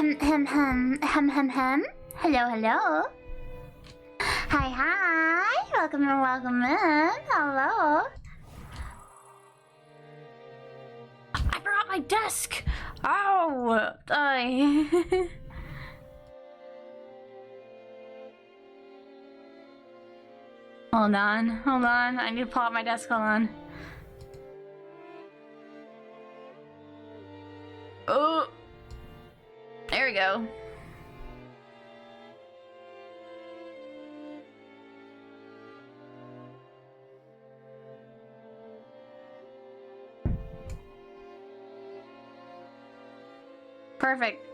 Hello, hello. Hi, hi. Welcome in, welcome in. Hello. I forgot my desk. Oh, Hold on. I need to pull out my desk. Hold on. Oh, there we go. Perfect.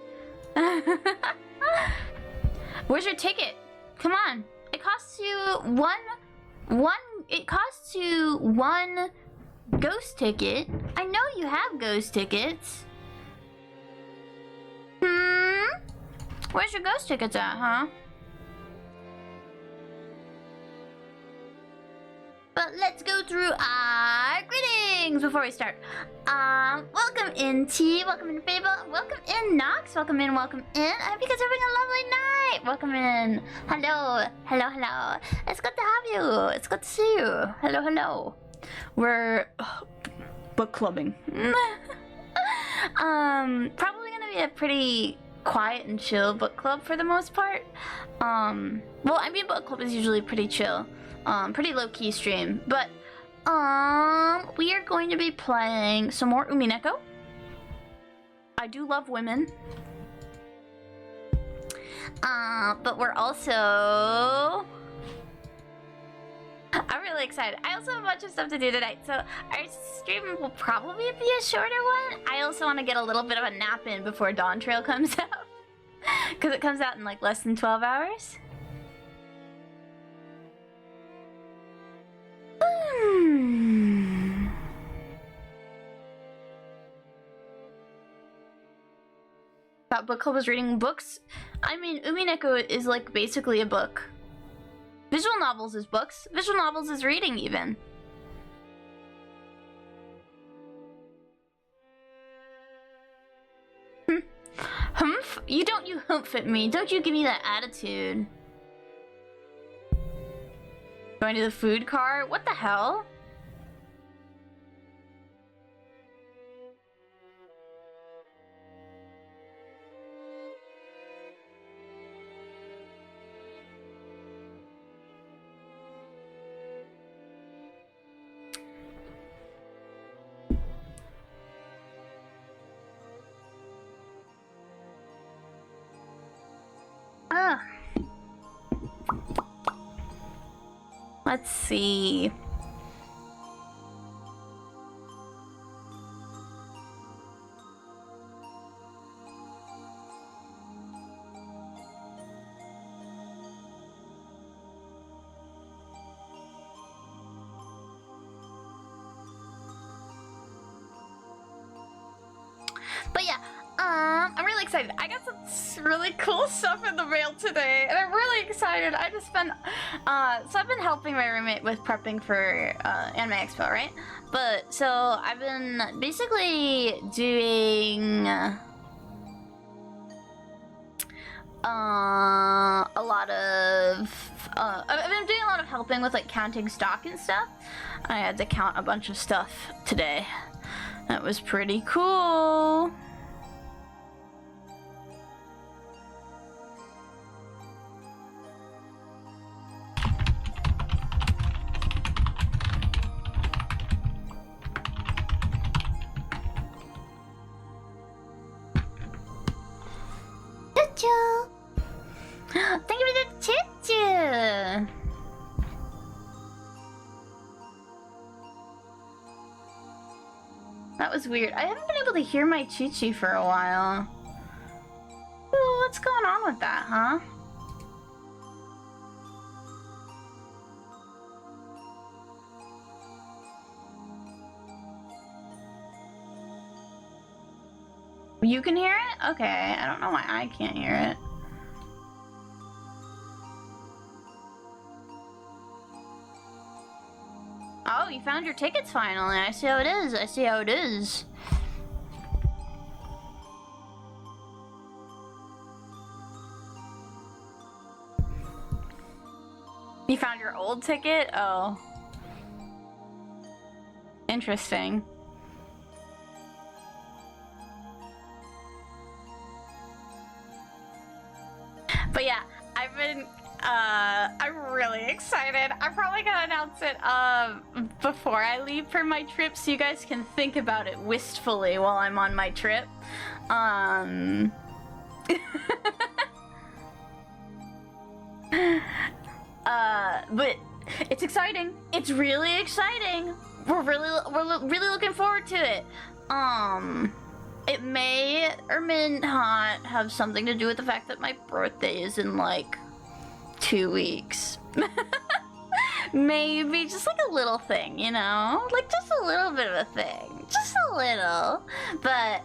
Where's your ticket? Come on. It costs you one ghost ticket. I know you have ghost tickets. Where's your ghost tickets at, huh? But let's go through our greetings before we start. Welcome in T, welcome in Fable, welcome in Nox, welcome in, welcome in. I hope you guys are having a lovely night. Welcome in. Hello. It's good to have you. It's good to see you. Hello. We're book clubbing. Probably gonna be a pretty quiet and chill book club for the most part. Well, I mean, book club is usually pretty chill. Pretty low-key stream, but we are going to be playing some more Umineko. I do love women. But we're also... I'm really excited. I also have a bunch of stuff to do tonight, so our stream will probably be a shorter one. I also want to get a little bit of a nap in before Dawn Trail comes out. Because it comes out in like less than 12 hours. That book club was reading books. I mean, Umineko is like basically a book. Visual novels is books. Visual novels is reading even. Humph? You humph at me. Don't you give me that attitude. Going to the food cart? What the hell? Let's see. But yeah, I'm really excited. I got some really cool stuff in the mail today, and I'm really excited. I just been, so I've been helping my roommate with prepping for Anime Expo, right? But so I've been basically doing a lot of I've been doing a lot of helping with like counting stock and stuff. I had to count a bunch of stuff today. That was pretty cool. Choo-choo! Thank you for the choo-choo! That was weird. I haven't been able to hear my choo-choo for a while. Ooh, what's going on with that, huh? You can hear it? Okay, I don't know why I can't hear it. Oh, you found your tickets finally. I see how it is. I see how it is. old ticket? Oh. Interesting. But yeah, I'm really excited. I'm probably gonna announce it before I leave for my trip so you guys can think about it wistfully while I'm on my trip. But it's exciting. It's really exciting. We're really looking forward to it. It may or may not have something to do with the fact that my birthday is in like 2 weeks. Maybe just like a little thing, you know? Like just a little bit of a thing. Just a little. But,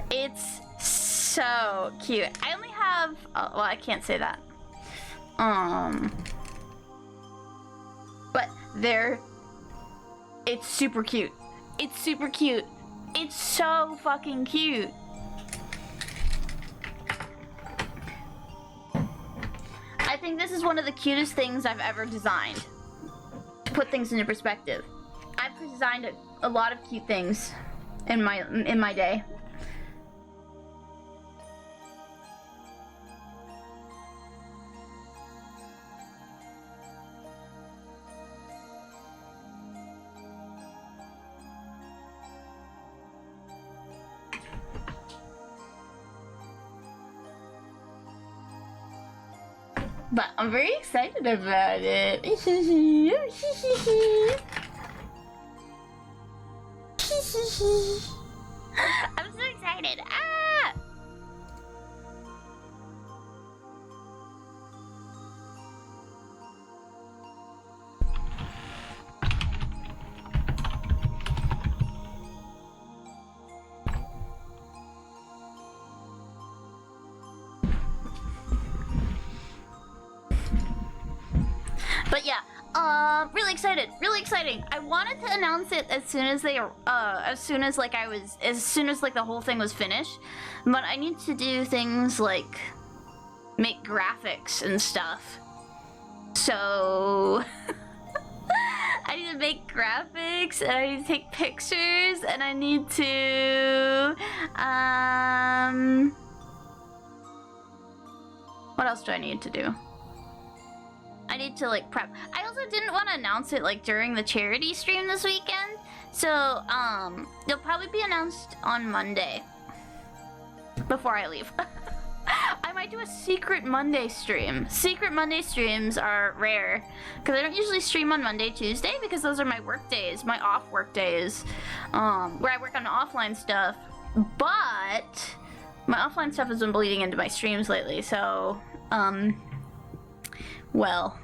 it's so cute. I only have, oh, well, I can't say that. But it's super cute. It's super cute. It's so fucking cute. I think this is one of the cutest things I've ever designed. To put things into perspective. I've designed a lot of cute things in my day. But I'm very excited about it. I'm so excited. Ah! But yeah, really excited, really exciting. I wanted to announce it as soon as the whole thing was finished. But I need to do things like make graphics and stuff. So I need to make graphics and I need to take pictures and I need to what else do I need to do? I need to like prep. I also didn't want to announce it like during the charity stream this weekend. So, it'll probably be announced on Monday. Before I leave. I might do a secret Monday stream. Secret Monday streams are rare. Because I don't usually stream on Monday, Tuesday, because those are my work days, my off work days. Where I work on offline stuff. But my offline stuff has been bleeding into my streams lately, so, well,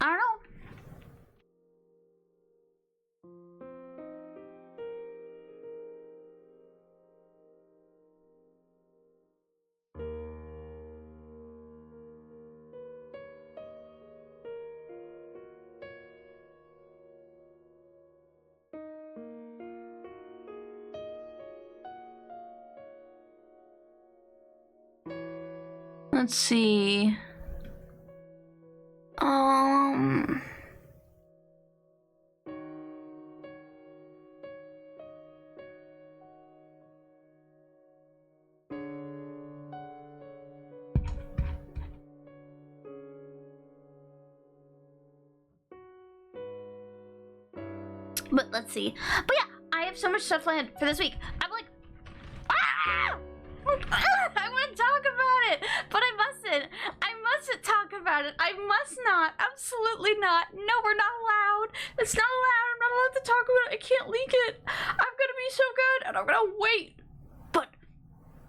I don't know. Let's see. But let's see. But yeah, I have so much stuff planned for this week. I'm like, ah! I want to talk about it, but I mustn't. I mustn't talk about it. I must not. Absolutely not. No, we're not allowed. It's not allowed. I'm not allowed to talk about it. I can't leak it. I'm gonna be so good, and I'm gonna wait. But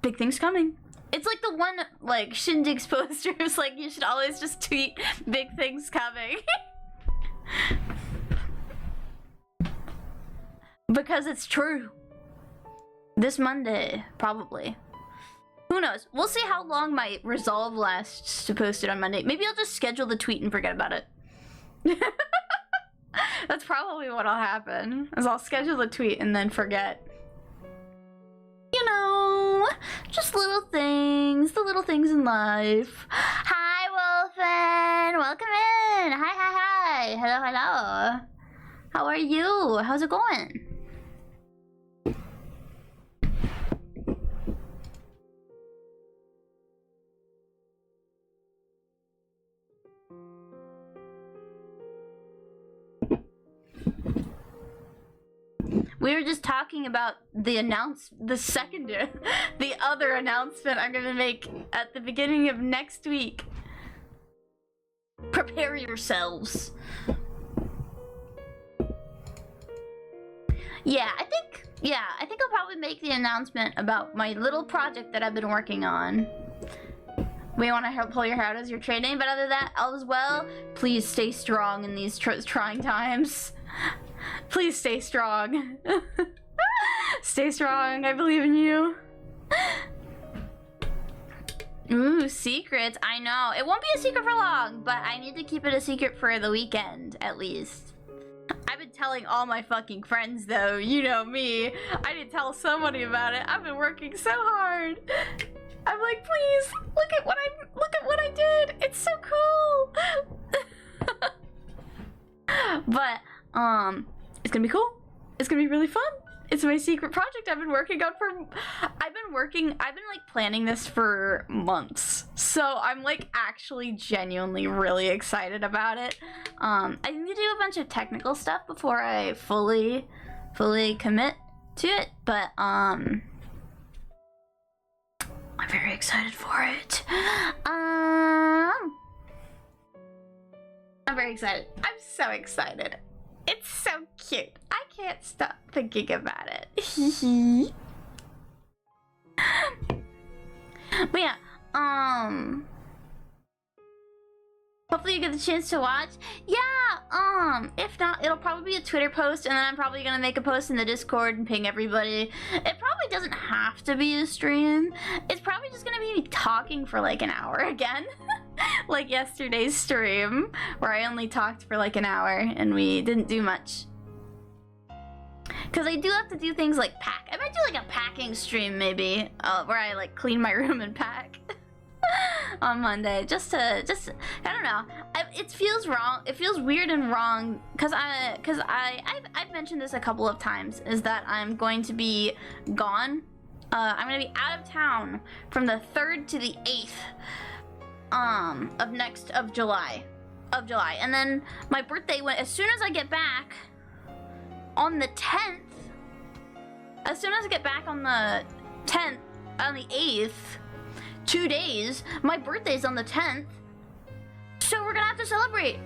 big things coming. It's like the one like Shindig's poster is like you should always just tweet big things coming. Because it's true. This Monday, probably. Who knows? We'll see how long my resolve lasts to post it on Monday. Maybe I'll just schedule the tweet and forget about it. That's probably what'll happen, is I'll schedule the tweet and then forget. You know, just little things, the little things in life. Hi, Wolfen! Welcome in! Hi, hi, hi! Hello, hello! How are you? How's it going? We were just talking about the other announcement I'm gonna make at the beginning of next week. Prepare yourselves. Yeah, I think I'll probably make the announcement about my little project that I've been working on. We want to help pull your hair out as you're training, but other than that, all is well. Please stay strong in these trying times. Please stay strong. Stay strong, I believe in you. Ooh, secrets, I know. It won't be a secret for long, but I need to keep it a secret for the weekend, at least. I've been telling all my fucking friends though, you know me. I didn't tell somebody about it. I've been working so hard. I'm like, please, look at what I did. It's so cool. But it's gonna be cool. It's gonna be really fun. It's my secret project I've been working on I've been like planning this for months. So I'm like actually genuinely really excited about it. I need to do a bunch of technical stuff before I fully commit to it, but I'm very excited for it. I'm very excited. I'm so excited. It's so cute. I can't stop thinking about it. But yeah, hopefully you get the chance to watch. Yeah, if not, it'll probably be a Twitter post, and then I'm probably gonna make a post in the Discord and ping everybody. It probably doesn't have to be a stream. It's probably just gonna be me talking for like an hour again. Like yesterday's stream, where I only talked for like an hour and we didn't do much. Cause I do have to do things like pack. I might do like a packing stream maybe, where I like clean my room and pack. On Monday, just I don't know. It feels wrong. It feels weird and wrong because I've mentioned this a couple of times. Is that I'm going to be gone. I'm gonna be out of town from the 3rd to the 8th of July, and then my birthday as soon as I get back on the 10th. As soon as I get back on the 10th, on the 8th. 2 days. My birthday's on the 10th. So we're gonna have to celebrate.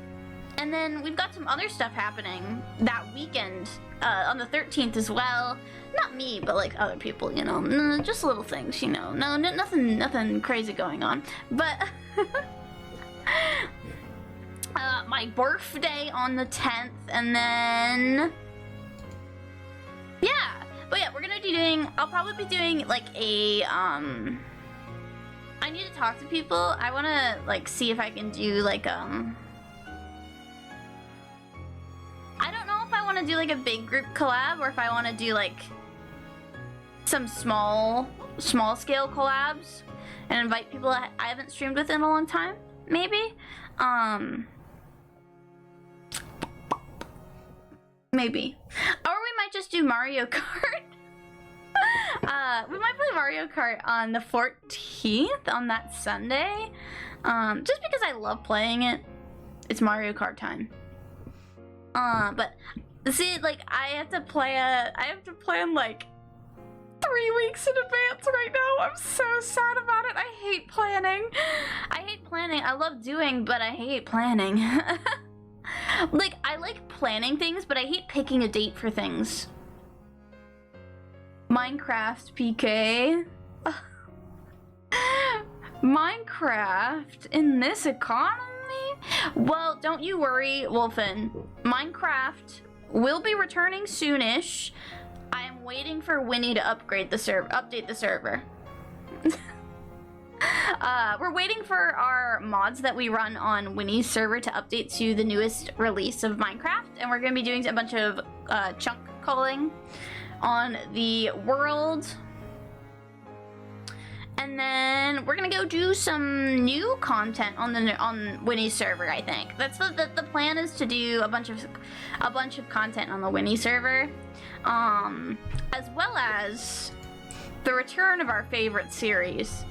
And then we've got some other stuff happening that weekend, on the 13th as well. Not me, but like other people, you know. Just little things, you know. Nothing crazy going on. But my birthday on the 10th, and then yeah. But yeah, we're gonna be doing, I'll probably be doing like a I need to talk to people. I want to like see if I can do like I don't know if I want to do like a big group collab or if I want to do like some small scale collabs and invite people I haven't streamed with in a long time, maybe. Maybe. Or we might just do Mario Kart. We might play Mario Kart on the 14th, on that Sunday. Just because I love playing it. It's Mario Kart time. But see, like I have to plan like 3 weeks in advance right now. I'm so sad about it. I hate planning. I love doing, but I hate planning. Like I like planning things, but I hate picking a date for things. Minecraft PK. Minecraft in this economy? Well, don't you worry, Wolfen. Minecraft will be returning soonish. I am waiting for Winnie to update the server. We're waiting for our mods that we run on Winnie's server to update to the newest release of Minecraft, and we're going to be doing a bunch of chunk culling on the world. And then we're gonna go do some new content on Winnie's server. I think that's the plan, is to do a bunch of content on the Winnie server, as well as the return of our favorite series,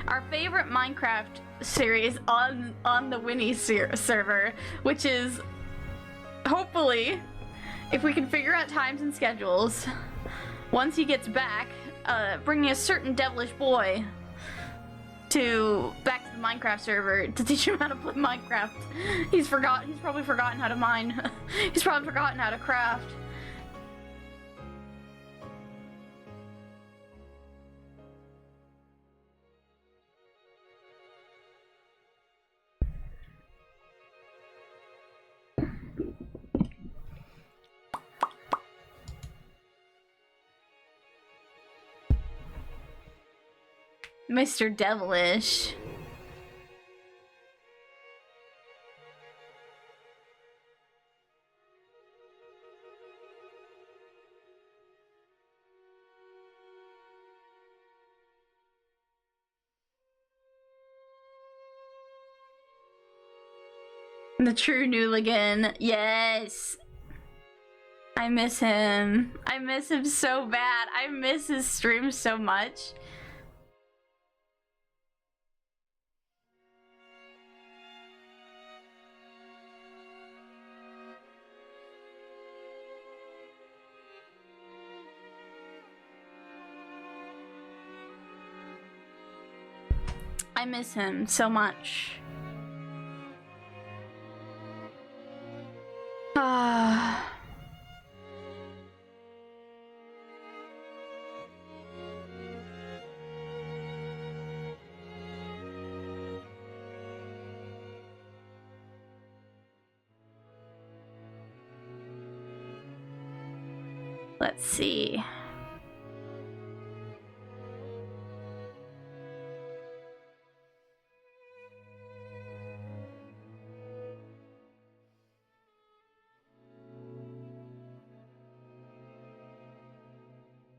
our favorite Minecraft series on the Winnie server, which is, hopefully, if we can figure out times and schedules, once he gets back, bringing a certain devilish boy back to the Minecraft server to teach him how to play Minecraft. He's probably forgotten how to mine. He's probably forgotten how to craft. Mr. Devilish. The true Nooligan. Yes. I miss him. I miss him so bad. I miss his stream so much. I miss him so much. Ah. Let's see.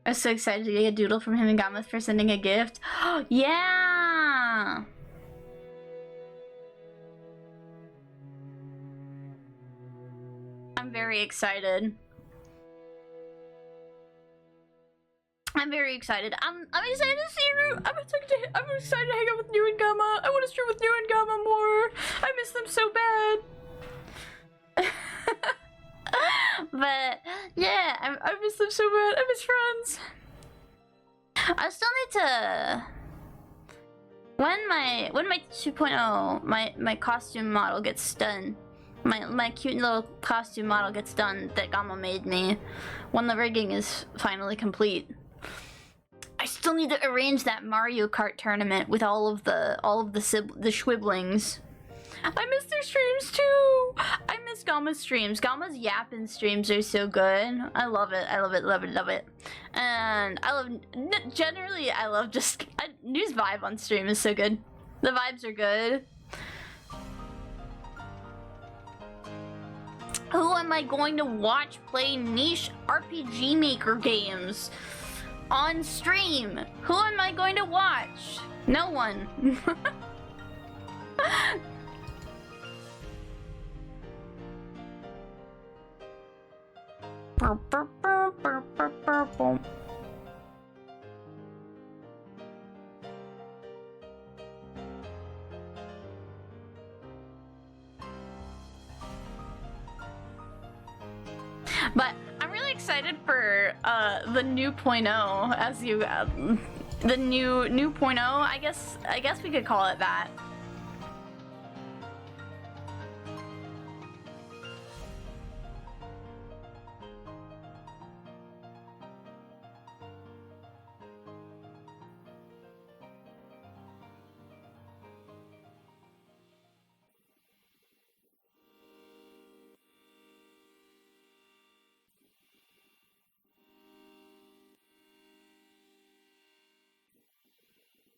I was so excited to get a doodle from him and Gamma for sending a gift. Yeah! I'm very excited. I'm very excited. I'm excited to see you. I'm excited to hang out with you and Gamma. I want to stream with you and Gamma more. I miss them so bad. But yeah, I miss them so bad. I miss friends. I still need to, when my 2.0 my costume model gets done, my cute little costume model gets done that Gamma made me, when the rigging is finally complete, I still need to arrange that Mario Kart tournament with all of the Schwiblings. I miss their streams too. I miss Gamma's streams. Gamma's yapping streams are so good. I love it. I love it. Love it. Love it. And I love, generally, I love just News vibe on stream is so good. The vibes are good. Who am I going to watch play niche RPG Maker games on stream? Who am I going to watch? No one. But I'm really excited for the new .0, as you the new .0. I guess we could call it that.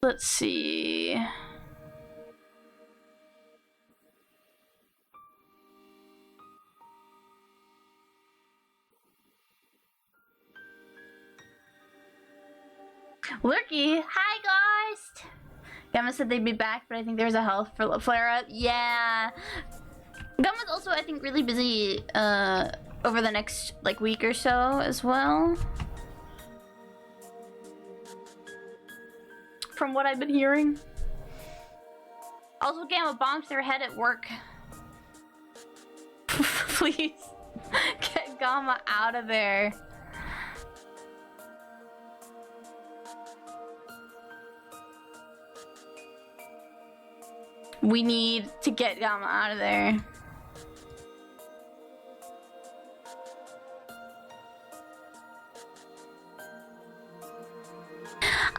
Let's see. Lurky, hi guys! Gamma said they'd be back, but I think there's a health flare-up. Yeah. Gamma's also, I think, really busy over the next like week or so as well. From what I've been hearing. Also, Gamma bonked their head at work. Please get Gamma out of there. We need to get Gamma out of there.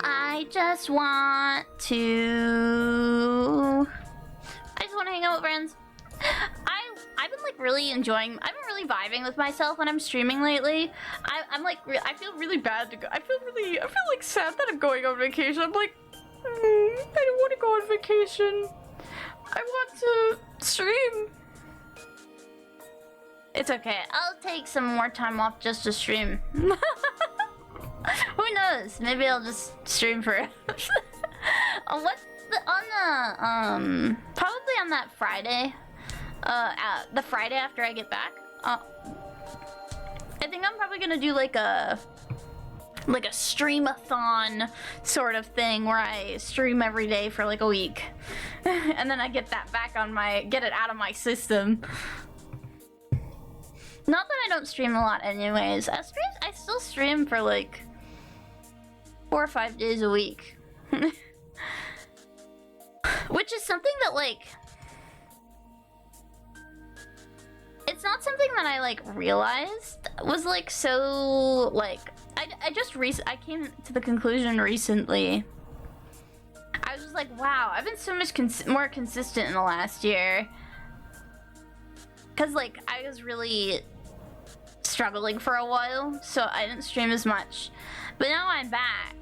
I just want to hang out with friends. I've been like really enjoying. I've been really vibing with myself when I'm streaming lately. I'm like I feel really bad to go. I feel like sad that I'm going on vacation. I'm like I don't want to go on vacation. I want to stream. It's okay. I'll take some more time off just to stream. Who knows? Maybe I'll just stream for what's on the probably on that Friday. The Friday after I get back. I think I'm probably gonna do like a streamathon sort of thing where I stream every day for like a week. And then I get that back on get it out of my system. Not that I don't stream a lot anyways. I still stream for like 4 or 5 days a week. Which is something that like, it's not something that I like realized was like so like, I came to the conclusion recently. I was just like, wow, I've been so much more consistent in the last year. Cause like I was really struggling for a while, so I didn't stream as much. But now I'm back.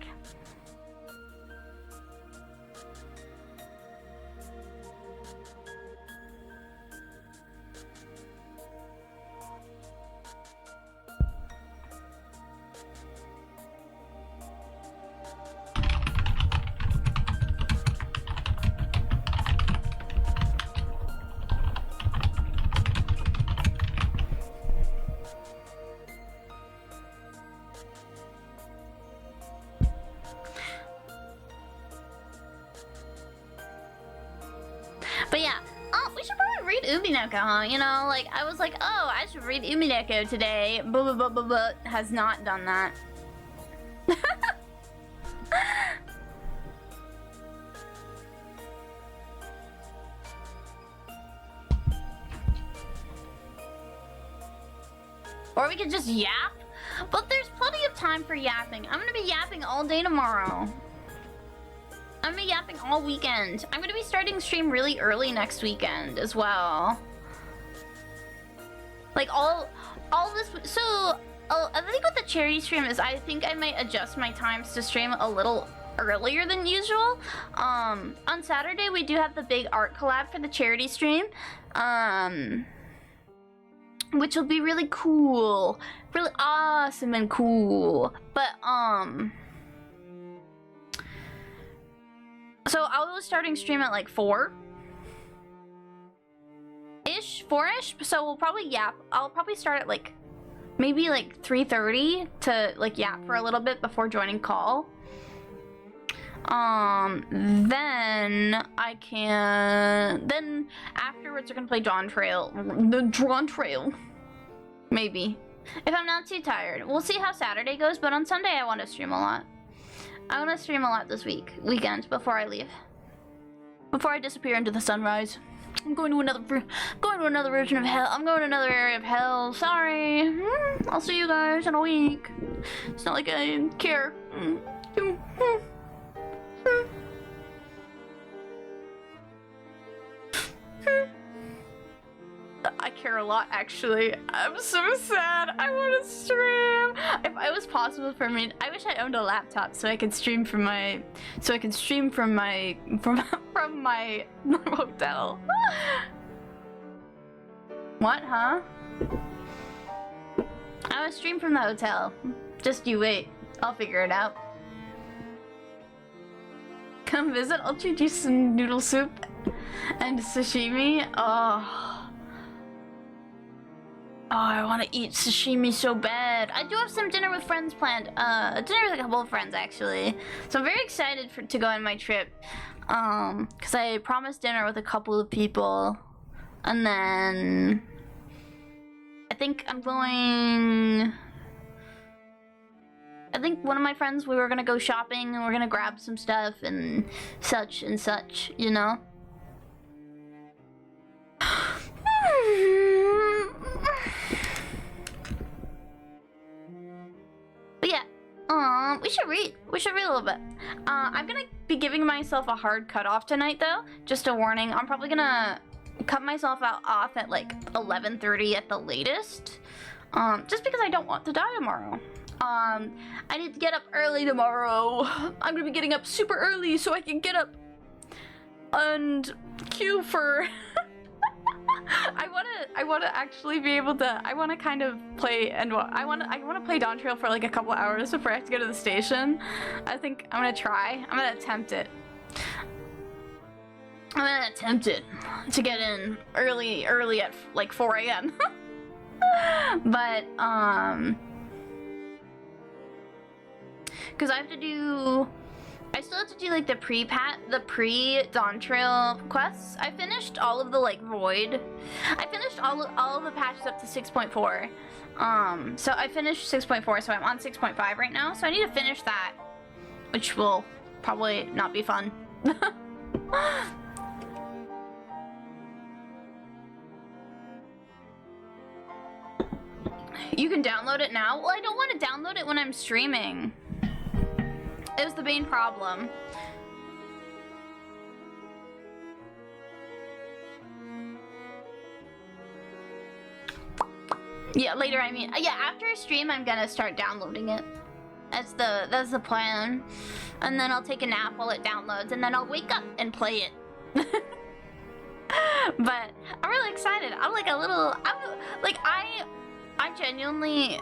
But yeah, we should probably read Umineko, you know? Like, I was like, oh, I should read Umineko today. But has not done that. Or we could just yap. But there's plenty of time for yapping. I'm gonna be yapping all day tomorrow. I'm gonna be yapping all weekend. I'm gonna be starting stream really early next weekend as well. Like all this. So I think what the charity stream is, I think I might adjust my times to stream a little earlier than usual. On Saturday we do have the big art collab for the charity stream, which will be really cool, really awesome and cool. But so I was starting stream at like 4-ish, 4-ish. So we'll probably yap. I'll probably start at like maybe like 3:30 to like yap for a little bit before joining call. Then I can. Then afterwards we're gonna play Drawn Trail. The Drawn Trail. Maybe. If I'm not too tired. We'll see how Saturday goes. But on Sunday I want to stream a lot. I want to stream a lot this weekend before I leave. Before I disappear into the sunrise. I'm going to another version of hell. I'm going to another area of hell. Sorry. I'll see you guys in a week. It's not like I care. I care a lot, actually. I'm so sad. I want to stream. If it was possible for me, I wish I owned a laptop so I could stream from my, from my hotel. What, huh? I want to stream from the hotel. Just you wait. I'll figure it out. Come visit. I'll treat you some noodle soup and sashimi. Oh, I want to eat sashimi so bad. I do have some dinner with friends planned. Dinner with a couple of friends actually. So I'm very excited to go on my trip. Cause I promised dinner with a couple of people, and then I think one of my friends, we were gonna go shopping and we're gonna grab some stuff and such, you know? But yeah, we should read a little bit. I'm gonna be giving myself a hard cutoff tonight though. Just a warning, I'm probably gonna cut myself off at like 11:30 at the latest. Just because I don't want to die tomorrow. I need to get up early tomorrow. I'm gonna be getting up super early so I can get up and queue for I wanna actually be able to, I wanna kind of play and I wanna play Dawn Trail for like a couple hours before I have to go to the station. I think I'm gonna try. I'm gonna attempt it. I'm gonna attempt it to get in early at like 4 a.m. But because I still have to do like the pre-Dawn Trail quests. I finished all of the like Void. I finished all of the patches up to 6.4. So I finished 6.4, so I'm on 6.5 right now. So I need to finish that, which will probably not be fun. You can download it now? Well, I don't want to download it when I'm streaming. It was the main problem. Yeah, later, I mean. Yeah, after a stream, I'm gonna start downloading it. That's the plan. And then I'll take a nap while it downloads, and then I'll wake up and play it. But I'm really excited. I'm like a little... I genuinely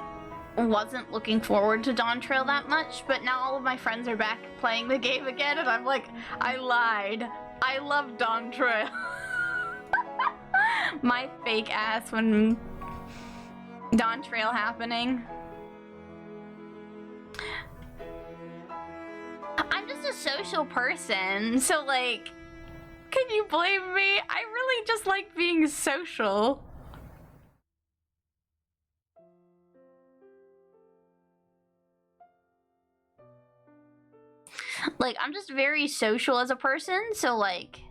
wasn't looking forward to Dawn Trail that much, but now all of my friends are back playing the game again, and I'm like, I lied. I love Dawn Trail. My fake ass when Dawn Trail happening. I'm just a social person, so like, can you blame me? I really just like being social. Like, I'm just very social as a person, so like...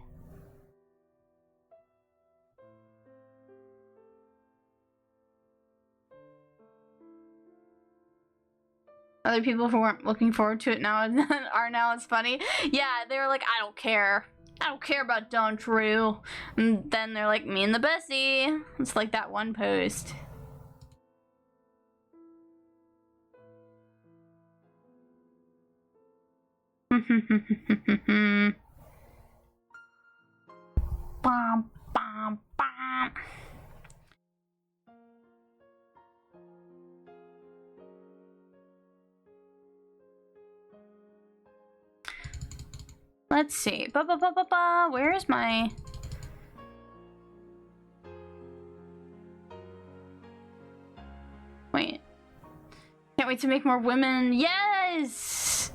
Other people who weren't looking forward to it now are now it's funny. Yeah, they were like, I don't care. I don't care about Dawn Trail. And then they're like, me and the Bessie. It's like that one post. Bum, bum, bum. Let's see. Where is my... Wait. Can't wait to make more women. Yes!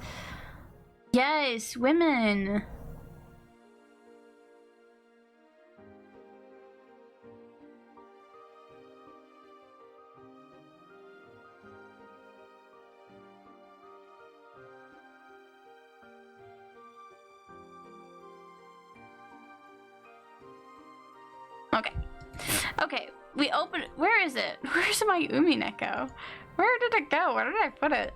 Yes, women. Okay. Okay, we open... Where is it? Where's my Umineko? Where did it go? Where did I put it?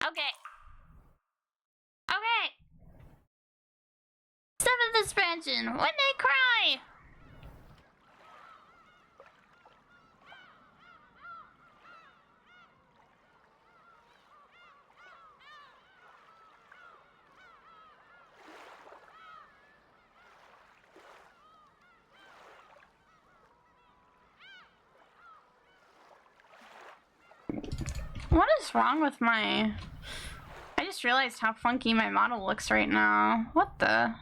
Okay. suspension. When they cry. What is wrong with my... I just realized how funky my model looks right now. What the...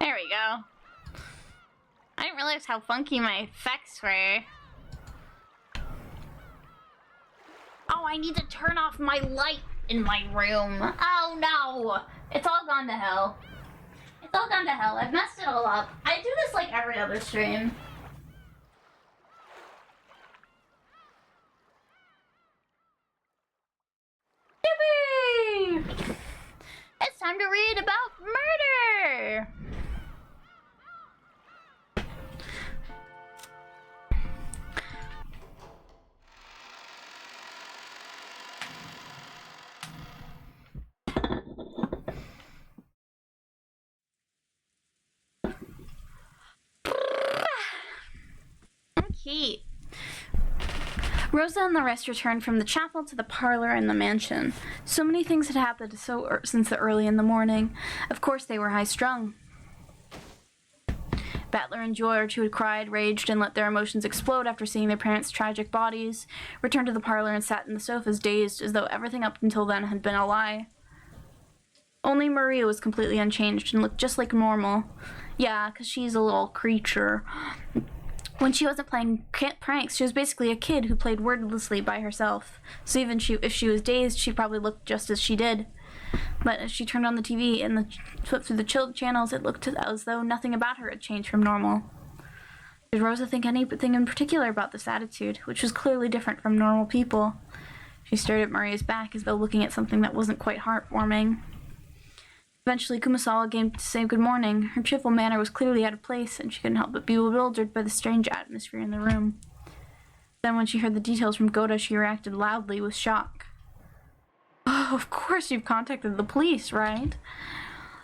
There we go. I didn't realize how funky my effects were. Oh, I need to turn off my light in my room. Oh no! It's all gone to hell. It's all gone to hell. I've messed it all up. I do this like every other stream. Yippee! It's time to read about murder! Okay. Rosa and the rest returned from the chapel to the parlor in the mansion. So many things had happened since the early in the morning. Of course, they were high-strung. Battler and George, who had cried, raged, and let their emotions explode after seeing their parents' tragic bodies, returned to the parlor and sat in the sofas, dazed, as though everything up until then had been a lie. Only Maria was completely unchanged and looked just like normal. Yeah, 'cause she's a little creature. When she wasn't playing pranks, she was basically a kid who played wordlessly by herself. So even if she was dazed, she probably looked just as she did. But as she turned on the TV and flipped through the chilled channels, it looked as though nothing about her had changed from normal. Did Rosa think anything in particular about this attitude, which was clearly different from normal people? She stared at Maria's back as though looking at something that wasn't quite heartwarming. Eventually, Kumasawa came to say good morning. Her cheerful manner was clearly out of place, and she couldn't help but be bewildered by the strange atmosphere in the room. Then when she heard the details from Goda, she reacted loudly with shock. Oh, of course you've contacted the police, right?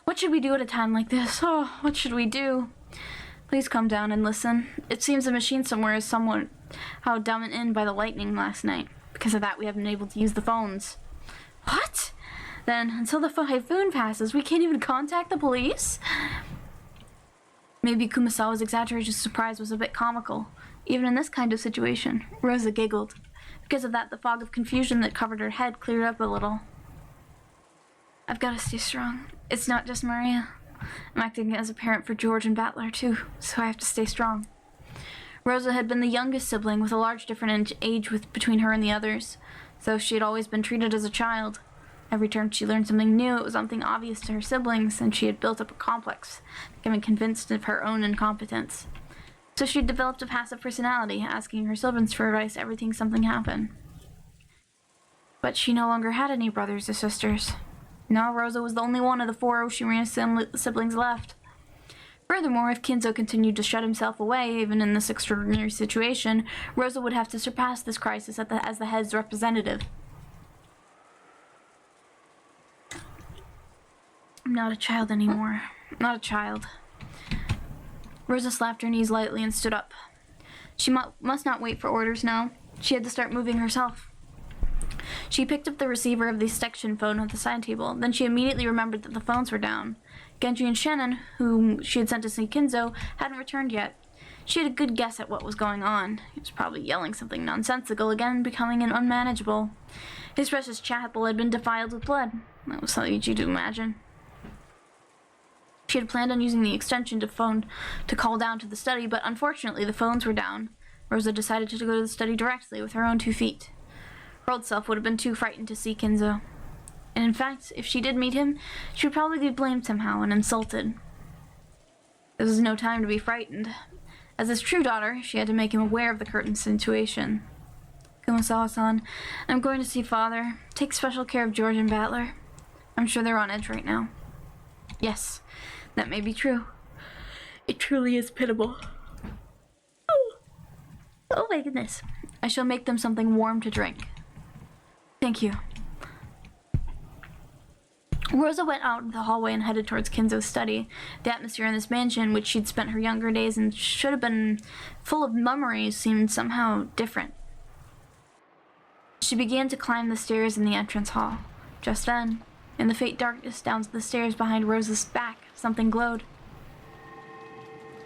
What should we do at a time like this? Oh, what should we do? Please come down and listen. It seems the machine somewhere is somewhat dumbed in by the lightning last night. Because of that, we haven't been able to use the phones. What? Then, until the typhoon passes, we can't even contact the police? Maybe Kumasawa's exaggerated surprise was a bit comical. Even in this kind of situation, Rosa giggled. Because of that, the fog of confusion that covered her head cleared up a little. I've got to stay strong. It's not just Maria. I'm acting as a parent for George and Battler, too, so I have to stay strong. Rosa had been the youngest sibling, with a large difference in age between her and the others, so she had always been treated as a child. Every time she learned something new, it was something obvious to her siblings, and she had built up a complex, becoming convinced of her own incompetence. So she developed a passive personality, asking her siblings for advice every time something happened. But she no longer had any brothers or sisters. Now Rosa was the only one of the 4 Oshirina siblings left. Furthermore, if Kinzo continued to shut himself away, even in this extraordinary situation, Rosa would have to surpass this crisis as the head's representative. I'm not a child anymore. Not a child. Rosa slapped her knees lightly and stood up. She must not wait for orders now. She had to start moving herself. She picked up the receiver of the section phone at the side table. Then she immediately remembered that the phones were down. Genji and Shannon, whom she had sent to see Kinzo, hadn't returned yet. She had a good guess at what was going on. He was probably yelling something nonsensical again, becoming unmanageable. His precious chapel had been defiled with blood. That was so easy to imagine. She had planned on using the extension to call down to the study, but unfortunately the phones were down. Rosa decided to go to the study directly with her own 2 feet. Her old self would have been too frightened to see Kinzo. And in fact, if she did meet him, she would probably be blamed somehow and insulted. This was no time to be frightened. As his true daughter, she had to make him aware of the current situation. Kumasawa-san, I'm going to see father. Take special care of George and Battler. I'm sure they're on edge right now. Yes, that may be true. It truly is pitiable. Oh my goodness. I shall make them something warm to drink. Thank you. Rosa went out of the hallway and headed towards Kinzo's study. The atmosphere in this mansion, which she'd spent her younger days and should have been full of memories, seemed somehow different. She began to climb the stairs in the entrance hall. Just then, in the faint darkness down the stairs behind Rosa's back, something glowed.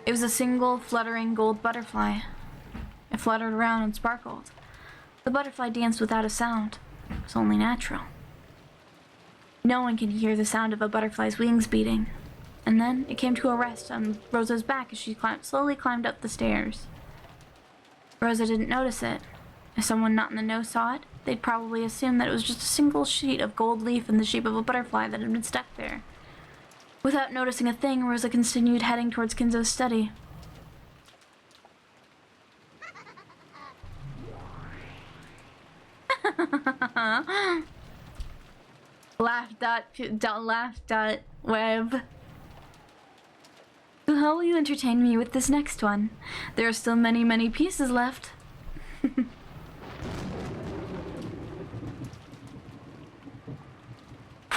It was a single, fluttering gold butterfly. It fluttered around and sparkled. The butterfly danced without a sound. It was only natural. No one can hear the sound of a butterfly's wings beating. And then it came to a rest on Rosa's back as she slowly climbed up the stairs. Rosa didn't notice it. If someone not in the know saw it, they'd probably assume that it was just a single sheet of gold leaf in the shape of a butterfly that had been stuck there. Without noticing a thing, Rosa continued heading towards Kinzo's study. Laugh.web. So how will you entertain me with this next one? There are still many, many pieces left.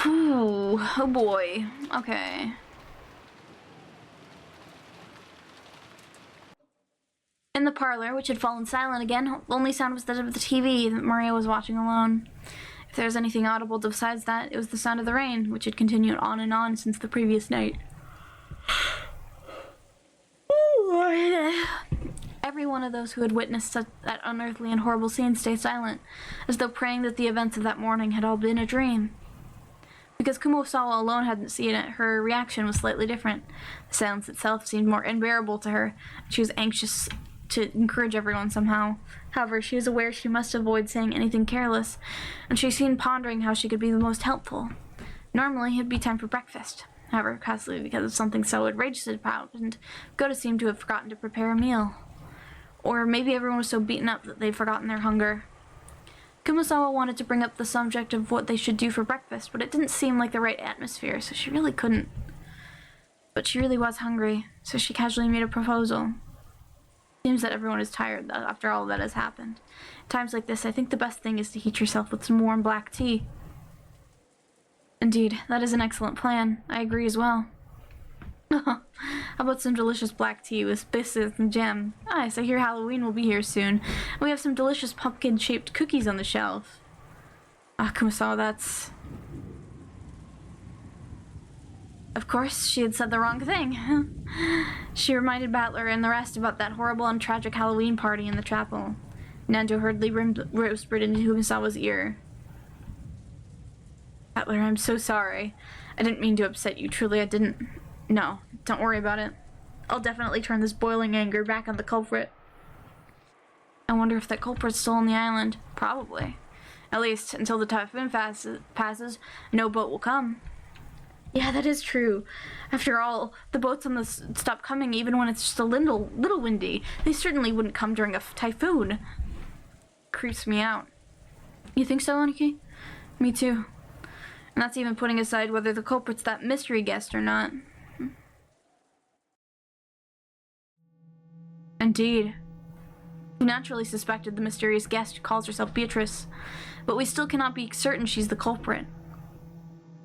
Ooh, oh boy. Okay. In the parlor, which had fallen silent again, the only sound was that of the TV that Maria was watching alone. If there was anything audible besides that, it was the sound of the rain, which had continued on and on since the previous night. Every one of those who had witnessed that unearthly and horrible scene stayed silent, as though praying that the events of that morning had all been a dream. Because Kumosawa alone hadn't seen it, her reaction was slightly different. The silence itself seemed more unbearable to her. She was anxious to encourage everyone somehow. However, she was aware she must avoid saying anything careless, and she seemed pondering how she could be the most helpful. Normally, it'd be time for breakfast. However, possibly because of something so outrageous had happened, Goda seemed to have forgotten to prepare a meal. Or maybe everyone was so beaten up that they'd forgotten their hunger. Kumasawa wanted to bring up the subject of what they should do for breakfast, but it didn't seem like the right atmosphere, so she really couldn't. But she really was hungry, so she casually made a proposal. Seems that everyone is tired after all that has happened. At times like this, I think the best thing is to heat yourself with some warm black tea. Indeed, that is an excellent plan. I agree as well. How about some delicious black tea with biscuits and jam? Ah, yes, I hear Halloween will be here soon. We have some delicious pumpkin-shaped cookies on the shelf. Ah, Kumasawa, that's... Of course, she had said the wrong thing. She reminded Battler and the rest about that horrible and tragic Halloween party in the chapel. Nanjo hurriedly whispered into Kumasawa's ear. Battler, I'm so sorry. I didn't mean to upset you. Truly, I didn't. No, don't worry about it. I'll definitely turn this boiling anger back on the culprit. I wonder if that culprit's still on the island. Probably. At least, until the typhoon passes, no boat will come. Yeah, that is true. After all, the boats on this stop coming even when it's just a little windy. They certainly wouldn't come during a typhoon. Creeps me out. You think so, Aniki? Me too. And that's even putting aside whether the culprit's that mystery guest or not. Indeed. We naturally suspected the mysterious guest who calls herself Beatrice, but we still cannot be certain she's the culprit.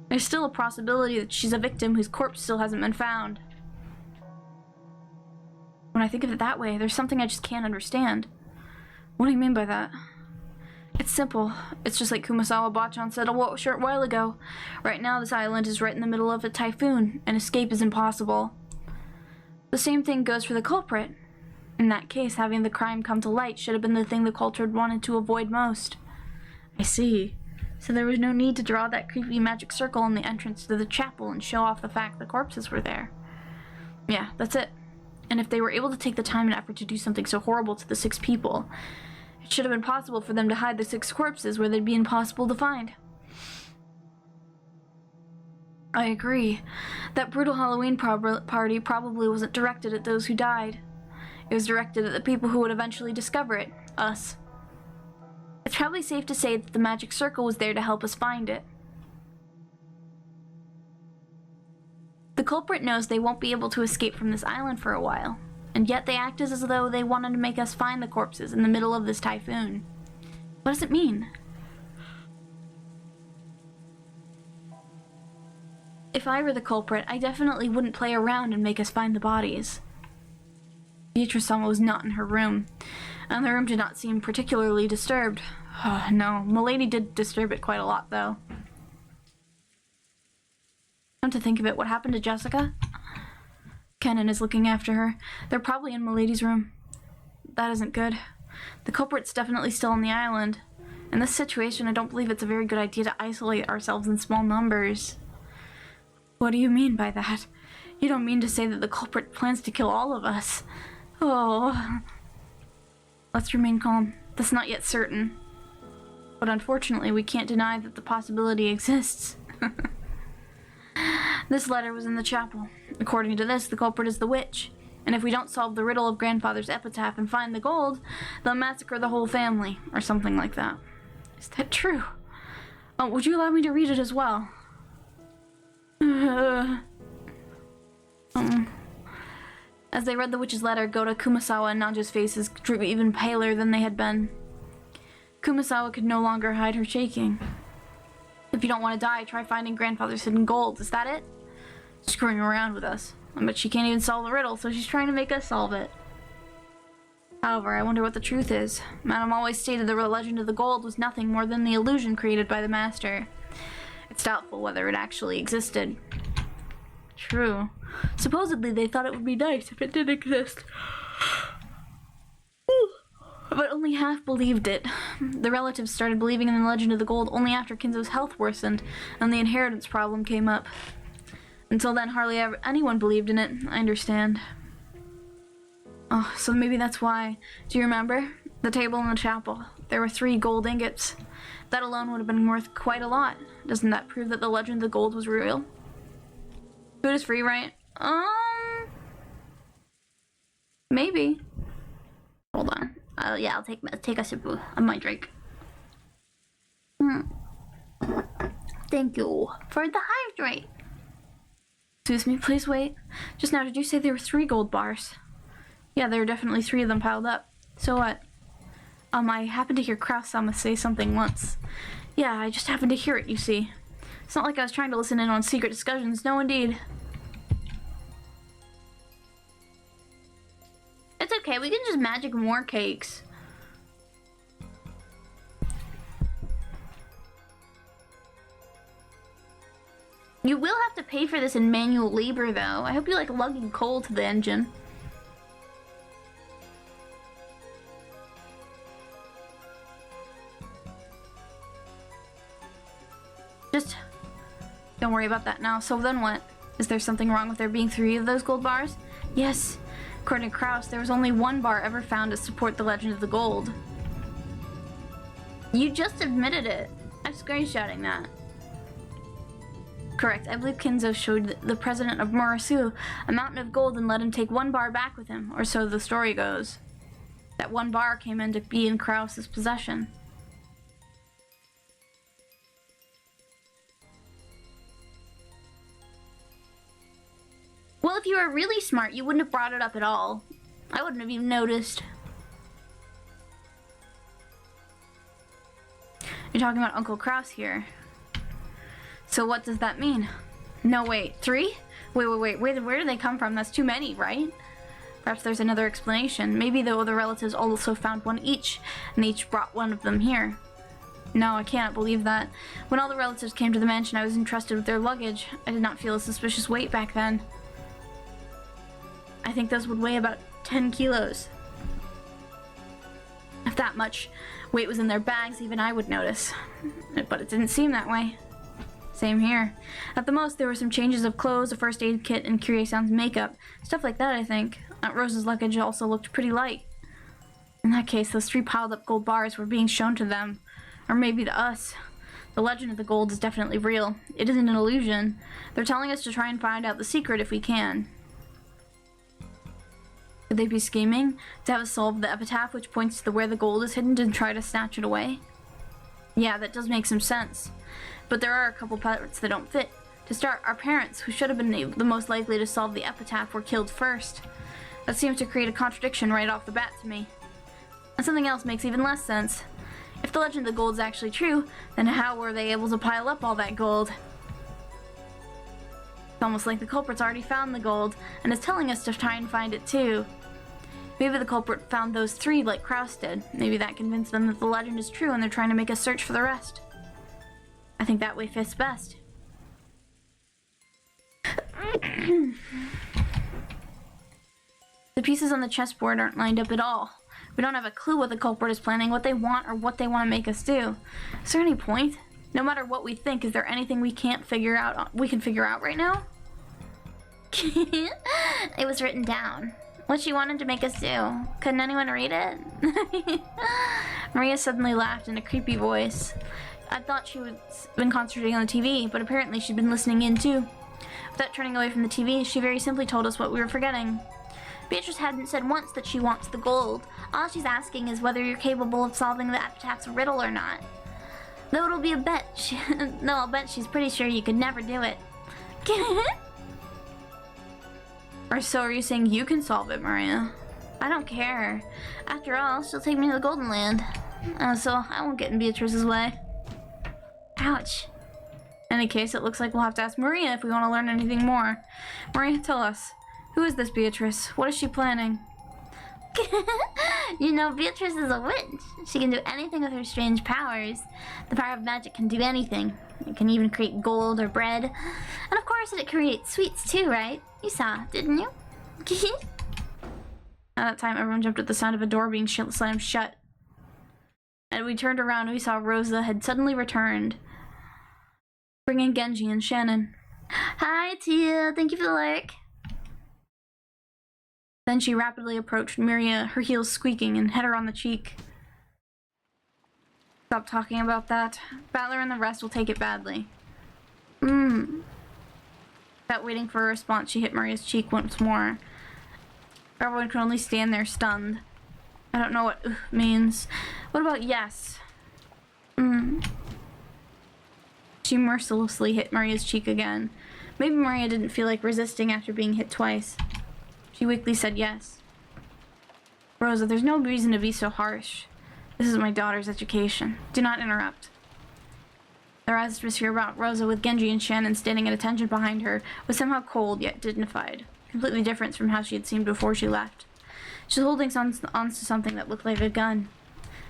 There's still a possibility that she's a victim whose corpse still hasn't been found. When I think of it that way, there's something I just can't understand. What do you mean by that? It's simple. It's just like Kumasawa Bachan said a short while ago. Right now, this island is right in the middle of a typhoon, and escape is impossible. The same thing goes for the culprit. In that case, having the crime come to light should have been the thing the culprit wanted to avoid most. I see. So there was no need to draw that creepy magic circle on the entrance to the chapel and show off the fact the corpses were there. Yeah, that's it. And if they were able to take the time and effort to do something so horrible to the 6 people, It should have been possible for them to hide the 6 corpses where they'd be impossible to find. I agree. That brutal Halloween party probably wasn't directed at those who died. It was directed at the people who would eventually discover it, us. It's probably safe to say that the magic circle was there to help us find it. The culprit knows they won't be able to escape from this island for a while, and yet they act as though they wanted to make us find the corpses in the middle of this typhoon. What does it mean? If I were the culprit, I definitely wouldn't play around and make us find the bodies. Beatrice-sama was not in her room, and the room did not seem particularly disturbed. Oh, no, Milady did disturb it quite a lot, though. Come to think of it, what happened to Jessica? Kennen is looking after her. They're probably in Milady's room. That isn't good. The culprit's definitely still on the island. In this situation, I don't believe it's a very good idea to isolate ourselves in small numbers. What do you mean by that? You don't mean to say that the culprit plans to kill all of us? Oh. Let's remain calm. That's not yet certain. But unfortunately, we can't deny that the possibility exists. This letter was in the chapel. According to this, the culprit is the witch. And if we don't solve the riddle of Grandfather's epitaph and find the gold, they'll massacre the whole family, or something like that. Is that true? Oh, would you allow me to read it as well? As they read the witch's letter, Goda, Kumasawa, and Nanja's faces grew even paler than they had been. Kumasawa could no longer hide her shaking. If you don't want to die, try finding Grandfather's hidden gold. Is that it? Screwing around with us. But she can't even solve the riddle, so she's trying to make us solve it. However, I wonder what the truth is. Madame always stated the legend of the gold was nothing more than the illusion created by the master. It's doubtful whether it actually existed. True. Supposedly they thought it would be nice if it did exist. But only half believed it. The relatives started believing in the legend of the gold only after Kinzo's health worsened and the inheritance problem came up. Until then, hardly ever anyone believed in it. I understand. Oh, so maybe that's why. Do you remember? The table in the chapel. There were 3 gold ingots. That alone would have been worth quite a lot. Doesn't that prove that the legend of the gold was real? Food is free, right? Maybe. Hold on. Yeah, I'll take a sip of my drink. Thank you for the hydrate. Excuse me, please wait. Just now, did you say there were 3 gold bars? Yeah, there were definitely 3 of them piled up. So what? I happened to hear Kraus-sama say something once. Yeah, I just happened to hear it, you see. It's not like I was trying to listen in on secret discussions. No, indeed. It's okay, we can just magic more cakes. You will have to pay for this in manual labor, though. I hope you like lugging coal to the engine. Just don't worry about that now. So then what? Is there something wrong with there being 3 of those gold bars? Yes. According to Kraus, there was only 1 bar ever found to support the legend of the gold. You just admitted it. I'm screenshotting that. Correct. I believe Kinzo showed the president of Murasu a mountain of gold and let him take 1 bar back with him, or so the story goes. That 1 bar came in to be in Kraus's possession. Well, if you were really smart, you wouldn't have brought it up at all. I wouldn't have even noticed. You're talking about Uncle Kraus here. So what does that mean? No, wait, 3? Wait, where do they come from? That's too many, right? Perhaps there's another explanation. Maybe the other relatives also found 1 each, and each brought 1 of them here. No, I can't believe that. When all the relatives came to the mansion, I was entrusted with their luggage. I did not feel a suspicious weight back then. I think those would weigh about 10 kilos. If that much weight was in their bags, even I would notice. But it didn't seem that way. Same here. At the most, there were some changes of clothes, a first aid kit, and Kyrie-san's makeup. Stuff like that, I think. Aunt Rose's luggage also looked pretty light. In that case, those 3 piled up gold bars were being shown to them. Or maybe to us. The legend of the gold is definitely real. It isn't an illusion. They're telling us to try and find out the secret if we can. Could they be scheming to have us solve the epitaph which points to where the gold is hidden to try to snatch it away? Yeah, that does make some sense. But there are a couple parts that don't fit. To start, our parents, who should have been the most likely to solve the epitaph, were killed first. That seems to create a contradiction right off the bat to me. And something else makes even less sense. If the legend of the gold is actually true, then how were they able to pile up all that gold? It's almost like the culprit's already found the gold, and is telling us to try and find it too. Maybe the culprit found those 3 like Kraus did. Maybe that convinced them that the legend is true and they're trying to make us search for the rest. I think that way fits best. The pieces on the chessboard aren't lined up at all. We don't have a clue what the culprit is planning, what they want, or what they want to make us do. Is there any point? No matter what we think, is there anything we can't figure out? We can figure out right now? It was written down. What she wanted to make us do. Couldn't anyone read it? Maria suddenly laughed in a creepy voice. I thought she had been concentrating on the TV, but apparently she'd been listening in too. Without turning away from the TV, she very simply told us what we were forgetting. Beatrice hadn't said once that she wants the gold. All she's asking is whether you're capable of solving the epitaph's riddle or not. Though it'll be a bet. No, I'll bet she's pretty sure you could never do it. Or so are you saying you can solve it, Maria? I don't care. After all, she'll take me to the Golden Land. So I won't get in Beatrice's way. Ouch. In any case, it looks like we'll have to ask Maria if we want to learn anything more. Maria, tell us. Who is this Beatrice? What is she planning? You know, Beatrice is a witch. She can do anything with her strange powers. The power of magic can do anything. It can even create gold or bread. And of course it creates sweets too, right? You saw, didn't you? At that time, everyone jumped at the sound of a door being slammed shut. And we turned around and we saw Rosa had suddenly returned, bringing Genji and Shannon. Hi, Tia. Thank you for the like. Then she rapidly approached Maria, her heels squeaking, and hit her on the cheek. Stop talking about that. Battler and the rest will take it badly. Without waiting for a response, she hit Maria's cheek once more. Everyone could only stand there stunned. I don't know what means. What about yes? She mercilessly hit Maria's cheek again. Maybe Maria didn't feel like resisting after being hit twice. She weakly said yes. Rosa, there's no reason to be so harsh. This is my daughter's education. Do not interrupt. The atmosphere about Rosa with Genji and Shannon standing at attention behind her was somehow cold yet dignified. Completely different from how she had seemed before she left. She was holding on to something that looked like a gun.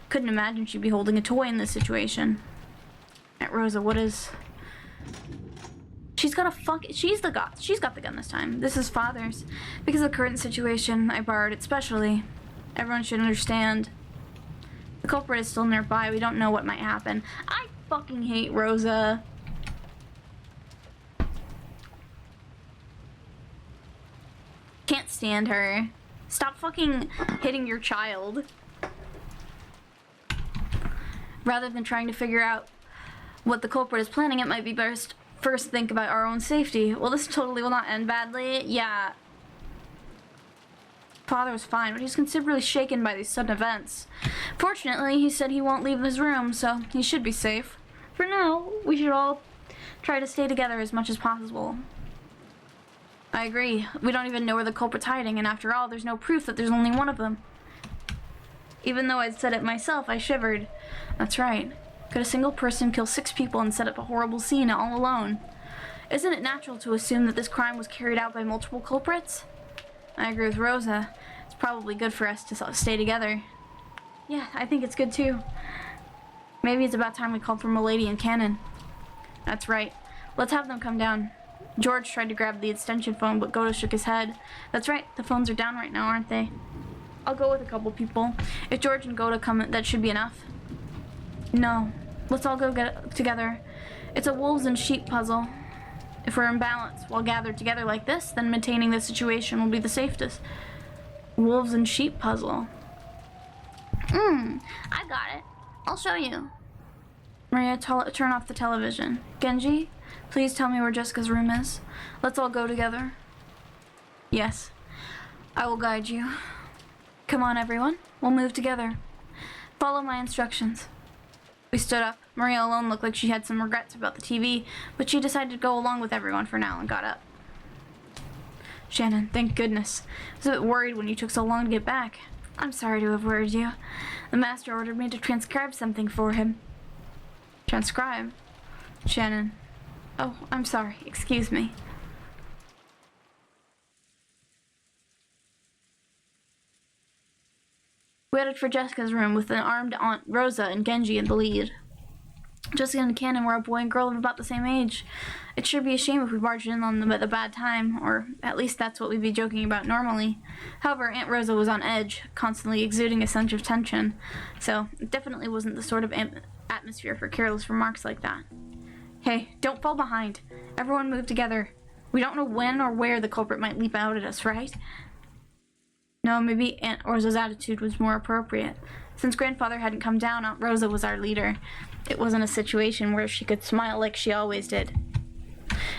Couldn't imagine she'd be holding a toy in this situation. Aunt Rosa, what is... She's got the gun this time. This is Father's. Because of the current situation, I borrowed it specially. Everyone should understand. The culprit is still nearby. We don't know what might happen. I fucking hate Rosa. Can't stand her. Stop fucking hitting your child. Rather than trying to figure out what the culprit is planning, it might be best first think about our own safety. Well, this totally will not end badly. Yeah. Father was fine, but he's considerably shaken by these sudden events. Fortunately, he said he won't leave his room, so he should be safe. For now, we should all try to stay together as much as possible. I agree. We don't even know where the culprit's hiding, and after all, there's no proof that there's only one of them. Even though I'd said it myself, I shivered. That's right. Could a single person kill 6 people and set up a horrible scene all alone? Isn't it natural to assume that this crime was carried out by multiple culprits? I agree with Rosa. It's probably good for us to stay together. Yeah, I think it's good too. Maybe it's about time we called for Milady and Cannon. That's right. Let's have them come down. George tried to grab the extension phone, but Goto shook his head. That's right, the phones are down right now, aren't they? I'll go with a couple people. If George and Goto come, that should be enough. No, let's all go together. It's a wolves and sheep puzzle. If we're in balance while gathered together like this, then maintaining the situation will be the safest. Wolves and sheep puzzle. I got it. I'll show you. Maria, turn off the television. Genji, please tell me where Jessica's room is. Let's all go together. Yes. I will guide you. Come on, everyone. We'll move together. Follow my instructions. We stood up. Maria alone looked like she had some regrets about the TV, but she decided to go along with everyone for now and got up. Shannon, thank goodness. I was a bit worried when you took so long to get back. I'm sorry to have worried you. The master ordered me to transcribe something for him. Transcribe? Shannon. Oh, I'm sorry. Excuse me. We headed for Jessica's room with an armed Aunt Rosa and Genji in the lead. Jessica and Cannon were a boy and girl of about the same age. It sure be a shame if we barged in on them at a bad time, or at least that's what we'd be joking about normally. However, Aunt Rosa was on edge, constantly exuding a sense of tension, so it definitely wasn't the sort of atmosphere for careless remarks like that. Hey, don't fall behind. Everyone move together. We don't know when or where the culprit might leap out at us, right? No, maybe Aunt Rosa's attitude was more appropriate. Since Grandfather hadn't come down, Aunt Rosa was our leader. It wasn't a situation where she could smile like she always did.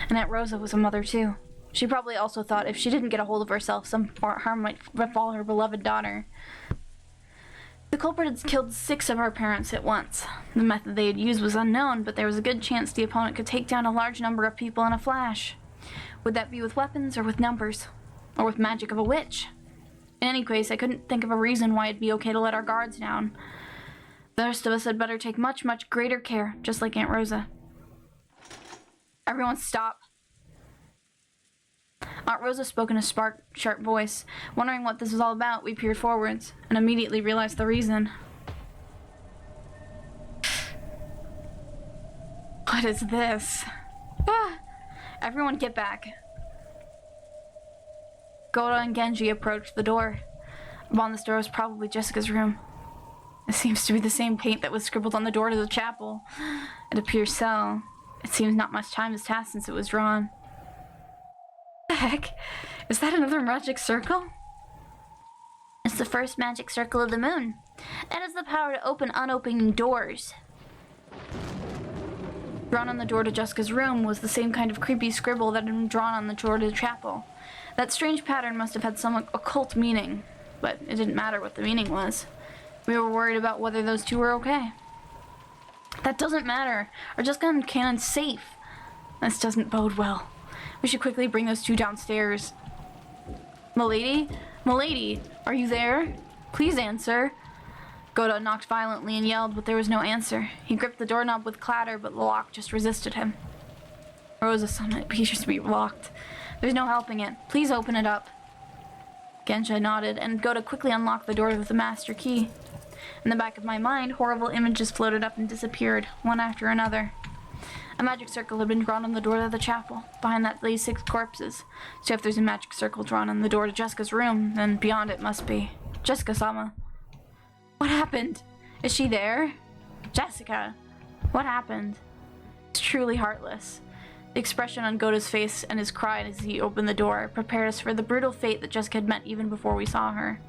And Aunt Rosa was a mother, too. She probably also thought if she didn't get a hold of herself, some harm might befall her beloved daughter. The culprit had killed 6 of our parents at once. The method they had used was unknown, but there was a good chance the opponent could take down a large number of people in a flash. Would that be with weapons or with numbers? Or with magic of a witch? In any case, I couldn't think of a reason why it'd be okay to let our guards down. The rest of us had better take much, much greater care, just like Aunt Rosa. Everyone stop. Aunt Rosa spoke in a sharp voice. Wondering what this was all about, we peered forwards, and immediately realized the reason. What is this? Everyone get back. Koro and Genji approached the door. Upon this door was probably Jessica's room. It seems to be the same paint that was scribbled on the door to the chapel. It appears so. It seems not much time has passed since it was drawn. What the heck? Is that another magic circle? It's the first magic circle of the moon. It has the power to open unopening doors. Drawn on the door to Jessica's room was the same kind of creepy scribble that had been drawn on the door to the chapel. That strange pattern must have had some occult meaning, but it didn't matter what the meaning was. We were worried about whether those two were okay. That doesn't matter. Are Jessica and Cannon safe? This doesn't bode well. We should quickly bring those two downstairs. Milady? Milady, are you there? Please answer. Goda knocked violently and yelled, but there was no answer. He gripped the doorknob with clatter, but the lock just resisted him. Rosa summoned it appears to be locked. There's no helping it. Please open it up. Gensha nodded, and Goda quickly unlocked the door with the master key. In the back of my mind, horrible images floated up and disappeared, one after another. A magic circle had been drawn on the door to the chapel. Behind that lay 6 corpses. So if there's a magic circle drawn on the door to Jessica's room, then beyond it must be Jessica-sama. What happened? Is she there? Jessica! What happened? It's truly heartless. The expression on Goda's face and his cry as he opened the door prepared us for the brutal fate that Jessica had met even before we saw her.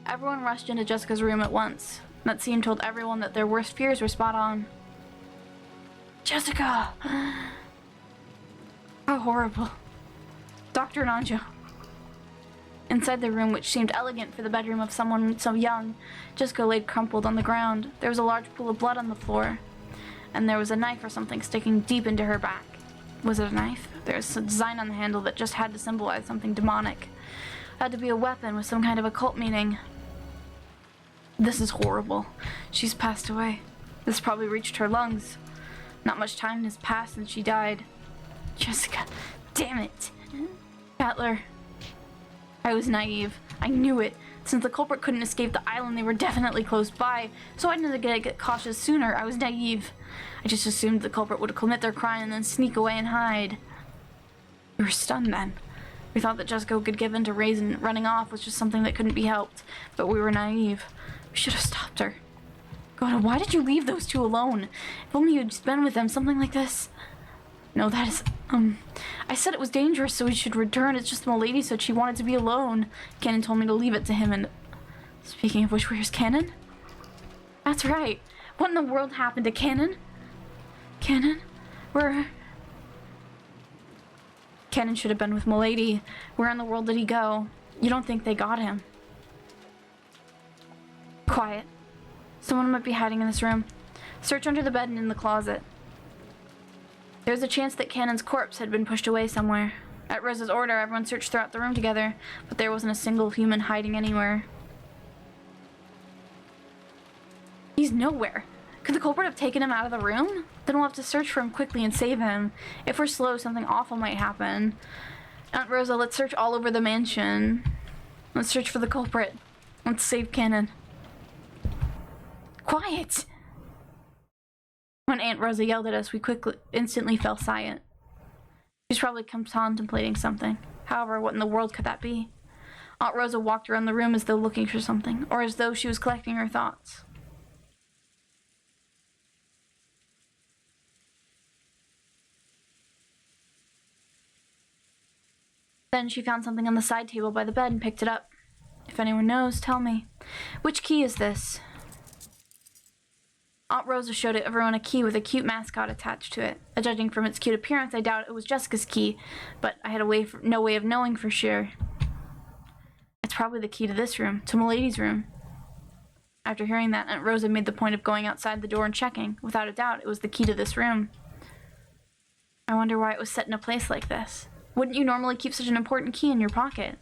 Everyone rushed into Jessica's room at once. That scene told everyone that their worst fears were spot on. Jessica! How horrible. Dr. Nanjo. Inside the room, which seemed elegant for the bedroom of someone so young, Jessica laid crumpled on the ground. There was a large pool of blood on the floor, and there was a knife or something sticking deep into her back. Was it a knife? There was a design on the handle that just had to symbolize something demonic. It had to be a weapon with some kind of occult meaning. This is horrible. She's passed away. This probably reached her lungs. Not much time has passed since she died. Jessica, damn it. Battler. I was naive. I knew it. Since the culprit couldn't escape the island, they were definitely close by. So I didn't get cautious sooner. I was naive. I just assumed the culprit would commit their crime and then sneak away and hide. We were stunned then. We thought that Jessica could give in to Raisin. Running off was just something that couldn't be helped. But we were naive. We should have stopped her. God, why did you leave those two alone? If only you'd been with them, something like this. No, that is, I said it was dangerous, so we should return. It's just Milady said she wanted to be alone. Cannon told me to leave it to him, and Speaking of which, where's Cannon? That's right. What in the world happened to Cannon? Cannon? Where? Cannon should have been with Milady. Where in the world did he go? You don't think they got him? Quiet. Someone might be hiding in this room. Search under the bed and in the closet. There's a chance that Cannon's corpse had been pushed away somewhere. At Rosa's order, everyone searched throughout the room together, but there wasn't a single human hiding anywhere. He's nowhere. Could the culprit have taken him out of the room? Then we'll have to search for him quickly and save him. If we're slow, something awful might happen. Aunt Rosa, let's search all over the mansion. Let's search for the culprit. Let's save Cannon. Quiet! When Aunt Rosa yelled at us, we instantly fell silent. She's probably contemplating something. However, what in the world could that be? Aunt Rosa walked around the room as though looking for something, or as though she was collecting her thoughts. Then she found something on the side table by the bed and picked it up. If anyone knows, tell me. Which key is this? Aunt Rosa showed everyone a key with a cute mascot attached to it. Judging from its cute appearance, I doubt it was Jessica's key, but I had no way of knowing for sure. It's probably the key to this room, to Milady's room. After hearing that, Aunt Rosa made the point of going outside the door and checking. Without a doubt, it was the key to this room. I wonder why it was set in a place like this. Wouldn't you normally keep such an important key in your pocket?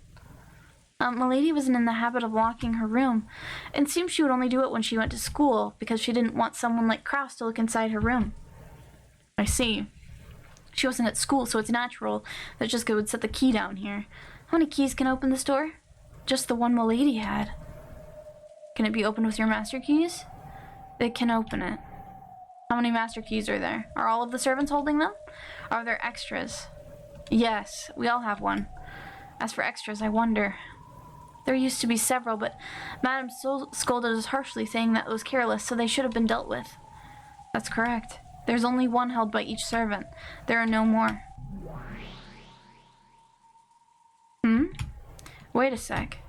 Milady wasn't in the habit of locking her room. It seems she would only do it when she went to school, because she didn't want someone like Kraus to look inside her room. I see. She wasn't at school, so it's natural that Jessica would set the key down here. How many keys can open this door? Just the one Milady had. Can it be opened with your master keys? It can open it. How many master keys are there? Are all of the servants holding them? Are there extras? Yes, we all have one. As for extras, I wonder. There used to be several, but Madame scolded us harshly, saying that it was careless, so they should have been dealt with. That's correct. There's only one held by each servant. There are no more. Wait a sec.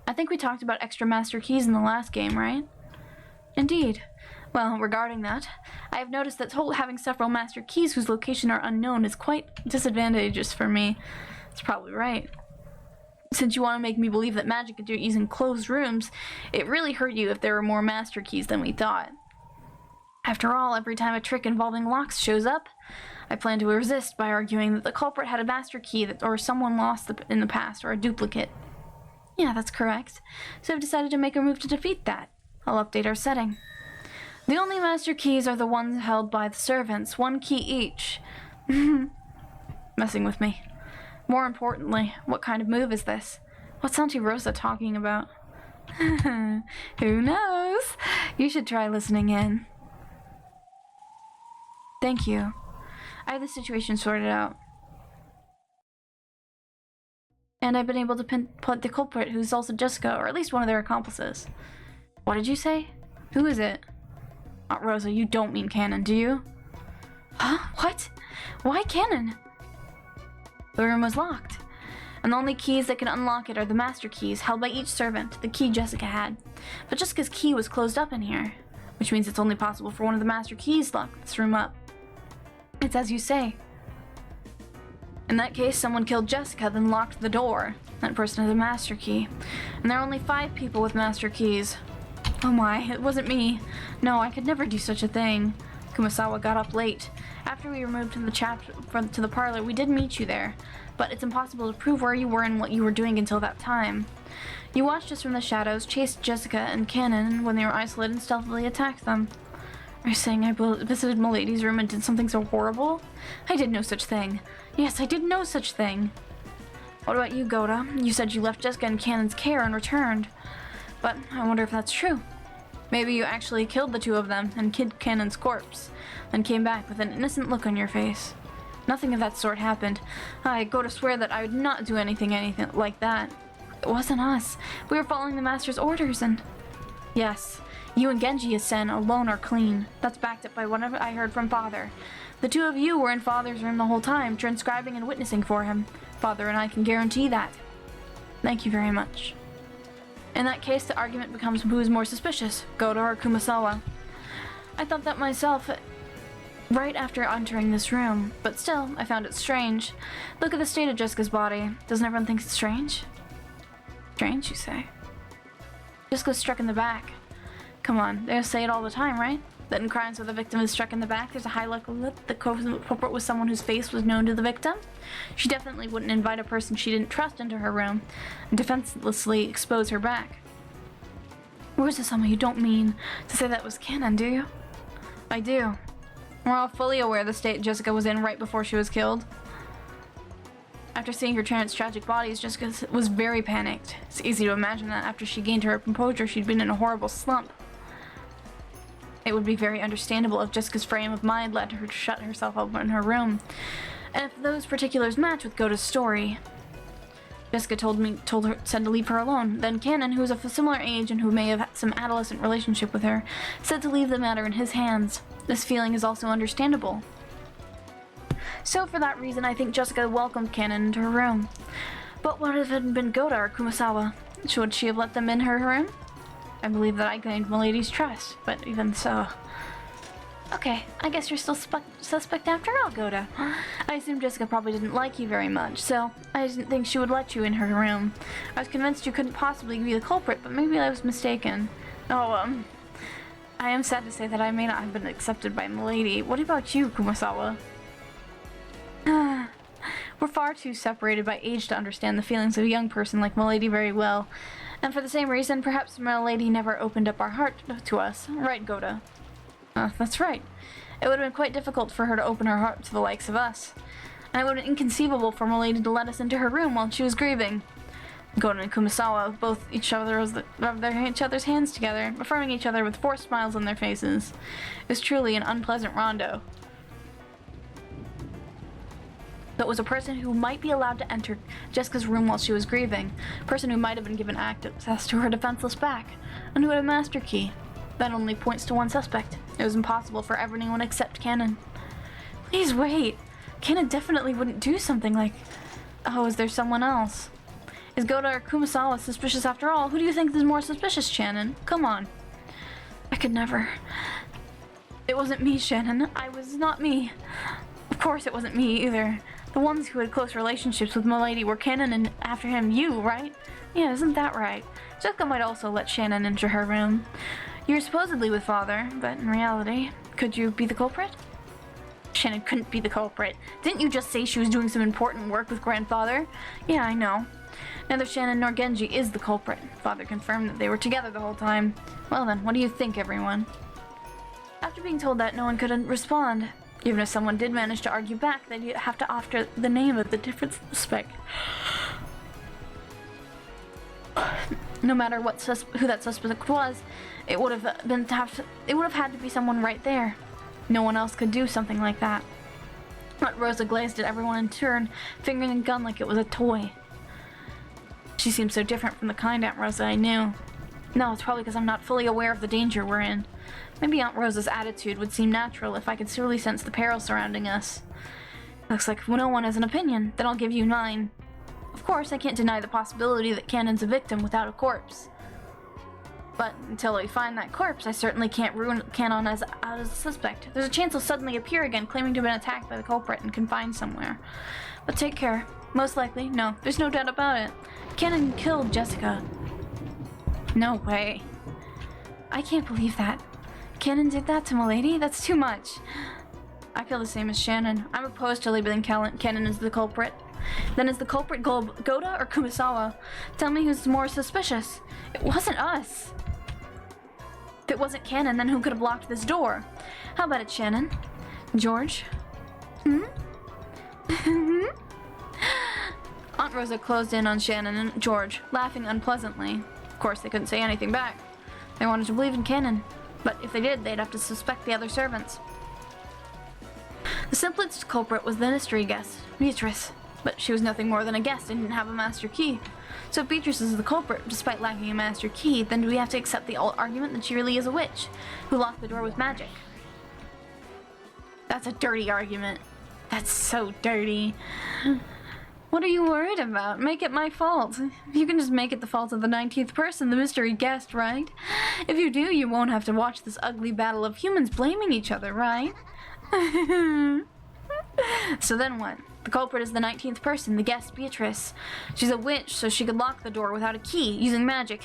I think we talked about extra master keys in the last game, right? Indeed. Well, regarding that, I have noticed that having several master keys whose location are unknown is quite disadvantageous for me. That's probably right. Since you want to make me believe that magic could do use in closed rooms, it really hurt you if there were more master keys than we thought. After all, every time a trick involving locks shows up, I plan to resist by arguing that the culprit had a master key or someone lost in the past, or a duplicate. Yeah, that's correct. So I've decided to make a move to defeat that. I'll update our setting. The only master keys are the ones held by the servants, one key each. Messing with me. More importantly, what kind of move is this? What's Auntie Rosa talking about? Who knows? You should try listening in. Thank you. I have the situation sorted out. And I've been able to pinpoint the culprit, who's also Jessica, or at least one of their accomplices. What did you say? Who is it? Aunt Rosa, you don't mean Cannon, do you? Huh? What? Why Cannon? The room was locked, and the only keys that can unlock it are the master keys held by each servant, the key Jessica had. But Jessica's key was closed up in here, which means it's only possible for one of the master keys to lock this room up. It's as you say. In that case, someone killed Jessica, then locked the door. That person has a master key. And there are only 5 people with master keys. Oh my, it wasn't me. No, I could never do such a thing. Kumasawa got up late. After we were moved to the parlor, we did meet you there. But it's impossible to prove where you were and what you were doing until that time. You watched us from the shadows, chased Jessica and Cannon when they were isolated, and stealthily attacked them. Are you saying I visited Milady's room and did something so horrible? I did no such thing. Yes, I did no such thing. What about you, Goda? You said you left Jessica in Cannon's care and returned. But I wonder if that's true. Maybe you actually killed the 2 of them and killed Cannon's corpse, then came back with an innocent look on your face. Nothing of that sort happened. I go to swear that I would not do anything like that. It wasn't us. We were following the Master's orders and... Yes, you and Genji-san alone are clean. That's backed up by what I heard from Father. The 2 of you were in Father's room the whole time, transcribing and witnessing for him. Father and I can guarantee that. Thank you very much. In that case, the argument becomes who is more suspicious, Goda or Kumasawa. I thought that myself right after entering this room, but still, I found it strange. Look at the state of Jessica's body. Doesn't everyone think it's strange? Strange, you say? Jessica's struck in the back. Come on, they say it all the time, right? That in crimes where the victim is struck in the back, there's a high likelihood the culprit was someone whose face was known to the victim. She definitely wouldn't invite a person she didn't trust into her room and defenselessly expose her back. Or is this someone you don't mean to say that was Cannon, do you? I do. We're all fully aware of the state Jessica was in right before she was killed. After seeing her parents' tragic bodies, Jessica was very panicked. It's easy to imagine that after she gained her composure, she'd been in a horrible slump. It would be very understandable if Jessica's frame of mind led her to shut herself up in her room. And if those particulars match with Goda's story. Jessica said to leave her alone. Then Cannon, who is of a similar age and who may have had some adolescent relationship with her, said to leave the matter in his hands. This feeling is also understandable. So for that reason, I think Jessica welcomed Cannon into her room. But what if it had been Goda or Kumasawa? Should she have let them in her room? I believe that I gained Milady's trust, but even so... Okay, I guess you're still suspect after all, Goda. I assume Jessica probably didn't like you very much, so I didn't think she would let you in her room. I was convinced you couldn't possibly be the culprit, but maybe I was mistaken. Oh, I am sad to say that I may not have been accepted by Milady. What about you, Kumasawa? We're far too separated by age to understand the feelings of a young person like Milady very well. And for the same reason, perhaps Milady never opened up our heart to us. Right, Goda? That's right. It would have been quite difficult for her to open her heart to the likes of us. And it would have been inconceivable for Milady to let us into her room while she was grieving. Goda and Kumasawa both each other's hands together, affirming each other with forced smiles on their faces. It was truly an unpleasant rondo. But was a person who might be allowed to enter Jessica's room while she was grieving, a person who might have been given access to her defenseless back, and who had a master key. That only points to one suspect. It was impossible for anyone except Cannon. Please wait. Cannon definitely wouldn't do something like... Oh, is there someone else? Is Goda or Kumasawa suspicious after all? Who do you think is more suspicious, Shannon? Come on. I could never. It wasn't me, Shannon. I was not me. Of course it wasn't me either. The ones who had close relationships with Milady were Cannon and after him you, right? Yeah, isn't that right? Jessica might also let Shannon enter her room. You're supposedly with Father, but in reality, could you be the culprit? Shannon couldn't be the culprit. Didn't you just say she was doing some important work with Grandfather? Yeah, I know. Neither Shannon nor Genji is the culprit. Father confirmed that they were together the whole time. Well then, what do you think, everyone? After being told that, no one could respond. Even if someone did manage to argue back, they'd have to offer the name of the different suspect. No matter who that suspect was, it would have had to be someone right there. No one else could do something like that. Aunt Rosa glazed at everyone in turn, fingering a gun like it was a toy. She seemed so different from the kind Aunt Rosa I knew. No, it's probably because I'm not fully aware of the danger we're in. Maybe Aunt Rosa's attitude would seem natural if I could truly sense the peril surrounding us. Looks like no one has an opinion, then I'll give you mine. Of course, I can't deny the possibility that Cannon's a victim without a corpse. But until we find that corpse, I certainly can't rule Cannon out as a suspect. There's a chance he'll suddenly appear again, claiming to have been attacked by the culprit and confined somewhere. But take care. Most likely, no, there's no doubt about it. Cannon killed Jessica. No way. I can't believe that. Cannon did that to Milady? That's too much. I feel the same as Shannon. I'm opposed to labeling Cannon as the culprit. Then is the culprit Goda or Kumasawa? Tell me who's more suspicious. It wasn't us. If it wasn't Cannon, then who could have locked this door? How about it, Shannon? George? Aunt Rosa closed in on Shannon and George, laughing unpleasantly. Of course, they couldn't say anything back. They wanted to believe in Cannon, but if they did, they'd have to suspect the other servants. The simplest culprit was the mystery guest, Beatrice, but she was nothing more than a guest and didn't have a master key. So if Beatrice is the culprit, despite lacking a master key, then do we have to accept the argument that she really is a witch, who locked the door with magic? That's a dirty argument. That's so dirty. What are you worried about? Make it my fault. You can just make it the fault of the 19th person, the mystery guest, right? If you do, you won't have to watch this ugly battle of humans blaming each other, right? So then what? The culprit is the 19th person, the guest, Beatrice. She's a witch, so she could lock the door without a key, using magic.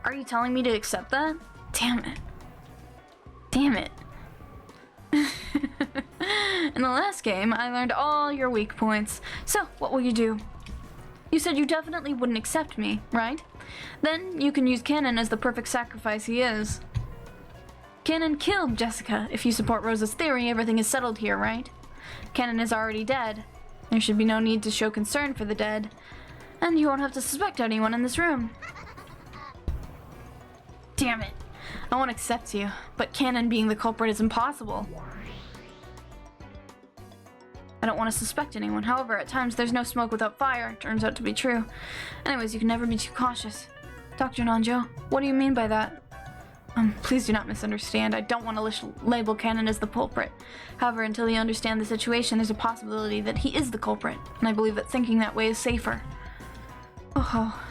Are you telling me to accept that? Damn it. Damn it. In the last game, I learned all your weak points. So, what will you do? You said you definitely wouldn't accept me, right? Then you can use Cannon as the perfect sacrifice he is. Cannon killed Jessica. If you support Rosa's theory, everything is settled here, right? Cannon is already dead. There should be no need to show concern for the dead. And you won't have to suspect anyone in this room. Damn it. I won't accept you, but Cannon being the culprit is impossible. I don't want to suspect anyone. However, at times there's no smoke without fire. Turns out to be true. Anyways, you can never be too cautious. Dr. Nanjo, what do you mean by that? Please do not misunderstand. I don't want to label Cannon as the culprit. However, until you understand the situation, there's a possibility that he is the culprit, and I believe that thinking that way is safer. Oh,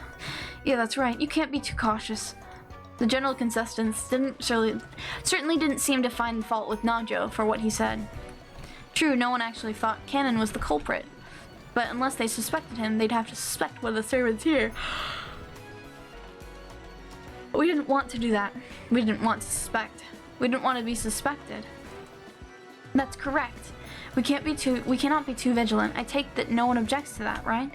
yeah, that's right. You can't be too cautious. The general consensus certainly didn't seem to find fault with Nanjo for what he said. True, no one actually thought Cannon was the culprit, but unless they suspected him, they'd have to suspect one of the servants here. We didn't want to do that. We didn't want to suspect. We didn't want to be suspected. That's correct. We cannot be too vigilant. I take that no one objects to that, right?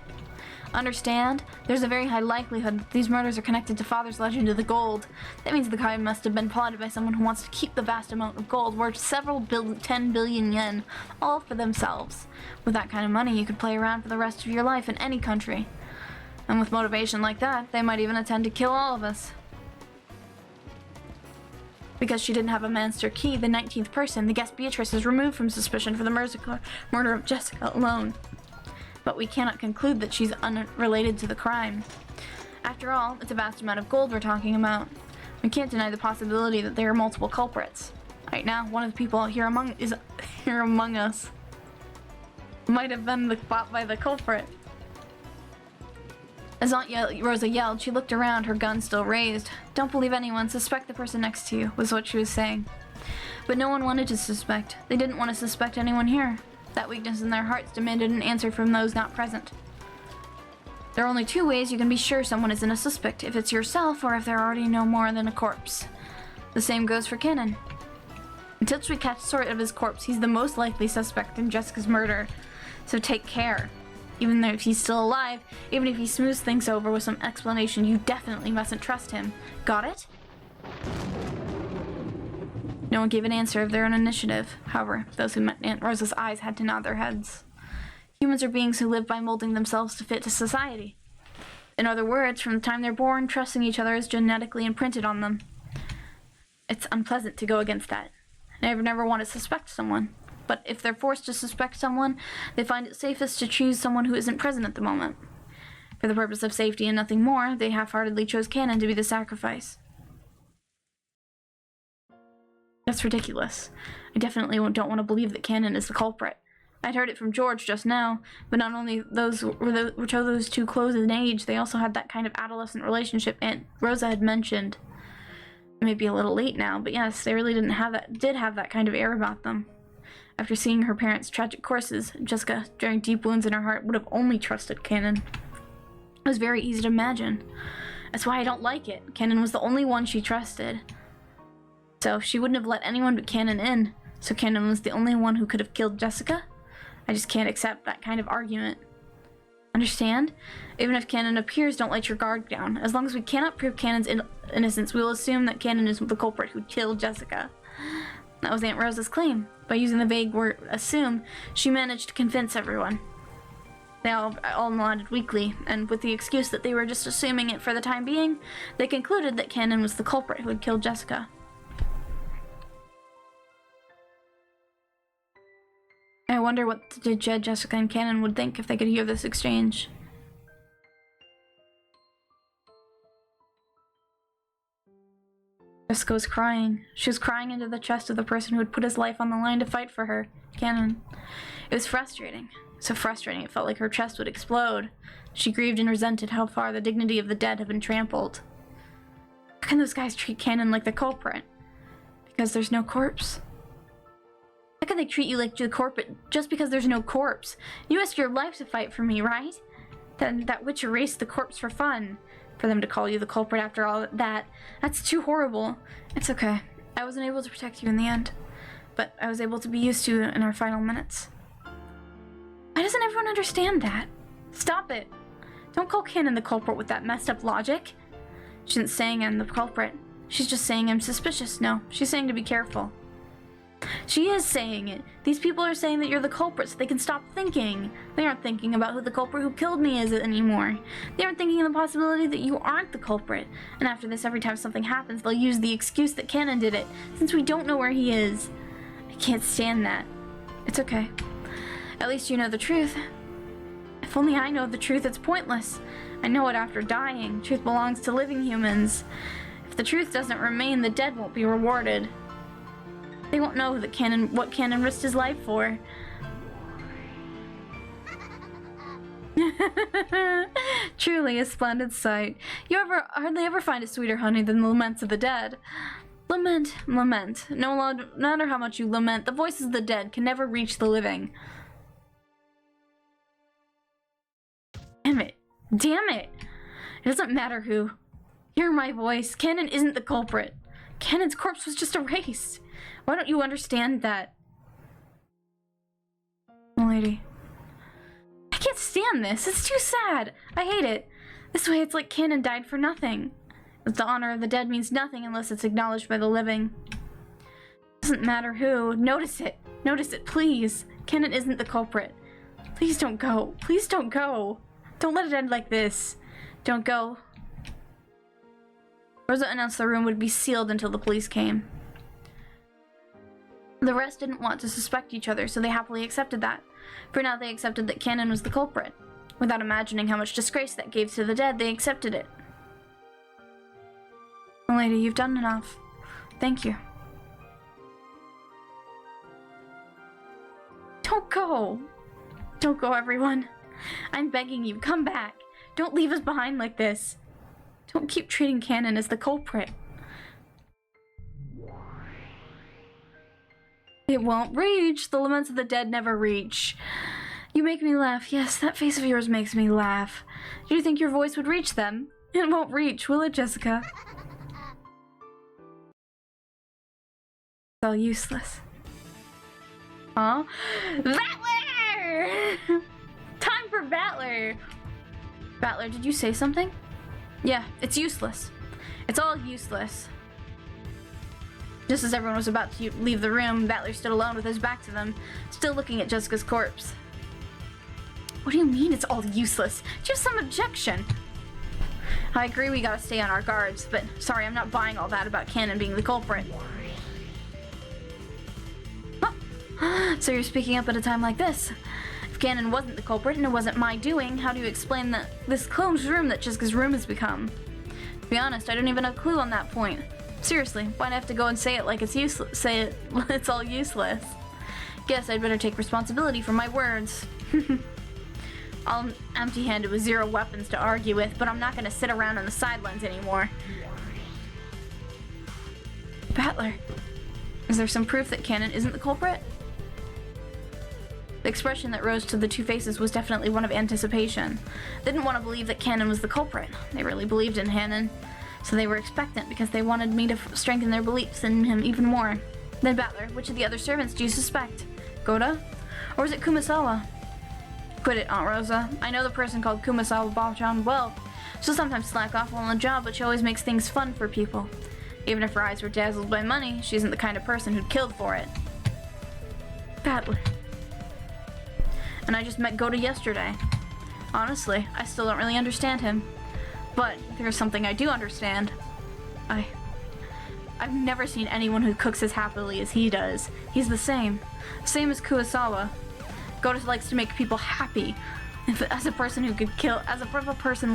Understand? There's a very high likelihood these murders are connected to Father's legend of the gold. That means the crime must have been plotted by someone who wants to keep the vast amount of gold worth 10 billion yen, all for themselves. With that kind of money, you could play around for the rest of your life in any country. And with motivation like that, they might even attempt to kill all of us. Because she didn't have a master key, the 19th person, the guest Beatrice, is removed from suspicion for the murder of Jessica alone. But we cannot conclude that she's unrelated to the crime. After all, it's a vast amount of gold we're talking about. We can't deny the possibility that there are multiple culprits. Right now, one of the people here among us might have been bought by the culprit. As Aunt Rosa yelled, she looked around, her gun still raised. Don't believe anyone, suspect the person next to you, was what she was saying. But no one wanted to suspect. They didn't want to suspect anyone here. That weakness in their hearts demanded an answer from those not present. There are only two ways you can be sure someone isn't a suspect, if it's yourself or if they're already no more than a corpse. The same goes for Cannon. Until we catch sight of his corpse, he's the most likely suspect in Jessica's murder. So take care. Even though if he's still alive, even if he smooths things over with some explanation, you definitely mustn't trust him. Got it? No one gave an answer of their own initiative. However, those who met Aunt Rosa's eyes had to nod their heads. Humans are beings who live by molding themselves to fit to society. In other words, from the time they're born, trusting each other is genetically imprinted on them. It's unpleasant to go against that. I never want to suspect someone. But if they're forced to suspect someone, they find it safest to choose someone who isn't present at the moment. For the purpose of safety and nothing more, they half-heartedly chose Cannon to be the sacrifice. That's ridiculous. I definitely don't want to believe that Cannon is the culprit. I'd heard it from George just now, but not only were those two close in age, they also had that kind of adolescent relationship Aunt Rosa had mentioned. It may be a little late now, but yes, they really did have that kind of air about them. After seeing her parents' tragic courses, Jessica, bearing deep wounds in her heart, would have only trusted Cannon. It was very easy to imagine. That's why I don't like it. Cannon was the only one she trusted. So she wouldn't have let anyone but Cannon in. So Cannon was the only one who could have killed Jessica? I just can't accept that kind of argument. Understand? Even if Cannon appears, don't let your guard down. As long as we cannot prove Cannon's innocence, we will assume that Cannon is the culprit who killed Jessica. That was Aunt Rosa's claim. By using the vague word assume, she managed to convince everyone. They all nodded weakly, and with the excuse that they were just assuming it for the time being, they concluded that Cannon was the culprit who had killed Jessica. I wonder what Jessica and Cannon would think if they could hear this exchange. Jessica was crying. She was crying into the chest of the person who had put his life on the line to fight for her, Cannon. It was frustrating. So frustrating, it felt like her chest would explode. She grieved and resented how far the dignity of the dead had been trampled. How can those guys treat Cannon like the culprit? Because there's no corpse? How can they treat you like the culprit just because there's no corpse? You risked your life to fight for me, right? Then that witch erased the corpse for fun. For them to call you the culprit after all that, that's too horrible. It's okay. I wasn't able to protect you in the end, but I was able to be used to it in our final minutes. Why doesn't everyone understand that? Stop it. Don't call Cannon the culprit with that messed up logic. She isn't saying I'm the culprit. She's just saying I'm suspicious. No, she's saying to be careful. She is saying it. These people are saying that you're the culprit so they can stop thinking. They aren't thinking about who the culprit who killed me is anymore. They aren't thinking of the possibility that you aren't the culprit. And after this, every time something happens, they'll use the excuse that Cannon did it, since we don't know where he is. I can't stand that. It's okay. At least you know the truth. If only I know the truth, it's pointless. I know it after dying. Truth belongs to living humans. If the truth doesn't remain, the dead won't be rewarded. They won't know that what Cannon risked his life for. Truly a splendid sight. You hardly ever find it sweeter, honey, than the laments of the dead. Lament, lament. No matter how much you lament, the voices of the dead can never reach the living. Damn it. Damn it. It doesn't matter who. Hear my voice. Cannon isn't the culprit. Cannon's corpse was just erased. Why don't you understand that? Lady. I can't stand this. It's too sad. I hate it. This way it's like Cannon died for nothing. The honor of the dead means nothing unless it's acknowledged by the living. Doesn't matter who. Notice it. Notice it, please. Cannon isn't the culprit. Please don't go. Please don't go. Don't let it end like this. Don't go. Rosa announced the room would be sealed until the police came. The rest didn't want to suspect each other, so they happily accepted that. For now, they accepted that Cannon was the culprit. Without imagining how much disgrace that gave to the dead, they accepted it. Lady, you've done enough. Thank you. Don't go. Don't go, everyone. I'm begging you, come back. Don't leave us behind like this. Don't keep treating Cannon as the culprit. It won't reach. The laments of the dead never reach. You make me laugh. Yes, that face of yours makes me laugh. Do you think your voice would reach them? It won't reach, will it, Jessica? It's all useless. Huh? Battler! Time for Battler! Battler, did you say something? Yeah, it's useless. It's all useless. Just as everyone was about to leave the room, Battler stood alone with his back to them, still looking at Jessica's corpse. What do you mean it's all useless? Do you have some objection? I agree we gotta stay on our guards, but sorry, I'm not buying all that about Cannon being the culprit. Huh? So you're speaking up at a time like this? If Cannon wasn't the culprit and it wasn't my doing, how do you explain this closed room that Jessica's room has become? To be honest, I don't even have a clue on that point. Seriously, why'd I have to go and say it like it's useless? Say it, it's all useless. Guess I'd better take responsibility for my words. I'm empty-handed with 0 weapons to argue with, but I'm not gonna sit around on the sidelines anymore. Battler, is there some proof that Cannon isn't the culprit? The expression that rose to the two faces was definitely one of anticipation. They didn't want to believe that Cannon was the culprit. They really believed in Cannon. So they were expectant because they wanted me to strengthen their beliefs in him even more. Then Battler, which of the other servants do you suspect? Goda? Or was it Kumasawa? Quit it, Aunt Rosa. I know the person called Kumasawa Bachan well. She'll sometimes slack off on the job, but she always makes things fun for people. Even if her eyes were dazzled by money, she isn't the kind of person who'd kill for it. Battler. And I just met Goda yesterday. Honestly, I still don't really understand him. But there's something I do understand. I've never seen anyone who cooks as happily as he does. He's the same. Same as Kurosawa. Goda likes to make people happy. As a person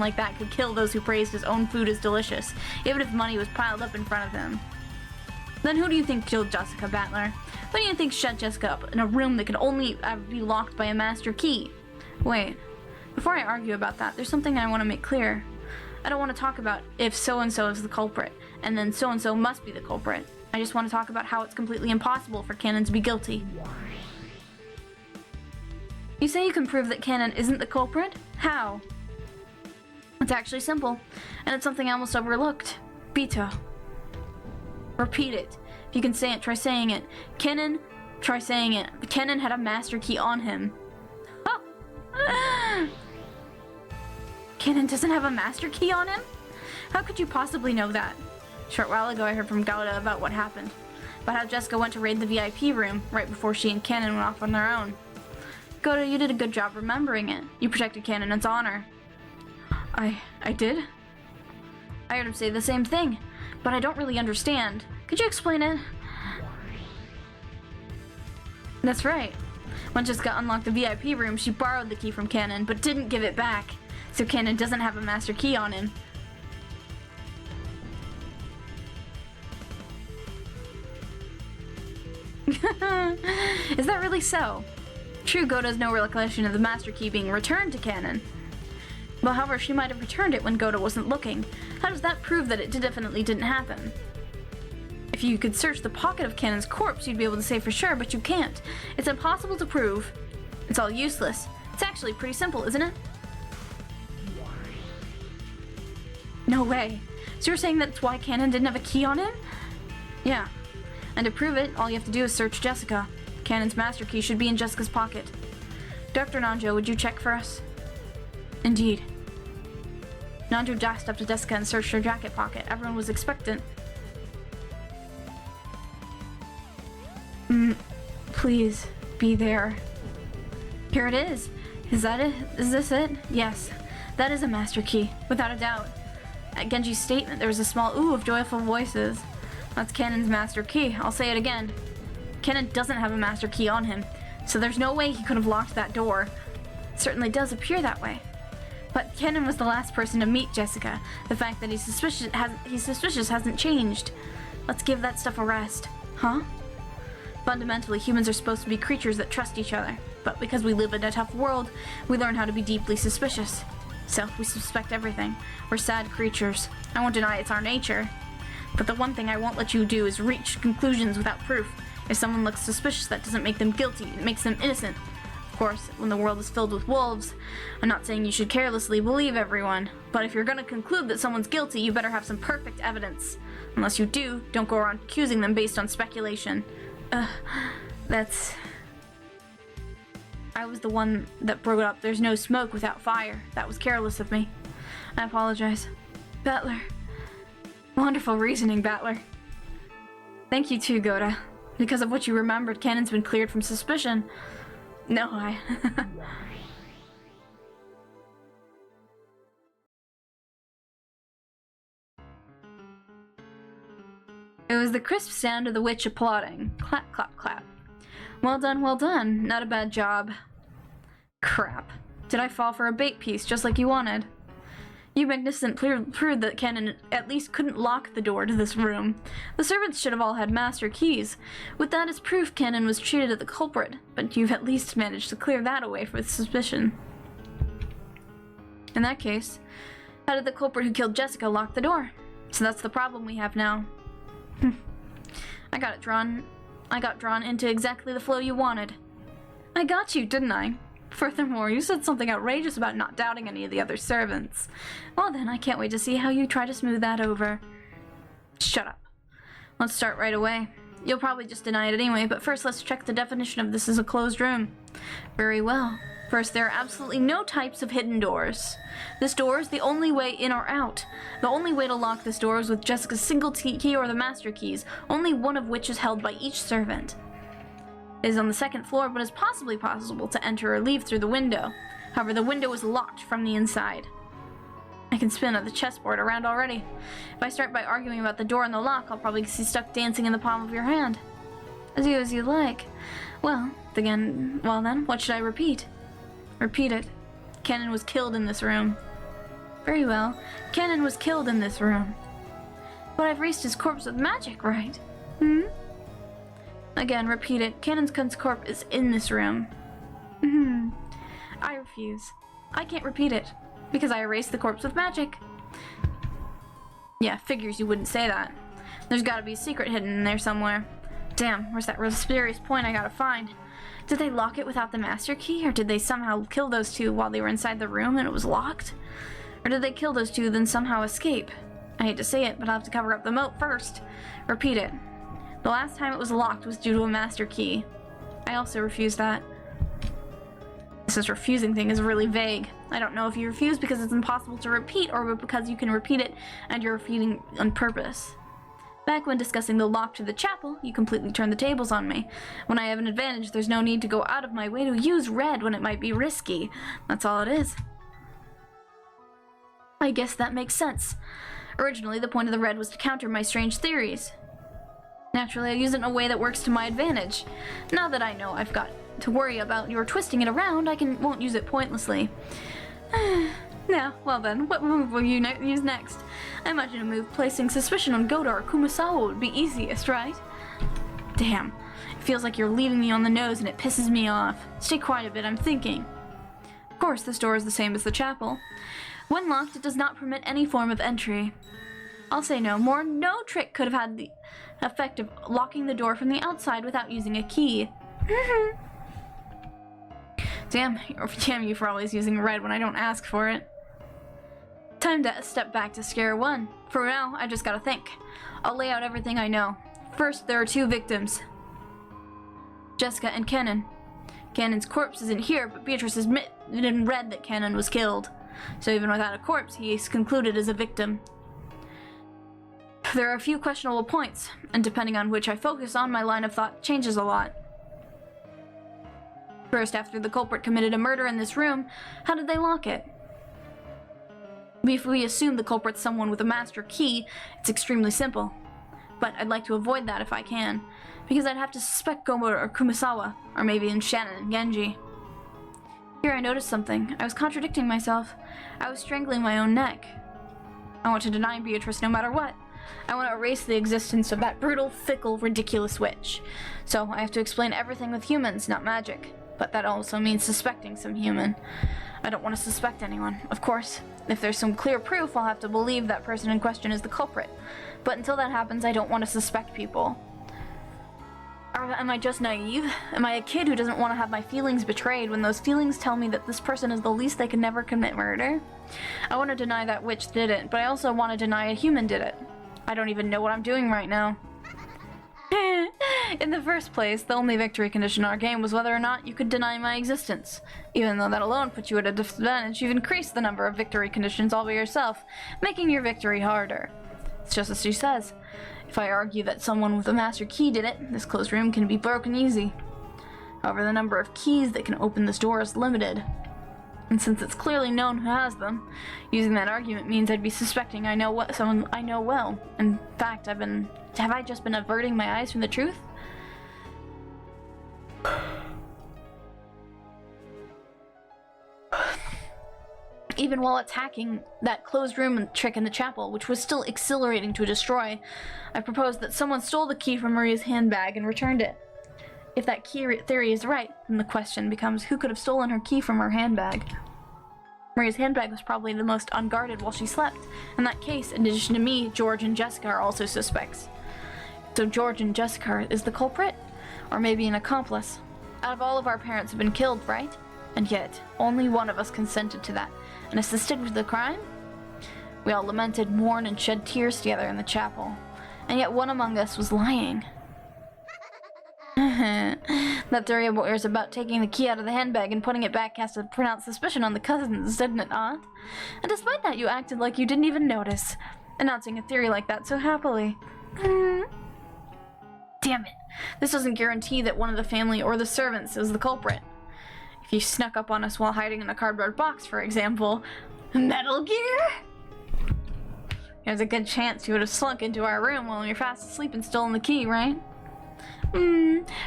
like that could kill those who praised his own food as delicious, even if money was piled up in front of him. Then who do you think killed Jessica, Battler? Who do you think shut Jessica up in a room that could only be locked by a master key? Wait, before I argue about that, there's something I want to make clear. I don't want to talk about if so-and-so is the culprit, and then so-and-so must be the culprit. I just want to talk about how it's completely impossible for Cannon to be guilty. You say you can prove that Cannon isn't the culprit? How? It's actually simple, and it's something I almost overlooked. Bito. Repeat it. If you can say it, try saying it. Cannon, try saying it. Cannon had a master key on him. Oh. Cannon doesn't have a master key on him? How could you possibly know that? A short while ago I heard from Gouda about what happened. About how Jessica went to raid the VIP room right before she and Cannon went off on their own. Gouda, you did a good job remembering it. You protected Cannon's honor. I did? I heard him say the same thing, but I don't really understand. Could you explain it? That's right. When Jessica unlocked the VIP room, she borrowed the key from Cannon, but didn't give it back. So Cannon doesn't have a master key on him. Is that really so? True, Gouda has no recollection of the master key being returned to Cannon. But however, she might have returned it when Gouda wasn't looking. How does that prove that it definitely didn't happen? If you could search the pocket of Cannon's corpse, you'd be able to say for sure, but you can't. It's impossible to prove. It's all useless. It's actually pretty simple, isn't it? No way. So you're saying that's why Cannon didn't have a key on him? Yeah. And to prove it, all you have to do is search Jessica. Cannon's master key should be in Jessica's pocket. Dr. Nanjo, would you check for us? Indeed. Nanjo dashed up to Jessica and searched her jacket pocket. Everyone was expectant. Please, be there. Here it is. Is that it? Is this it? Yes. That is a master key, without a doubt. At Genji's statement, there was a small ooh of joyful voices. That's Cannon's master key. I'll say it again. Cannon doesn't have a master key on him, so there's no way he could have locked that door. It certainly does appear that way. But Cannon was the last person to meet Jessica. The fact that he's suspicious hasn't changed. Let's give that stuff a rest. Huh? Fundamentally, humans are supposed to be creatures that trust each other. But because we live in a tough world, we learn how to be deeply suspicious. So, we suspect everything. We're sad creatures. I won't deny it's our nature. But the one thing I won't let you do is reach conclusions without proof. If someone looks suspicious, that doesn't make them guilty. It makes them innocent. Of course, when the world is filled with wolves, I'm not saying you should carelessly believe everyone. But if you're gonna conclude that someone's guilty, you better have some perfect evidence. Unless you do, don't go around accusing them based on speculation. I was the one that brought up there's no smoke without fire. That was careless of me. I apologize. Battler. Wonderful reasoning, Battler. Thank you too, Gouda. Because of what you remembered, Cannon's been cleared from suspicion. No, It was the crisp sound of the witch applauding. Clap, clap, clap. Well done, well done. Not a bad job. Crap. Did I fall for a bait piece just like you wanted? You magnificent proved that Cannon at least couldn't lock the door to this room. The servants should have all had master keys. With that as proof, Cannon was treated as the culprit, but you've at least managed to clear that away with suspicion. In that case, how did the culprit who killed Jessica lock the door? So that's the problem we have now. I got drawn into exactly the flow you wanted. I got you, didn't I? Furthermore, you said something outrageous about not doubting any of the other servants. Well then, I can't wait to see how you try to smooth that over. Shut up. Let's start right away. You'll probably just deny it anyway, but first let's check the definition of this as a closed room. Very well. First, there are absolutely no types of hidden doors. This door is the only way in or out. The only way to lock this door is with Jessica's single key or the master keys, only one of which is held by each servant. It is on the second floor, but is possibly possible to enter or leave through the window. However, the window is locked from the inside. I can spin the chessboard around already. If I start by arguing about the door and the lock, I'll probably see stuck dancing in the palm of your hand. As you like. Well then, what should I repeat? Repeat it. Cannon was killed in this room. Very well. Cannon was killed in this room. But I've raised his corpse with magic, right? Hmm? Again, repeat it. Cannon's corpse is in this room. I refuse. I can't repeat it, because I erased the corpse with magic. Yeah, figures you wouldn't say that. There's gotta be a secret hidden in there somewhere. Damn, where's that mysterious point I gotta find? Did they lock it without the master key, or did they somehow kill those two while they were inside the room and it was locked? Or did they kill those two then somehow escape? I hate to say it, but I'll have to cover up the moat first. Repeat it. The last time it was locked was due to a master key. I also refuse that. This refusing thing is really vague. I don't know if you refuse because it's impossible to repeat or because you can repeat it and you're repeating on purpose. Back when discussing the lock to the chapel, you completely turned the tables on me. When I have an advantage, there's no need to go out of my way to use red when it might be risky. That's all it is. I guess that makes sense. Originally, the point of the red was to counter my strange theories. Naturally, I use it in a way that works to my advantage. Now that I know I've got to worry about your twisting it around, won't use it pointlessly. Now, well then, what move will you use next? I imagine a move placing suspicion on Goda or Kumasawa would be easiest, right? Damn, it feels like you're leaving me on the nose and it pisses me off. Stay quiet a bit, I'm thinking. Of course, this door is the same as the chapel. When locked, it does not permit any form of entry. I'll say no more. No trick could have had the effect of locking the door from the outside without using a key. Damn you for always using red when I don't ask for it. Time to step back to square one. For now, I just gotta think. I'll lay out everything I know. First, there are two victims. Jessica and Cannon. Cannon's corpse isn't here, but Beatrice has admitted in red that Cannon was killed. So even without a corpse, he is concluded as a victim. There are a few questionable points, and depending on which I focus on, my line of thought changes a lot. First, after the culprit committed a murder in this room, how did they lock it? If we assume the culprit's someone with a master key, it's extremely simple. But I'd like to avoid that if I can, because I'd have to suspect Gomu or Kumasawa, or maybe even Shannon and Genji. Here I noticed something. I was contradicting myself. I was strangling my own neck. I want to deny Beatrice no matter what. I want to erase the existence of that brutal, fickle, ridiculous witch. So I have to explain everything with humans, not magic. But that also means suspecting some human. I don't want to suspect anyone, of course. If there's some clear proof, I'll have to believe that person in question is the culprit. But until that happens, I don't want to suspect people. Or am I just naive? Am I a kid who doesn't want to have my feelings betrayed when those feelings tell me that this person is the least they can never commit murder? I want to deny that witch did it, but I also want to deny a human did it. I don't even know what I'm doing right now. In the first place, the only victory condition in our game was whether or not you could deny my existence. Even though that alone put you at a disadvantage, you've increased the number of victory conditions all by yourself, making your victory harder. It's just as she says. If I argue that someone with a master key did it, this closed room can be broken easy. However, the number of keys that can open this door is limited. And since it's clearly known who has them, using that argument means I'd be suspecting someone I know well. In fact, have I just been averting my eyes from the truth? Even while attacking that closed room trick in the chapel, which was still exhilarating to destroy, I proposed that someone stole the key from Maria's handbag and returned it. If that key theory is right, then the question becomes who could have stolen her key from her handbag? Maria's handbag was probably the most unguarded while she slept. In that case, in addition to me, George and Jessica are also suspects. So George and Jessica is the culprit? Or maybe an accomplice? Out of all of our parents have been killed, right? And yet, only one of us consented to that, and assisted with the crime? We all lamented, mourned, and shed tears together in the chapel. And yet one among us was lying. That theory of yours about taking the key out of the handbag and putting it back cast a pronounced suspicion on the cousins, didn't it not? And despite that, you acted like you didn't even notice, announcing a theory like that so happily. Damn it. This doesn't guarantee that one of the family or the servants is the culprit. If you snuck up on us while hiding in a cardboard box, for example, Metal Gear? There's a good chance you would have slunk into our room while you're fast asleep and stolen the key, right?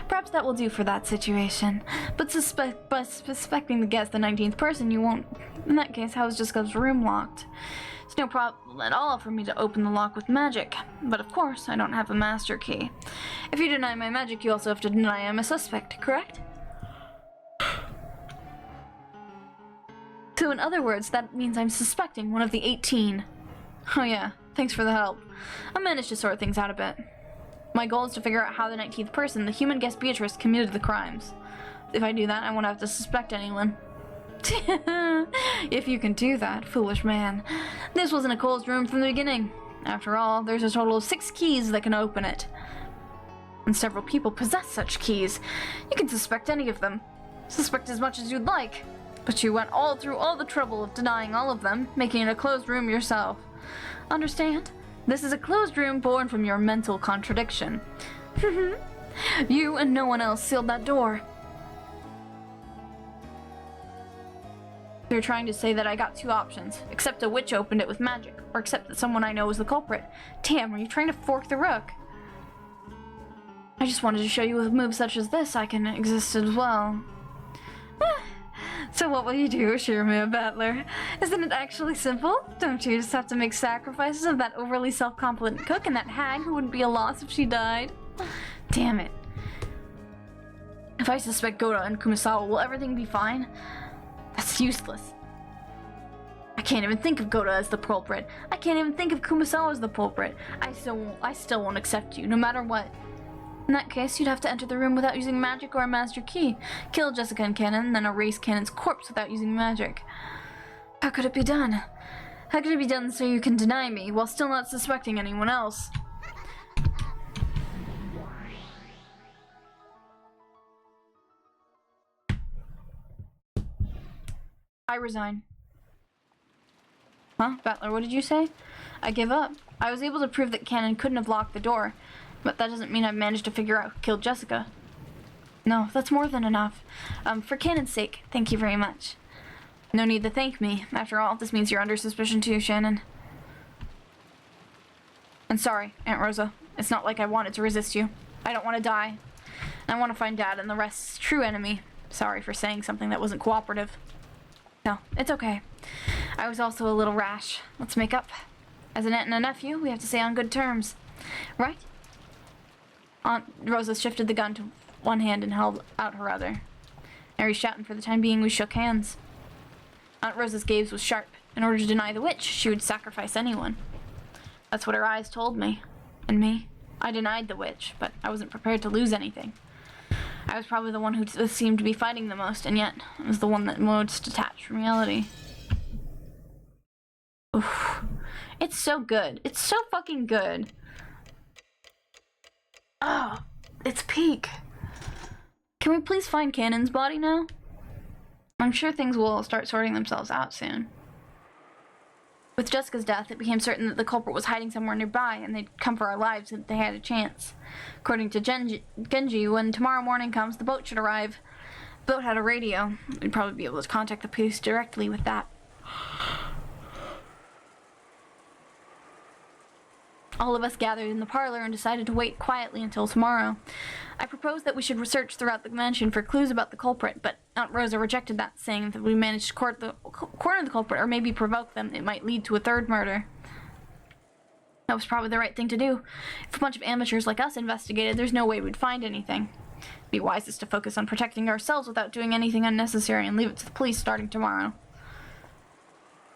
Perhaps that will do for that situation. But suspecting the guest, the 19th person, you won't. In that case, how is Jessica's room locked? It's no problem at all for me to open the lock with magic, but of course I don't have a master key. If you deny my magic, you also have to deny I'm a suspect, correct? So in other words, that means I'm suspecting one of the 18. Oh yeah, thanks for the help. I managed to sort things out a bit. My goal is to figure out how the 19th person, the human guest Beatrice, committed the crimes. If I do that, I won't have to suspect anyone. If you can do that, foolish man. This wasn't a closed room from the beginning. After all, there's a total of 6 keys that can open it. And several people possess such keys. You can suspect any of them. Suspect as much as you'd like. But you went through all the trouble of denying all of them, making it a closed room yourself. Understand? This is a closed room born from your mental contradiction. You and no one else sealed that door. You're trying to say that I got 2 options. Accept a witch opened it with magic, or accept that someone I know is the culprit. Damn, are you trying to fork the rook? I just wanted to show you with moves such as this I can exist as well. So what will you do, Shirame Battler? Isn't it actually simple? Don't you just have to make sacrifices of that overly self-confident cook and that hag who wouldn't be a loss if she died? Damn it. If I suspect Koro and Kumasawa, will everything be fine? That's useless. I can't even think of Koro as the culprit. I can't even think of Kumasawa as the culprit. I still won't accept you, no matter what. In that case, you'd have to enter the room without using magic or a master key, kill Jessica and Cannon, and then erase Cannon's corpse without using magic. How could it be done? How could it be done so you can deny me, while still not suspecting anyone else? I resign. Huh? Battler, what did you say? I give up. I was able to prove that Cannon couldn't have locked the door. But that doesn't mean I've managed to figure out who killed Jessica. No, that's more than enough. For Cannon's sake, thank you very much. No need to thank me. After all, this means you're under suspicion too, Shannon. And sorry, Aunt Rosa. It's not like I wanted to resist you. I don't want to die. I want to find Dad and the rest's true enemy. Sorry for saying something that wasn't cooperative. No, it's okay. I was also a little rash. Let's make up. As an aunt and a nephew, we have to stay on good terms. Right? Aunt Rosa shifted the gun to one hand and held out her other. Mary shouted, and for the time being we shook hands. Aunt Rosa's gaze was sharp. In order to deny the witch, she would sacrifice anyone. That's what her eyes told me. And me. I denied the witch, but I wasn't prepared to lose anything. I was probably the one who seemed to be fighting the most, and yet I was the one that most detached from reality. Oof. It's so good. It's so fucking good. Oh, it's peak. Can we please find Cannon's body now? I'm sure things will start sorting themselves out soon. With Jessica's death, it became certain that the culprit was hiding somewhere nearby, and they'd come for our lives if they had a chance. According to Genji, when tomorrow morning comes, the boat should arrive. The boat had a radio. We'd probably be able to contact the police directly with that. All of us gathered in the parlor and decided to wait quietly until tomorrow. I proposed that we should research throughout the mansion for clues about the culprit, but Aunt Rosa rejected that, saying that if we managed to corner the culprit or maybe provoke them, it might lead to a third murder. That was probably the right thing to do. If a bunch of amateurs like us investigated, there's no way we'd find anything. It'd be wisest to focus on protecting ourselves without doing anything unnecessary and leave it to the police starting tomorrow.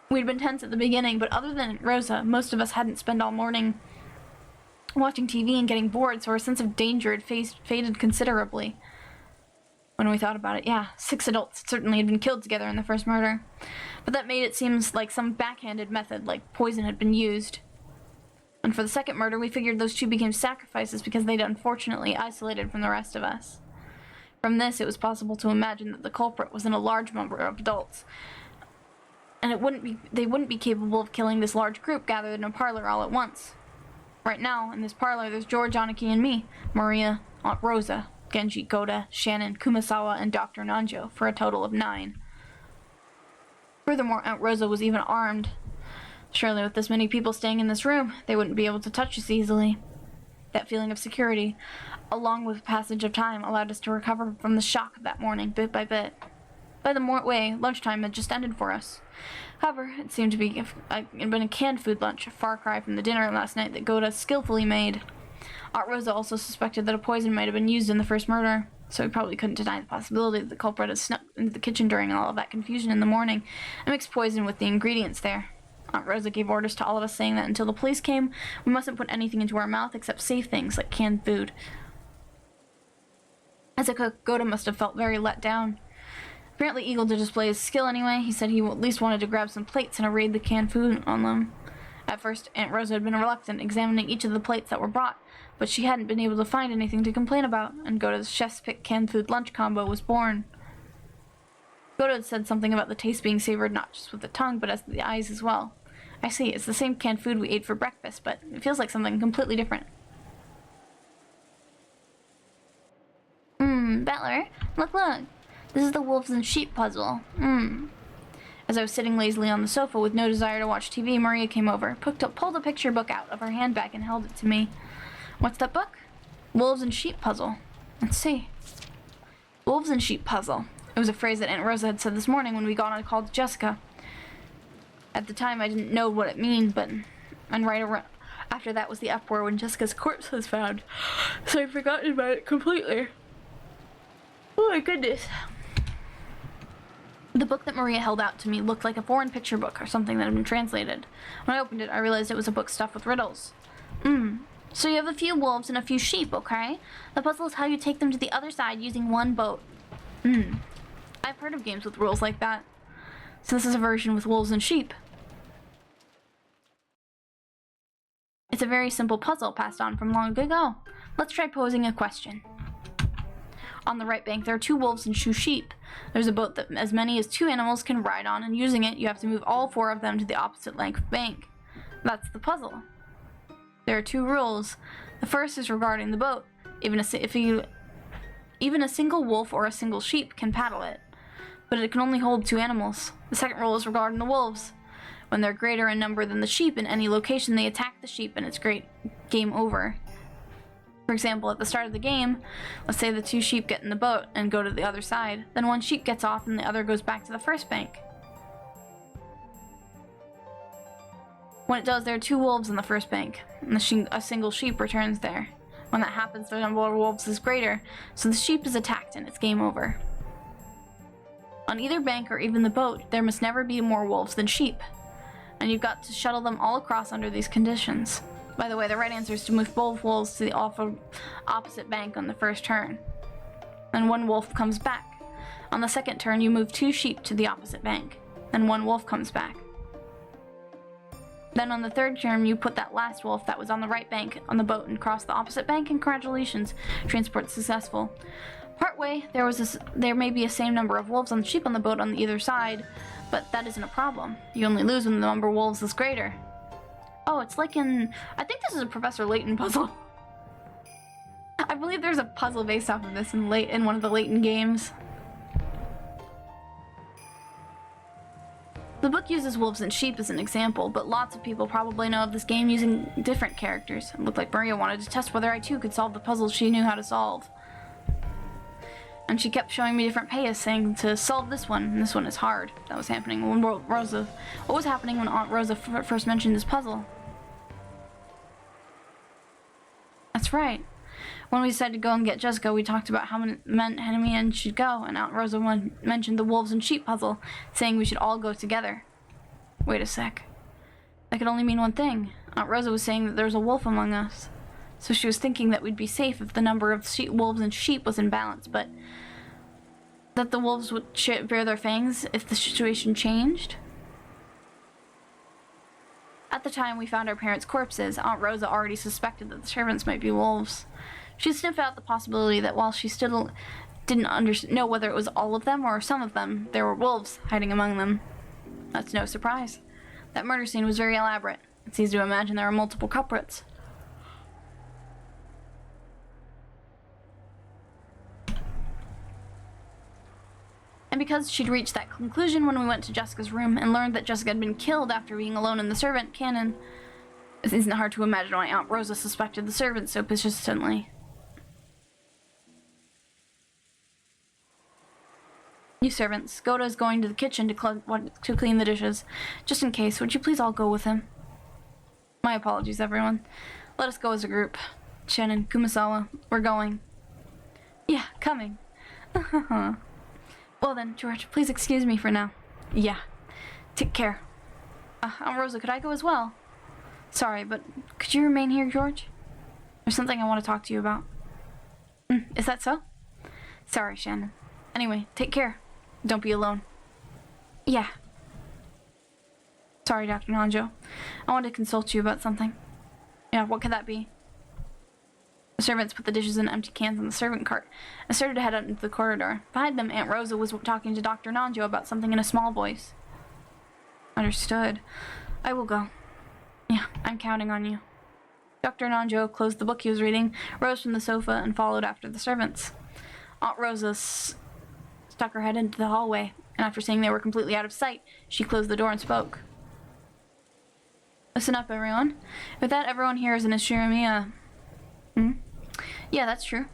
We'd been tense at the beginning, but other than Rosa, most of us hadn't spent all morning watching TV and getting bored, so our sense of danger had faded considerably. When we thought about it, yeah, 6 adults certainly had been killed together in the first murder. But that made it seem like some backhanded method, like poison had been used. And for the second murder, we figured those 2 became sacrifices because they'd unfortunately isolated from the rest of us. From this, it was possible to imagine that the culprit was in a large number of adults, and they wouldn't be capable of killing this large group gathered in a parlor all at once. Right now, in this parlor, there's George, Aniki, and me, Maria, Aunt Rosa, Genji, Goda, Shannon, Kumasawa, and Dr. Nanjo, for a total of 9. Furthermore, Aunt Rosa was even armed. Surely with this many people staying in this room, they wouldn't be able to touch us easily. That feeling of security, along with passage of time, allowed us to recover from the shock of that morning bit by bit. By the way, lunchtime had just ended for us. However, it seemed to be been a canned food lunch, a far cry from the dinner last night that Goda skillfully made. Aunt Rosa also suspected that a poison might have been used in the first murder, so we probably couldn't deny the possibility that the culprit had snuck into the kitchen during all of that confusion in the morning and mixed poison with the ingredients there. Aunt Rosa gave orders to all of us saying that until the police came, we mustn't put anything into our mouth except safe things like canned food. As a cook, Goda must have felt very let down. Apparently eager to display his skill anyway, he said he at least wanted to grab some plates and array the canned food on them. At first, Aunt Rosa had been reluctant, examining each of the plates that were brought, but she hadn't been able to find anything to complain about, and Goda's chef's pick canned food lunch combo was born. Goda had said something about the taste being savored not just with the tongue, but as the eyes as well. I see, it's the same canned food we ate for breakfast, but it feels like something completely different. Butler, look. This is the wolves and sheep puzzle. As I was sitting lazily on the sofa with no desire to watch TV, Maria came over, pulled a picture book out of her handbag and held it to me. What's that book? Wolves and sheep puzzle. Let's see. Wolves and sheep puzzle. It was a phrase that Aunt Rosa had said this morning when we got on a call to Jessica. At the time, I didn't know what it meant, and right around after that was the uproar when Jessica's corpse was found, so I'd forgotten about it completely. Oh my goodness. The book that Maria held out to me looked like a foreign picture book or something that had been translated. When I opened it, I realized it was a book stuffed with riddles. So you have a few wolves and a few sheep, okay? The puzzle is how you take them to the other side using one boat. I've heard of games with rules like that. So this is a version with wolves and sheep. It's a very simple puzzle passed on from long ago. Let's try posing a question. On the right bank, there are 2 wolves and 2 sheep. There's a boat that as many as 2 animals can ride on, and using it, you have to move all 4 of them to the opposite length bank. That's the puzzle. There are 2 rules. The first is regarding the boat. Even a single wolf or a single sheep can paddle it, but it can only hold 2 animals. The second rule is regarding the wolves. When they're greater in number than the sheep in any location, they attack the sheep, and it's game over. For example, at the start of the game, let's say the 2 sheep get in the boat and go to the other side. Then one sheep gets off and the other goes back to the first bank. When it does, there are 2 wolves in the first bank, and a single sheep returns there. When that happens, the number of wolves is greater, so the sheep is attacked and it's game over. On either bank or even the boat, there must never be more wolves than sheep, and you've got to shuttle them all across under these conditions. By the way, the right answer is to move both wolves to the opposite bank on the first turn. Then 1 wolf comes back. On the second turn, you move 2 sheep to the opposite bank. Then 1 wolf comes back. Then on the third turn, you put that last wolf that was on the right bank on the boat and cross the opposite bank, and congratulations, transport successful. Partway, there may be a same number of wolves and sheep on the boat on either side, but that isn't a problem. You only lose when the number of wolves is greater. Oh, it's like I think this is a Professor Layton puzzle. I believe there's a puzzle based off of this in one of the Layton games. The book uses wolves and sheep as an example, but lots of people probably know of this game using different characters. It looked like Maria wanted to test whether I too could solve the puzzles she knew how to solve. And she kept showing me different payas, saying to solve this one, and this one is hard. That was happening when what was happening when Aunt Rosa first mentioned this puzzle? That's right. When we decided to go and get Jessica, we talked about how many men should go, and Aunt Rosa mentioned the wolves and sheep puzzle, saying we should all go together. Wait a sec. That could only mean one thing. Aunt Rosa was saying that there was a wolf among us. So she was thinking that we'd be safe if the number of wolves and sheep was in balance, but that the wolves would bare their fangs if the situation changed? At the time we found our parents' corpses, Aunt Rosa already suspected that the servants might be wolves. She sniffed out the possibility that while she still didn't know whether it was all of them or some of them, there were wolves hiding among them. That's no surprise. That murder scene was very elaborate. It's easy to imagine there are multiple culprits. And because she'd reached that conclusion when we went to Jessica's room and learned that Jessica had been killed after being alone in the servant canon, it isn't hard to imagine why Aunt Rosa suspected the servant so persistently. You servants, Goda is going to the kitchen to clean the dishes. Just in case, would you please all go with him? My apologies, everyone. Let us go as a group. Shannon, Kumasawa, we're going. Yeah, coming. Well then, George, please excuse me for now. Yeah. Take care. Rosa, could I go as well? Sorry, but could you remain here, George? There's something I want to talk to you about. Is that so? Sorry, Shannon. Anyway, take care. Don't be alone. Yeah. Sorry, Dr. Nanjo. I wanted to consult you about something. Yeah, what could that be? The servants put the dishes and empty cans on the servant cart and started to head out into the corridor. Behind them, Aunt Rosa was talking to Dr. Nanjo about something in a small voice. Understood. I will go. Yeah, I'm counting on you. Dr. Nanjo closed the book he was reading, rose from the sofa, and followed after the servants. Aunt Rosa stuck her head into the hallway, and after seeing they were completely out of sight, she closed the door and spoke. Listen up, everyone. With that, everyone here is an Ishiramiya. Yeah, that's true.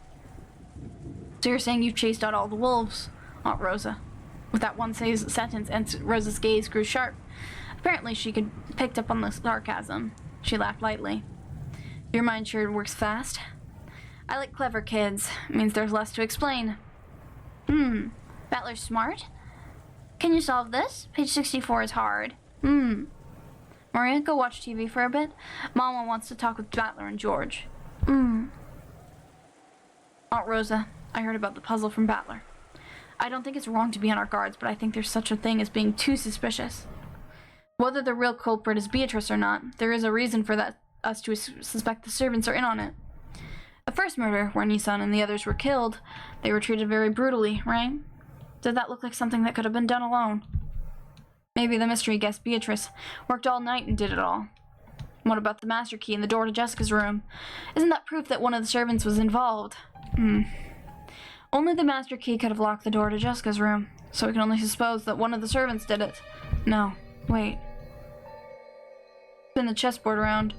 So you're saying you've chased out all the wolves, Aunt Rosa? With that one sentence, Aunt Rosa's gaze grew sharp. Apparently she picked up on the sarcasm. She laughed lightly. Your mind sure works fast. I like clever kids. It means there's less to explain. Battler's smart? Can you solve this? Page 64 is hard. Maria, go watch TV for a bit. Mama wants to talk with Battler and George. Aunt Rosa, I heard about the puzzle from Battler. I don't think it's wrong to be on our guards, but I think there's such a thing as being too suspicious. Whether the real culprit is Beatrice or not, there is a reason for us to suspect the servants are in on it. The first murder, where Nissan and the others were killed, they were treated very brutally, right? Did that look like something that could have been done alone? Maybe the mystery guest Beatrice worked all night and did it all. What about the master key and the door to Jessica's room? Isn't that proof that one of the servants was involved? Only the master key could have locked the door to Jessica's room, so we can only suppose that one of the servants did it. No, wait. Spin the chessboard around.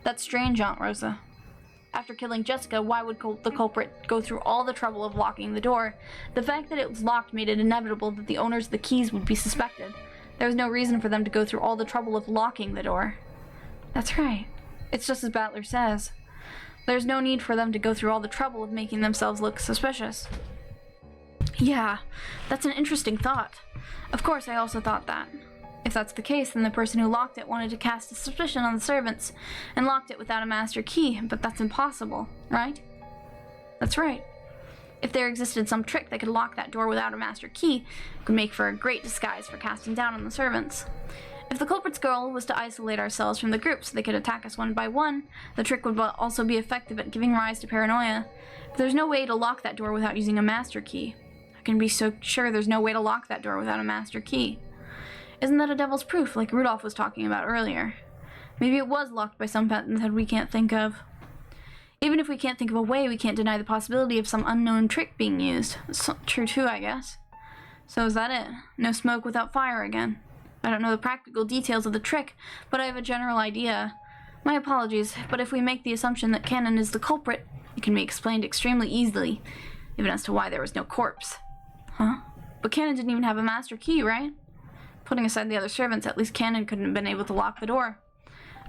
That's strange, Aunt Rosa. After killing Jessica, why would the culprit go through all the trouble of locking the door? The fact that it was locked made it inevitable that the owners of the keys would be suspected. There was no reason for them to go through all the trouble of locking the door. That's right. It's just as Battler says. There's no need for them to go through all the trouble of making themselves look suspicious. Yeah, that's an interesting thought. Of course, I also thought that. If that's the case, then the person who locked it wanted to cast a suspicion on the servants and locked it without a master key, but that's impossible, right? That's right. If there existed some trick that could lock that door without a master key, it could make for a great disguise for casting down on the servants. If the culprit's goal was to isolate ourselves from the group so they could attack us one by one, the trick would also be effective at giving rise to paranoia. But there's no way to lock that door without using a master key. I can be so sure there's no way to lock that door without a master key. Isn't that a devil's proof, like Rudolph was talking about earlier? Maybe it was locked by some method we can't think of. Even if we can't think of a way, we can't deny the possibility of some unknown trick being used. True too, I guess. So is that it? No smoke without fire again. I don't know the practical details of the trick, but I have a general idea. My apologies, but if we make the assumption that Cannon is the culprit, it can be explained extremely easily, even as to why there was no corpse. Huh? But Cannon didn't even have a master key, right? Putting aside the other servants, at least Cannon couldn't have been able to lock the door.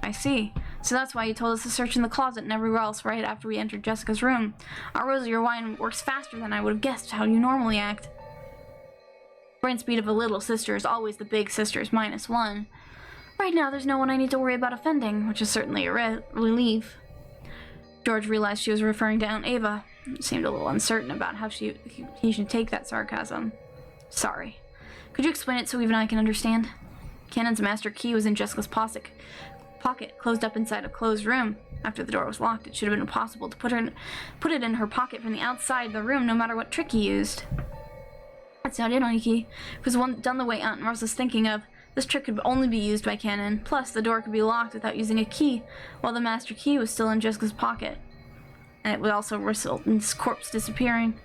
I see. So that's why you told us to search in the closet and everywhere else right after we entered Jessica's room. Aunt Rosa, your wine works faster than I would have guessed how you normally act. Brain speed of a little sister is always the big sister's -1. Right now, there's no one I need to worry about offending, which is certainly a relief. George realized she was referring to Aunt Ava. Seemed a little uncertain about how he should take that sarcasm. Sorry. Could you explain it so even I can understand? Cannon's master key was in Jessica's pocket, closed up inside a closed room. After the door was locked, it should have been impossible to put it in her pocket from the outside the room, no matter what trick he used. That's not it, Oniki. If it was done the way Aunt Rosa's thinking of, this trick could only be used by Cannon. Plus, the door could be locked without using a key, while the master key was still in Jessica's pocket. And it would also result in his corpse disappearing.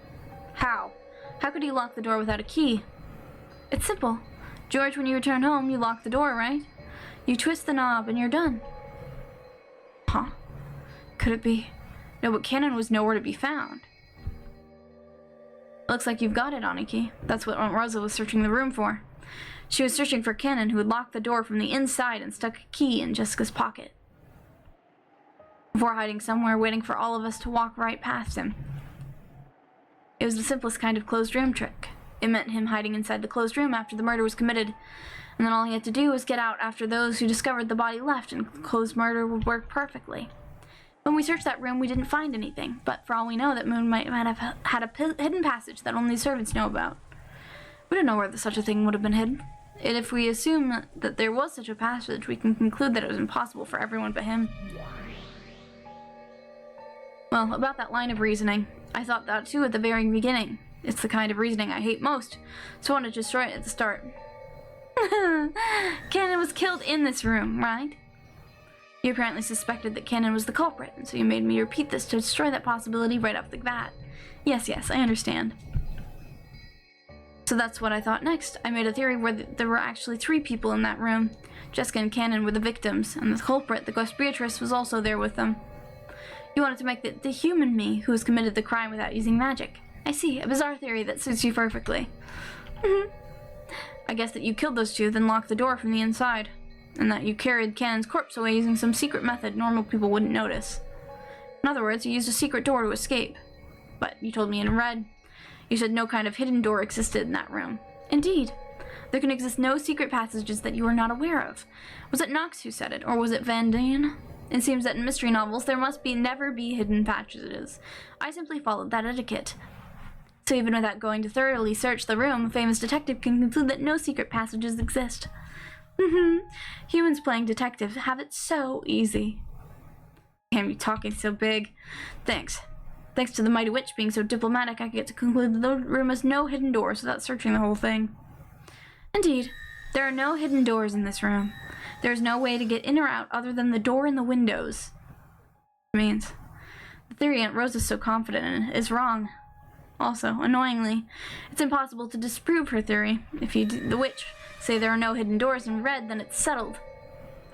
How? How could he lock the door without a key? It's simple. George, when you return home, you lock the door, right? You twist the knob and you're done. Huh? Could it be? No, but Cannon was nowhere to be found. Looks like you've got it, Aniki. That's what Aunt Rosa was searching the room for. She was searching for Cannon, who had locked the door from the inside and stuck a key in Jessica's pocket. Before hiding somewhere, waiting for all of us to walk right past him. It was the simplest kind of closed room trick. It meant him hiding inside the closed room after the murder was committed, and then all he had to do was get out after those who discovered the body left, and closed murder would work perfectly. When we searched that room, we didn't find anything, but for all we know, that Moon might have had a hidden passage that only servants know about. We don't know where such a thing would have been hidden. And if we assume that there was such a passage, we can conclude that it was impossible for everyone but him. Well, about that line of reasoning, I thought that too at the very beginning. It's the kind of reasoning I hate most, so I wanted to destroy it at the start. Cannon was killed in this room, right? You apparently suspected that Cannon was the culprit, and so you made me repeat this to destroy that possibility right off the bat. Yes, I understand. So that's what I thought next. I made a theory where there were actually 3 people in that room. Jessica and Cannon were the victims, and the culprit, the ghost Beatrice, was also there with them. You wanted to make the human me who has committed the crime without using magic. I see, a bizarre theory that suits you perfectly. I guess that you killed those 2, then locked the door from the inside, and that you carried Cannon's corpse away using some secret method normal people wouldn't notice. In other words, you used a secret door to escape. But you told me in red. You said no kind of hidden door existed in that room. Indeed. There can exist no secret passages that you are not aware of. Was it Knox who said it, or was it Van Dien? It seems that in mystery novels there must never be hidden passages. I simply followed that etiquette. So even without going to thoroughly search the room, a famous detective can conclude that no secret passages exist. Humans playing detective have it so easy. Damn, you talking so big. Thanks. Thanks to the Mighty Witch being so diplomatic, I get to conclude that the room has no hidden doors without searching the whole thing. Indeed, there are no hidden doors in this room. There is no way to get in or out other than the door and the windows. It means the theory Aunt Rose is so confident in is wrong. Also, annoyingly, it's impossible to disprove her theory. If the witch say there are no hidden doors in red, then it's settled.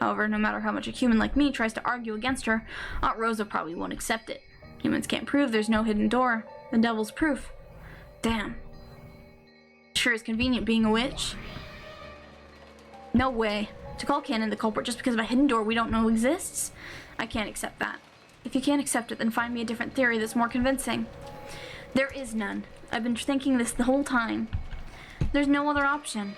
However, no matter how much a human like me tries to argue against her, Aunt Rosa probably won't accept it. Humans can't prove there's no hidden door. The devil's proof. Damn. Sure is convenient being a witch. No way. To call Cannon the culprit just because of a hidden door we don't know exists? I can't accept that. If you can't accept it, then find me a different theory that's more convincing. There is none. I've been thinking this the whole time. There's no other option.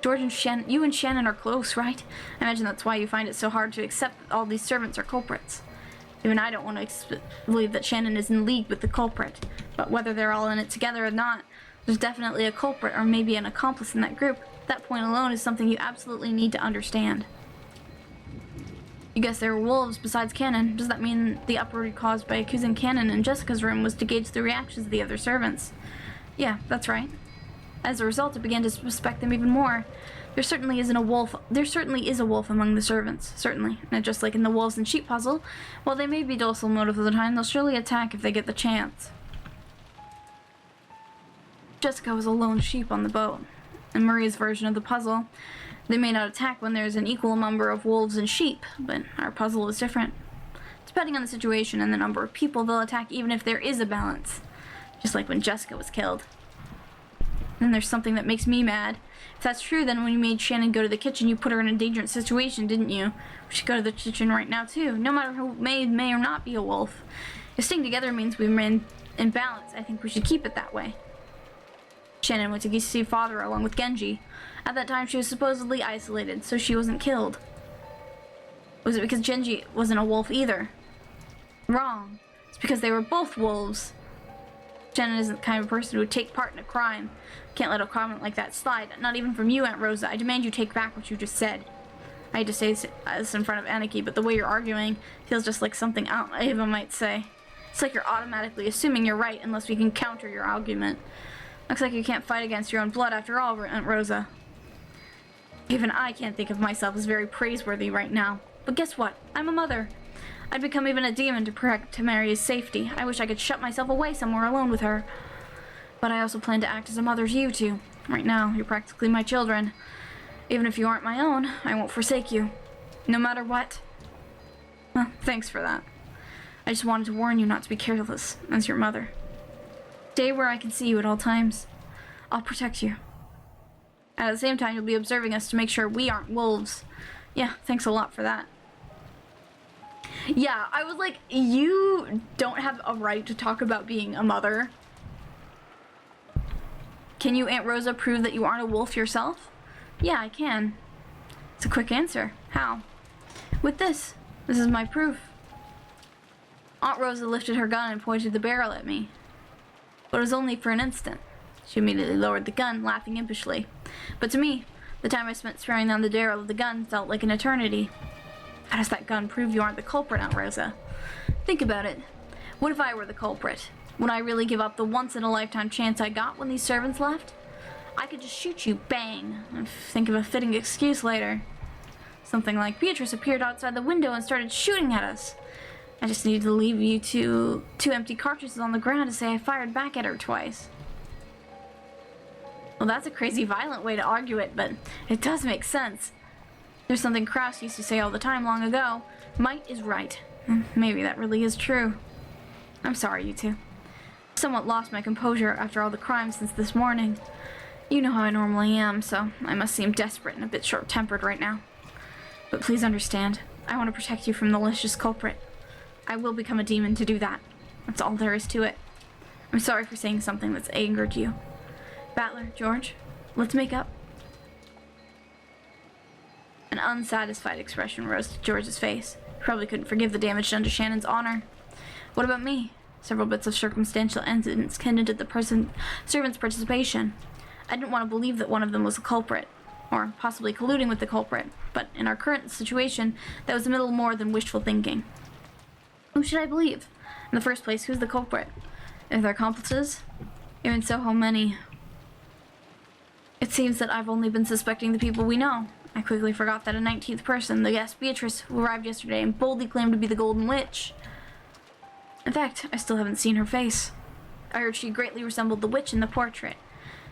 George and Shannon, you and Shannon are close, right? I imagine that's why you find it so hard to accept that all these servants are culprits. Even I don't want to believe that Shannon is in league with the culprit, but whether they're all in it together or not, there's definitely a culprit or maybe an accomplice in that group. That point alone is something you absolutely need to understand. You guess there were wolves besides Cannon. Does that mean the uproar caused by accusing Cannon in Jessica's room was to gauge the reactions of the other servants? Yeah, that's right. As a result, I began to suspect them even more. There certainly is a wolf among the servants, certainly. And just like in the wolves and sheep puzzle, while they may be docile most of the time, they'll surely attack if they get the chance. Jessica was a lone sheep on the boat. In Maria's version of the puzzle, they may not attack when there's an equal number of wolves and sheep, but our puzzle is different. Depending on the situation and the number of people, they'll attack even if there is a balance. Just like when Jessica was killed. Then there's something that makes me mad. If that's true, then when you made Shannon go to the kitchen, you put her in a dangerous situation, didn't you? We should go to the kitchen right now, too. No matter who may or not be a wolf. If staying together means we remain in balance, I think we should keep it that way. Shannon went to see father along with Genji. At that time, she was supposedly isolated, so she wasn't killed. Was it because Genji wasn't a wolf either? Wrong. It's because they were both wolves. Shannon isn't the kind of person who would take part in a crime. Can't let a comment like that slide. Not even from you, Aunt Rosa. I demand you take back what you just said. I hate to say this in front of Aniki, but the way you're arguing feels just like something Ava might say. It's like you're automatically assuming you're right unless we can counter your argument. Looks like you can't fight against your own blood after all, Aunt Rosa. Even I can't think of myself as very praiseworthy right now. But guess what? I'm a mother. I'd become even a demon to protect Maria's safety. I wish I could shut myself away somewhere alone with her. But I also plan to act as a mother to you two. Right now, you're practically my children. Even if you aren't my own, I won't forsake you. No matter what. Well, thanks for that. I just wanted to warn you not to be careless as your mother. Stay where I can see you at all times. I'll protect you. At the same time, you'll be observing us to make sure we aren't wolves. Yeah, thanks a lot for that. Yeah, I was like, you don't have a right to talk about being a mother. Can you, Aunt Rosa, prove that you aren't a wolf yourself? Yeah, I can. It's a quick answer. How? With this. This is my proof. Aunt Rosa lifted her gun and pointed the barrel at me. But it was only for an instant. She immediately lowered the gun, laughing impishly. But to me, the time I spent staring down the barrel of the gun felt like an eternity. How does that gun prove you aren't the culprit, Aunt Rosa? Think about it. What if I were the culprit? Would I really give up the once-in-a-lifetime chance I got when these servants left? I could just shoot you, bang, and think of a fitting excuse later. Something like Beatrice appeared outside the window and started shooting at us. I just needed to leave you two empty cartridges on the ground to say I fired back at her twice. Well, that's a crazy violent way to argue it, but it does make sense. There's something Kraus used to say all the time long ago. Might is right. Maybe that really is true. I'm sorry, you two. Somewhat lost my composure after all the crimes since this morning. You know how I normally am, so I must seem desperate and a bit short-tempered right now. But please understand, I want to protect you from the malicious culprit. I will become a demon to do that. That's all there is to it. I'm sorry for saying something that's angered you. Battler, George, let's make up. An unsatisfied expression rose to George's face. He probably couldn't forgive the damage done to Shannon's honor. What about me? Several bits of circumstantial evidence hinted at the servant's participation. I didn't want to believe that one of them was the culprit, or possibly colluding with the culprit, but in our current situation, that was a little more than wishful thinking. Who should I believe? In the first place, who's the culprit? If they're accomplices? Even so, how many? It seems that I've only been suspecting the people we know. I quickly forgot that a 19th person, the guest Beatrice, who arrived yesterday and boldly claimed to be the Golden Witch. In fact, I still haven't seen her face. I heard she greatly resembled the witch in the portrait.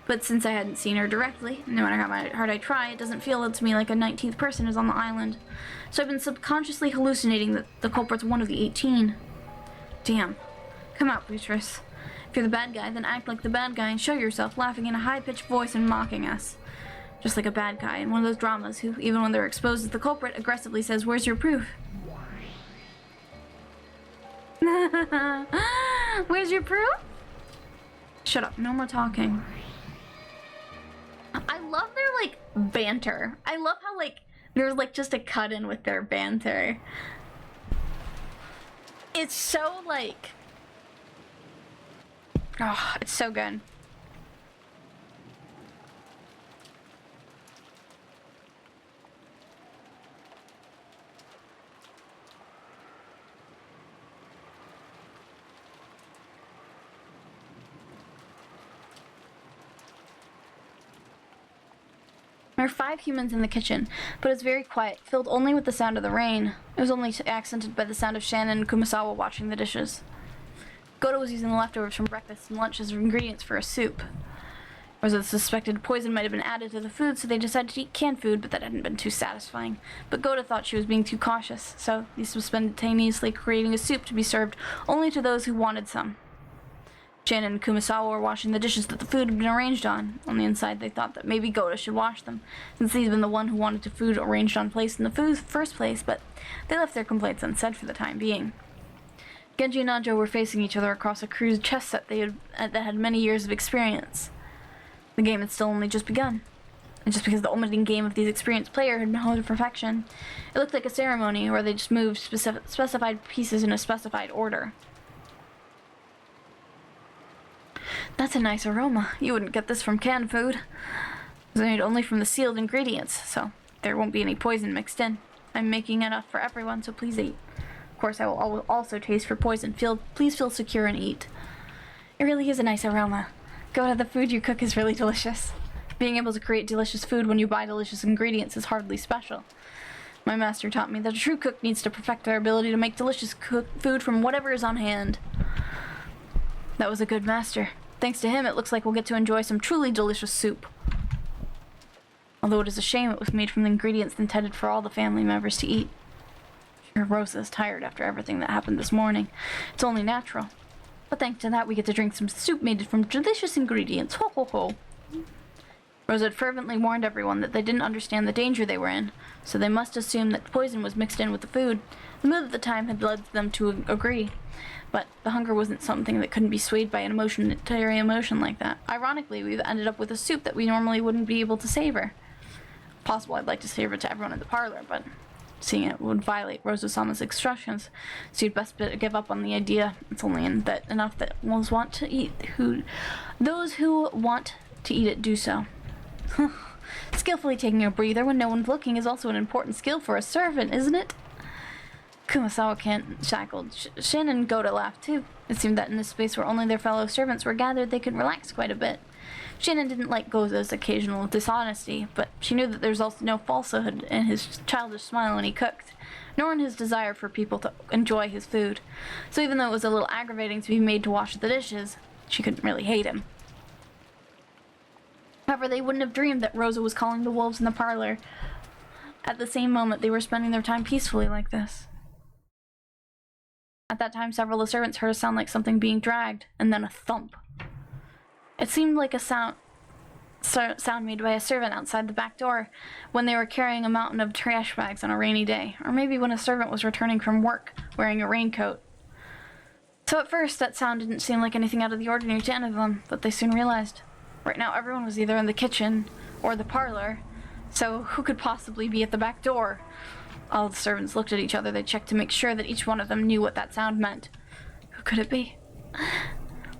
But since I hadn't seen her directly, no matter how hard I try, it doesn't feel to me like a 19th person is on the island. So I've been subconsciously hallucinating that the culprit's one of the 18. Damn. Come out, Beatrice. If you're the bad guy, then act like the bad guy and show yourself, laughing in a high-pitched voice and mocking us. Just like a bad guy in one of those dramas who, even when they're exposed as the culprit, aggressively says, "Where's your proof?" Where's your proof? Shut up, no more talking. I love their, like, banter. I love how, like, there's, like, just a cut-in with their banter. It's so, like... Oh, it's so good. There are 5 humans in the kitchen, but it's very quiet, filled only with the sound of the rain. It was only accented by the sound of Shannon and Kumasawa washing the dishes. Goto was using the leftovers from breakfast and lunch as ingredients for a soup. Rosa suspected poison might have been added to the food, so they decided to eat canned food, but that hadn't been too satisfying. But Goto thought she was being too cautious, so he was spontaneously creating a soup to be served only to those who wanted some. Shannon and Kumasawa were washing the dishes that the food had been arranged on. On the inside, they thought that maybe Goto should wash them, since he'd been the one who wanted the food arranged on place in the first place, but they left their complaints unsaid for the time being. Genji and Najo were facing each other across a crude chess set that had many years of experience. The game had still only just begun. And just because the opening game of these experienced players had been held to perfection, it looked like a ceremony where they just moved specified pieces in a specified order. That's a nice aroma. You wouldn't get this from canned food. It's made only from the sealed ingredients, so there won't be any poison mixed in. I'm making enough for everyone, so please eat. Of course, I will also taste for poison. Please feel secure and eat. It really is a nice aroma. Goto, the food you cook is really delicious. Being able to create delicious food when you buy delicious ingredients is hardly special. My master taught me that a true cook needs to perfect their ability to make delicious food from whatever is on hand. That was a good master. Thanks to him, it looks like we'll get to enjoy some truly delicious soup. Although it is a shame it was made from the ingredients intended for all the family members to eat. Sure, Rosa is tired after everything that happened this morning. It's only natural. But thanks to that, we get to drink some soup made from delicious ingredients. Ho ho ho. Rosa had fervently warned everyone that they didn't understand the danger they were in, so they must assume that poison was mixed in with the food. The mood at the time had led them to agree. But the hunger wasn't something that couldn't be swayed by an momentary emotion like that. Ironically, we've ended up with a soup that we normally wouldn't be able to savor. Possible I'd like to savor it to everyone in the parlor, but seeing it would violate Rosa-sama's instructions, so you'd best give up on the idea. It's only enough that those who want to eat it do so. Skillfully taking a breather when no one's looking is also an important skill for a servant, isn't it? Kumasawa shackled. Shin and Goda laughed too. It seemed that in this space where only their fellow servants were gathered, they could relax quite a bit. Shannon didn't like Goza's occasional dishonesty, but she knew that there was also no falsehood in his childish smile when he cooked, nor in his desire for people to enjoy his food. So even though it was a little aggravating to be made to wash the dishes, she couldn't really hate him. However, they wouldn't have dreamed that Rosa was calling the wolves in the parlor at the same moment they were spending their time peacefully like this. At that time, several of the servants heard a sound like something being dragged, and then a thump. It seemed like a sound made by a servant outside the back door when they were carrying a mountain of trash bags on a rainy day, or maybe when a servant was returning from work wearing a raincoat. So at first, that sound didn't seem like anything out of the ordinary to any of them, but they soon realized. Right now, everyone was either in the kitchen or the parlor, so who could possibly be at the back door? All the servants looked at each other. They checked to make sure that each one of them knew what that sound meant. Who could it be?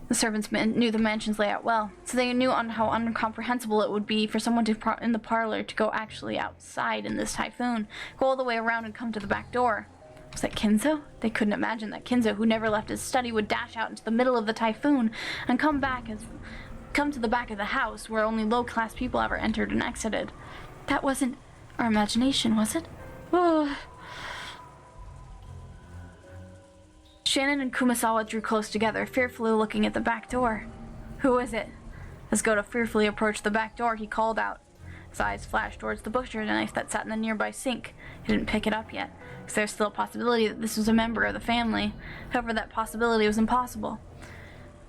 The servants knew the mansion's layout well, so they knew how incomprehensible it would be for someone in the parlor to go actually outside in this typhoon, go all the way around and come to the back door. Was that Kinzo? They couldn't imagine that Kinzo, who never left his study, would dash out into the middle of the typhoon and come to the back of the house where only low-class people ever entered and exited. That wasn't our imagination, was it? Oh. Shannon and Kumasawa drew close together, fearfully looking at the back door. Who is it? As Goda fearfully approached the back door, he called out. His eyes flashed towards the butcher knife that sat in the nearby sink. He didn't pick it up yet, because there was still a possibility that this was a member of the family. However, that possibility was impossible.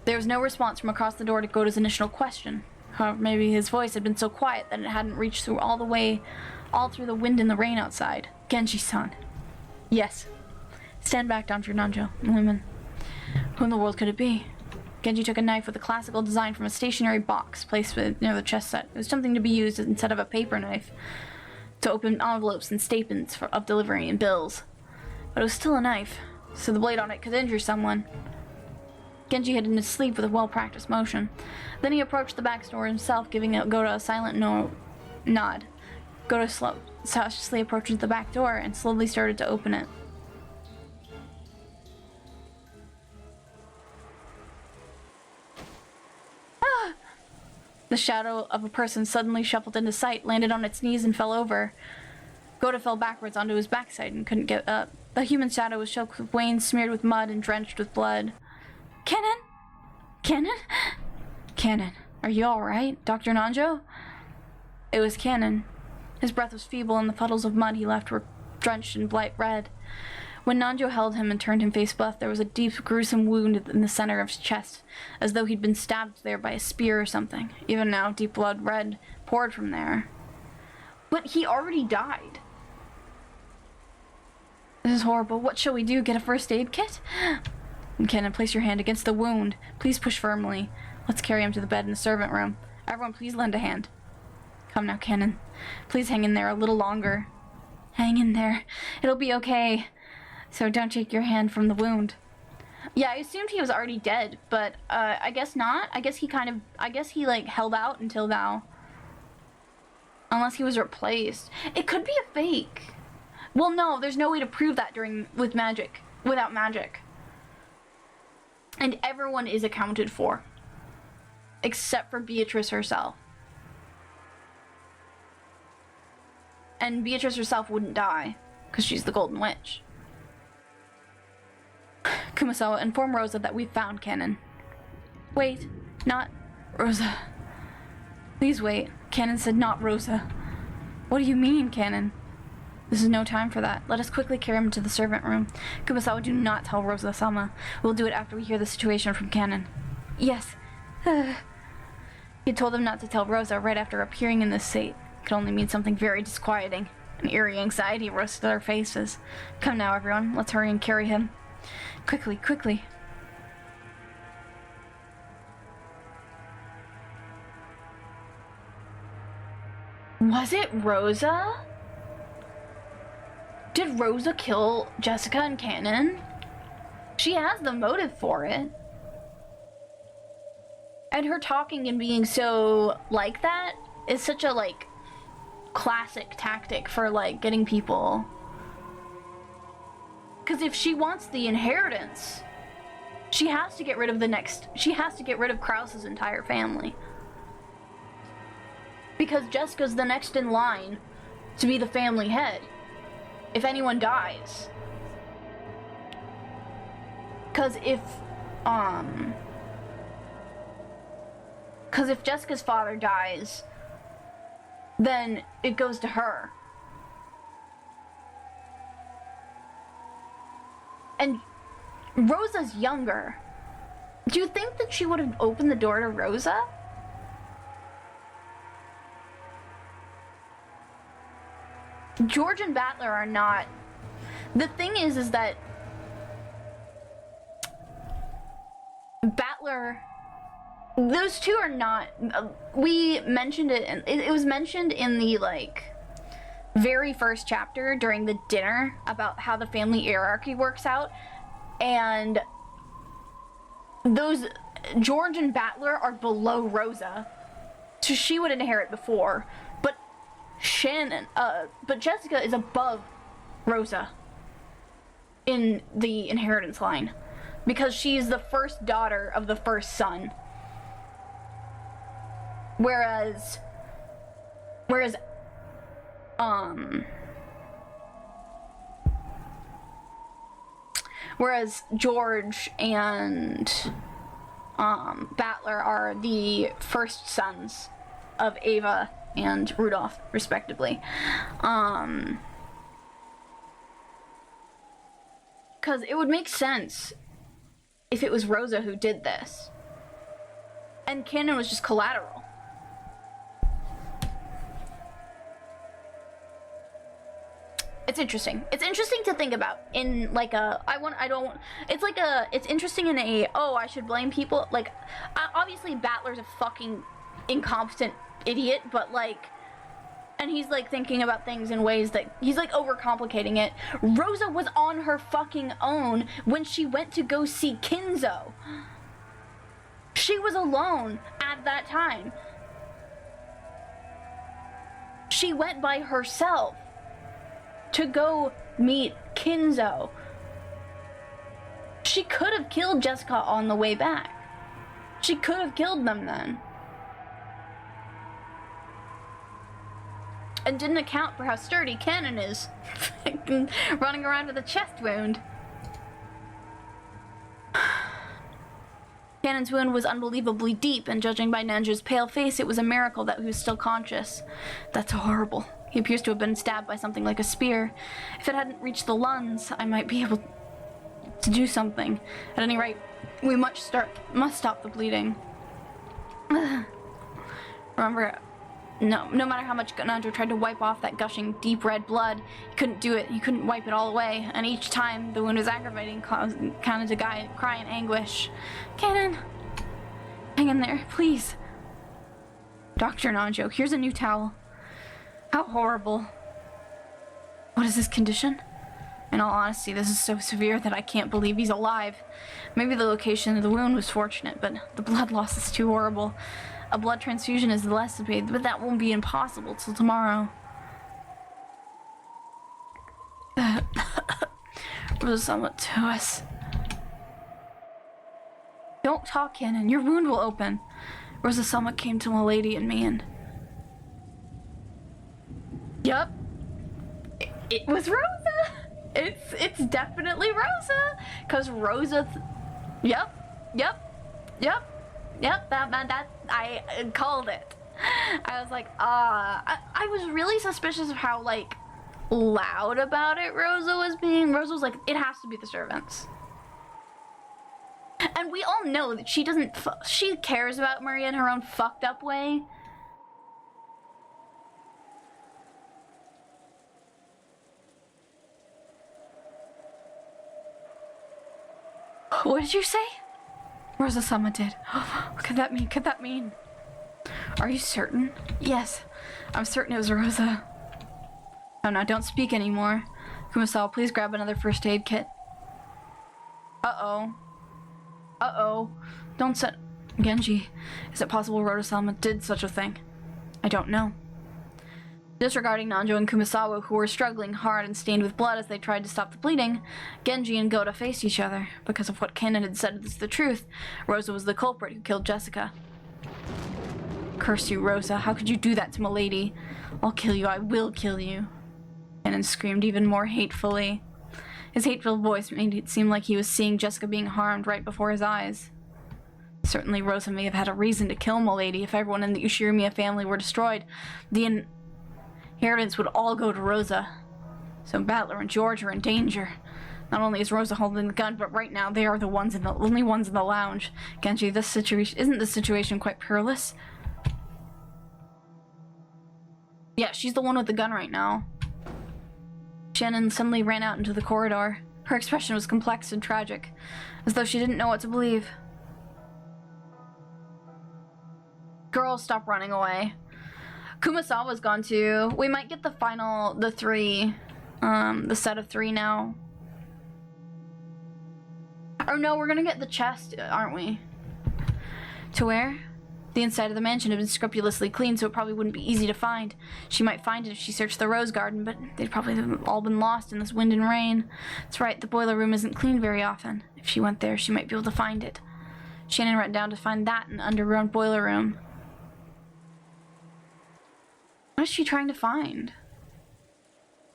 There was no response from across the door to Goda's initial question. However, maybe his voice had been so quiet that it hadn't reached through all through the wind and the rain outside. Genji-san. Yes. Stand back, Dr. Nanjo. Women. Who in the world could it be? Genji took a knife with a classical design from a stationary box placed near the chest set. It was something to be used instead of a paper knife to open envelopes and statements of delivery and bills. But it was still a knife, so the blade on it could injure someone. Genji hid in his sleep with a well-practiced motion. Then he approached the back door himself, giving Goda a silent nod. Goda cautiously approached the back door and slowly started to open it. The shadow of a person suddenly shuffled into sight, landed on its knees, and fell over. Goda fell backwards onto his backside and couldn't get up. The human shadow was choked with veins smeared with mud and drenched with blood. Cannon? Cannon? Cannon, are you alright, Dr. Nanjo? It was Cannon. His breath was feeble, and the puddles of mud he left were drenched in bright red. When Nanjo held him and turned him face left, there was a deep, gruesome wound in the center of his chest, as though he'd been stabbed there by a spear or something. Even now, deep blood red poured from there. But he already died. This is horrible. What shall we do? Get a first aid kit? Cannon, place your hand against the wound. Please push firmly. Let's carry him to the bed in the servant room. Everyone, please lend a hand. Come now, Cannon. Please hang in there a little longer. Hang in there. It'll be okay. So don't take your hand from the wound. Yeah, I assumed he was already dead, but I guess not. I guess he like held out until now. Unless he was replaced. It could be a fake. Well, no, there's no way to prove that without magic. And everyone is accounted for. Except for Beatrice herself. And Beatrice herself wouldn't die, because she's the Golden Witch. Kumasawa, inform Rosa that we found Cannon. Wait, not Rosa. Please wait. Cannon said not Rosa. What do you mean, Cannon? This is no time for that. Let us quickly carry him to the servant room. Kumasawa, do not tell Rosa-sama. We'll do it after we hear the situation from Canon. Yes. He told them not to tell Rosa right after appearing in this state. It could only mean something very disquieting. An eerie anxiety rose to their faces. Come now, everyone. Let's hurry and carry him. Quickly, quickly. Was it Rosa? Did Rosa kill Jessica and Canon? She has the motive for it. And her talking and being so like that is such a, like, classic tactic for, like, getting people. Because if she wants the inheritance, she has to get rid of Krause's entire family. Because Jessica's the next in line to be the family head if anyone dies. Because if Jessica's father dies, then it goes to her. And Rosa's younger. Do you think that she would have opened the door to Rosa? George and Battler are not. The thing is that Battler, those two are not. We mentioned it, and it was mentioned in the, like, very first chapter during the dinner about how the family hierarchy works out, and those George and Battler are below Rosa, so she would inherit before. But Jessica is above Rosa in the inheritance line because she's the first daughter of the first son. Whereas George and Battler are the first sons of Ava and Rudolph, respectively. Because it would make sense if it was Rosa who did this. And Canon was just collateral. It's interesting. It's interesting to think about in, like, it's interesting in a, oh, I should blame people. Like, obviously Battler's a fucking incompetent idiot, but, like, and he's, like, thinking about things in ways that he's, like, overcomplicating it. Rosa was on her fucking own when she went to go see Kinzo. She was alone at that time. She went by herself to go meet Kinzo. She could have killed Jessica on the way back. She could have killed them then. And didn't account for how sturdy Canon is. Running around with a chest wound. Canon's wound was unbelievably deep, and judging by Nanju's pale face, it was a miracle that he was still conscious. That's horrible. He appears to have been stabbed by something like a spear. If it hadn't reached the lungs, I might be able to do something. At any rate, we must stop the bleeding. Remember, no matter how much Nanjo tried to wipe off that gushing deep red blood, he couldn't do it. He couldn't wipe it all away, and each time the wound was aggravating, causing Canon to cry in anguish. Canon, hang in there, please. Dr. Nanjo, here's a new towel. How horrible. What is his condition? In all honesty, this is so severe that I can't believe he's alive. Maybe the location of the wound was fortunate, but the blood loss is too horrible. A blood transfusion is the less to pay, but that won't be impossible till tomorrow. Rosa-sama to us. Don't talk, Canon. Your wound will open. Rosa-sama came to Milady and me and... Yup. It was Rosa! It's definitely Rosa! Cause Rosa... Yep. That I called it. I was like, I was really suspicious of how, like, loud about it, Rosa was like, it has to be the servants. And we all know that she doesn't, she cares about Maria in her own fucked up way. What did you say? Rosa-sama did. What could that mean? Could that mean? Are you certain? Yes, I'm certain it was Rosa. Oh no, don't speak anymore. Kumasawa, please grab another first aid kit. Uh-oh. Uh-oh. Don't set... Genji, is it possible Rosa-sama did such a thing? I don't know. Disregarding Nanjo and Kumasawa, who were struggling hard and stained with blood as they tried to stop the bleeding, Genji and Goda faced each other. Because of what Kanon had said is the truth, Rosa was the culprit who killed Jessica. Curse you, Rosa. How could you do that to Milady? I'll kill you. I will kill you. Kanon screamed even more hatefully. His hateful voice made it seem like he was seeing Jessica being harmed right before his eyes. Certainly Rosa may have had a reason to kill Milady. If everyone in the Ushirimiya family were destroyed, the inheritance would all go to Rosa. So Battler and George are in danger. Not only is Rosa holding the gun, but right now they are the only ones in the lounge. Genji, isn't this situation quite perilous? Yeah, she's the one with the gun right now. Shannon suddenly ran out into the corridor. Her expression was complex and tragic, as though she didn't know what to believe. Girls, stop running away. Kumasawa's gone too. We might get the set of 3 now. Oh no, we're gonna get the chest, aren't we? To where? The inside of the mansion had been scrupulously cleaned, so it probably wouldn't be easy to find. She might find it if she searched the rose garden, but they'd probably have all been lost in this wind and rain. That's right, the boiler room isn't cleaned very often. If she went there, she might be able to find it. Shannon ran down to find that in the underground boiler room. What is she trying to find?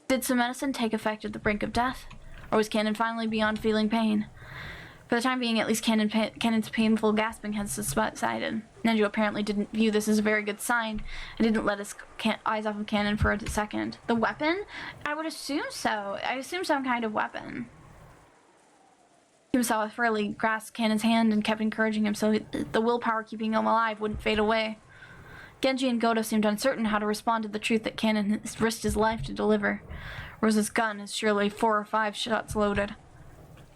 Did some medicine take effect at the brink of death? Or was Kanon finally beyond feeling pain? For the time being, at least Kanon's painful gasping had subsided. Nanjo apparently didn't view this as a very good sign, and didn't let his eyes off of Kanon for a second. The weapon? I would assume so. I assume some kind of weapon. Kumasawa thoroughly grasped Kanon's hand and kept encouraging him so the willpower keeping him alive wouldn't fade away. Genji and Goto seemed uncertain how to respond to the truth that Kanon risked his life to deliver. Rosa's gun is surely 4 or 5 shots loaded.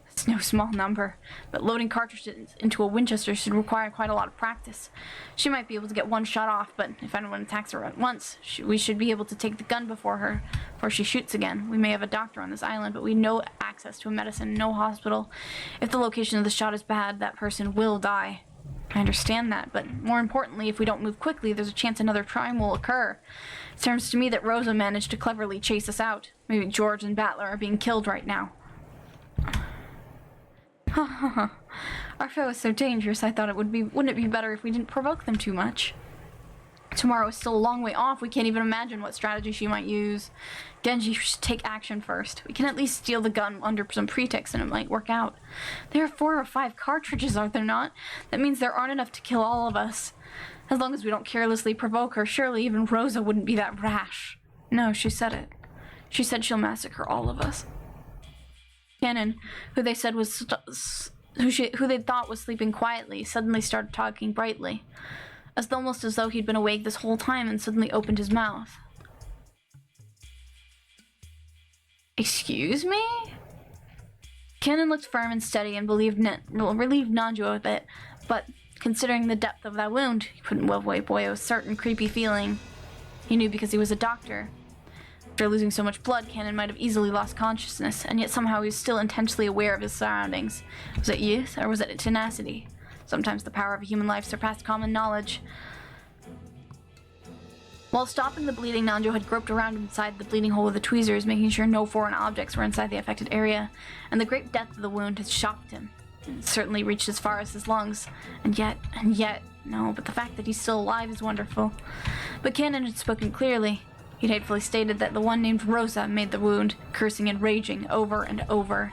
It's no small number, but loading cartridges into a Winchester should require quite a lot of practice. She might be able to get one shot off, but if anyone attacks her at once, we should be able to take the gun before she shoots again. We may have a doctor on this island, but we have no access to a medicine, no hospital. If the location of the shot is bad, that person will die. I understand that, but more importantly, if we don't move quickly, there's a chance another crime will occur. It seems to me that Rosa managed to cleverly chase us out. Maybe George and Battler are being killed right now. Our foe is so dangerous, I thought wouldn't it be better if we didn't provoke them too much? Tomorrow is still a long way off. We can't even imagine what strategy she might use. Genji should take action first. We can at least steal the gun under some pretext and it might work out. There are 4 or 5 cartridges, are there not? That means there aren't enough to kill all of us. As long as we don't carelessly provoke her, surely even Rosa wouldn't be that rash. No, she said it. She said she'll massacre all of us. Kanon, who they thought was sleeping quietly, suddenly started talking brightly, almost as though he'd been awake this whole time, and suddenly opened his mouth. Excuse me? Kanon looked firm and steady and relieved Nanjo a bit, but considering the depth of that wound, he couldn't wipe away a certain creepy feeling. He knew because he was a doctor. After losing so much blood, Kanon might have easily lost consciousness, and yet somehow he was still intensely aware of his surroundings. Was it youth, or was it tenacity? Sometimes the power of a human life surpassed common knowledge. While stopping the bleeding, Nanjo had groped around inside the bleeding hole with the tweezers, making sure no foreign objects were inside the affected area, and the great depth of the wound had shocked him. It certainly reached as far as his lungs, and yet, no, but the fact that he's still alive is wonderful. But Kanon had spoken clearly. He'd hatefully stated that the one named Rosa made the wound, cursing and raging over and over.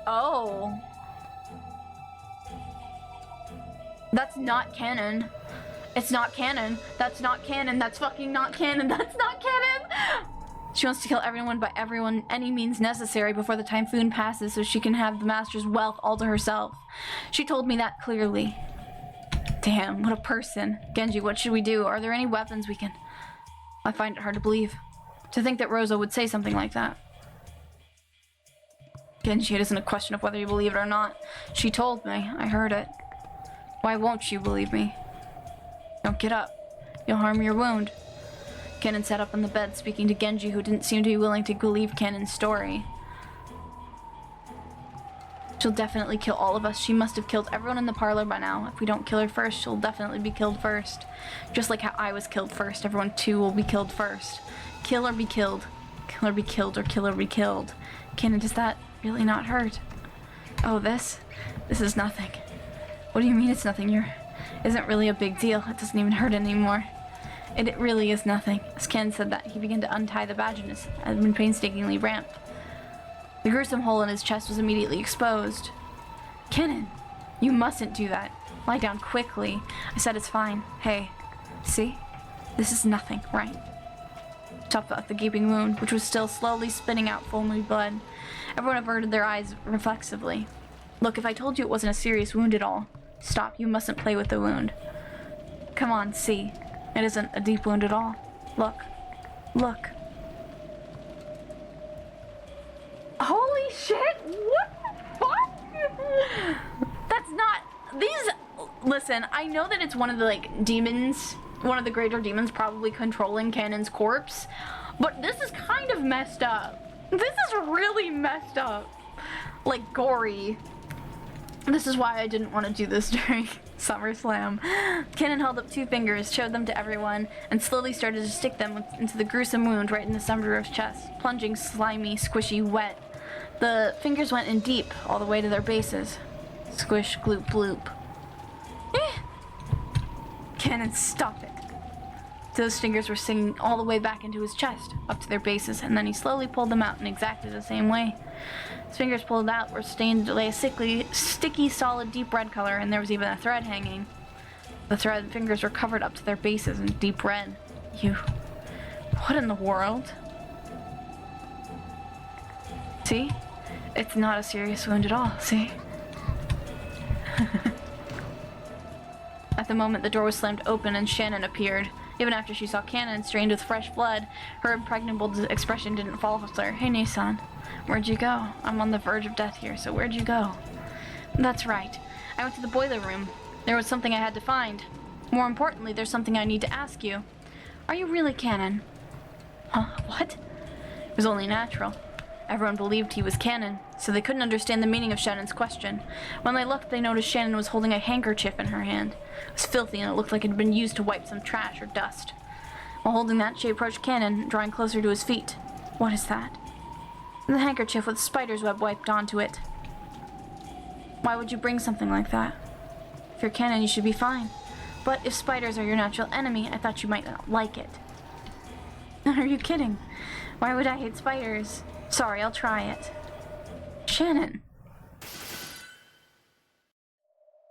Oh. That's not canon. It's not canon. That's not canon. That's fucking not canon. That's not canon! She wants to kill everyone by everyone, any means necessary before the typhoon passes so she can have the Master's wealth all to herself. She told me that clearly. Damn, what a person. Genji, what should we do? Are there any weapons we can... I find it hard to believe. To think that Rosa would say something like that. Genji, it isn't a question of whether you believe it or not. She told me. I heard it. Why won't you believe me? Don't get up. You'll harm your wound. Kanon sat up on the bed, speaking to Genji, who didn't seem to be willing to believe Kanon's story. She'll definitely kill all of us. She must have killed everyone in the parlor by now. If we don't kill her first, she'll definitely be killed first. Just like how I was killed first, everyone too will be killed first. Kill or be killed. Kill or be killed, or kill or be killed. Kanon, does that really not hurt? Oh, this is nothing. What do you mean it's nothing? Isn't really a big deal. It doesn't even hurt anymore. It really is nothing. As Ken said that, he began to untie the badge and had been painstakingly ramped. The gruesome hole in his chest was immediately exposed. Kenan, you mustn't do that. Lie down quickly. I said it's fine. Hey, see? This is nothing, right? Chopped out the gaping wound, which was still slowly spitting out foamy blood. Everyone averted their eyes reflexively. Look, if I told you it wasn't a serious wound at all. Stop, you mustn't play with the wound. Come on, see. It isn't a deep wound at all. Look. Look. Holy shit! What the fuck? That's not... These... Listen, I know that it's one of the, like, demons, one of the greater demons probably controlling Kanon's corpse, but this is kind of messed up. This is really messed up. Like, gory. This is why I didn't want to do this during SummerSlam. Kanon held up 2 fingers, showed them to everyone, and slowly started to stick them into the gruesome wound right in the center of his chest, plunging slimy, squishy, wet. The fingers went in deep, all the way to their bases. Squish, gloop, bloop. Kanon, stop it. Those fingers were sinking all the way back into his chest, up to their bases, and then he slowly pulled them out in exactly the same way. His fingers pulled out were stained a sticky, solid, deep red color, and there was even a thread hanging. The thread fingers were covered up to their bases in deep red. What in the world? See? It's not a serious wound at all, see? At the moment, the door was slammed open and Shannon appeared. Even after she saw Kanon strained with fresh blood, her impregnable expression didn't falter. Hey, Nissan. Where'd you go? I'm on the verge of death here, so where'd you go? That's right. I went to the boiler room. There was something I had to find. More importantly, there's something I need to ask you. Are you really Kanon? Huh? What? It was only natural. Everyone believed he was Kanon, so they couldn't understand the meaning of Shannon's question. When they looked, they noticed Shannon was holding a handkerchief in her hand. It was filthy, and it looked like it had been used to wipe some trash or dust. While holding that, she approached Kanon, drawing closer to his feet. What is that? The handkerchief with a spider's web wiped onto it. Why would you bring something like that? If you're Kanon, you should be fine. But if spiders are your natural enemy, I thought you might not like it. Are you kidding? Why would I hate spiders? Sorry, I'll try it. Shannon.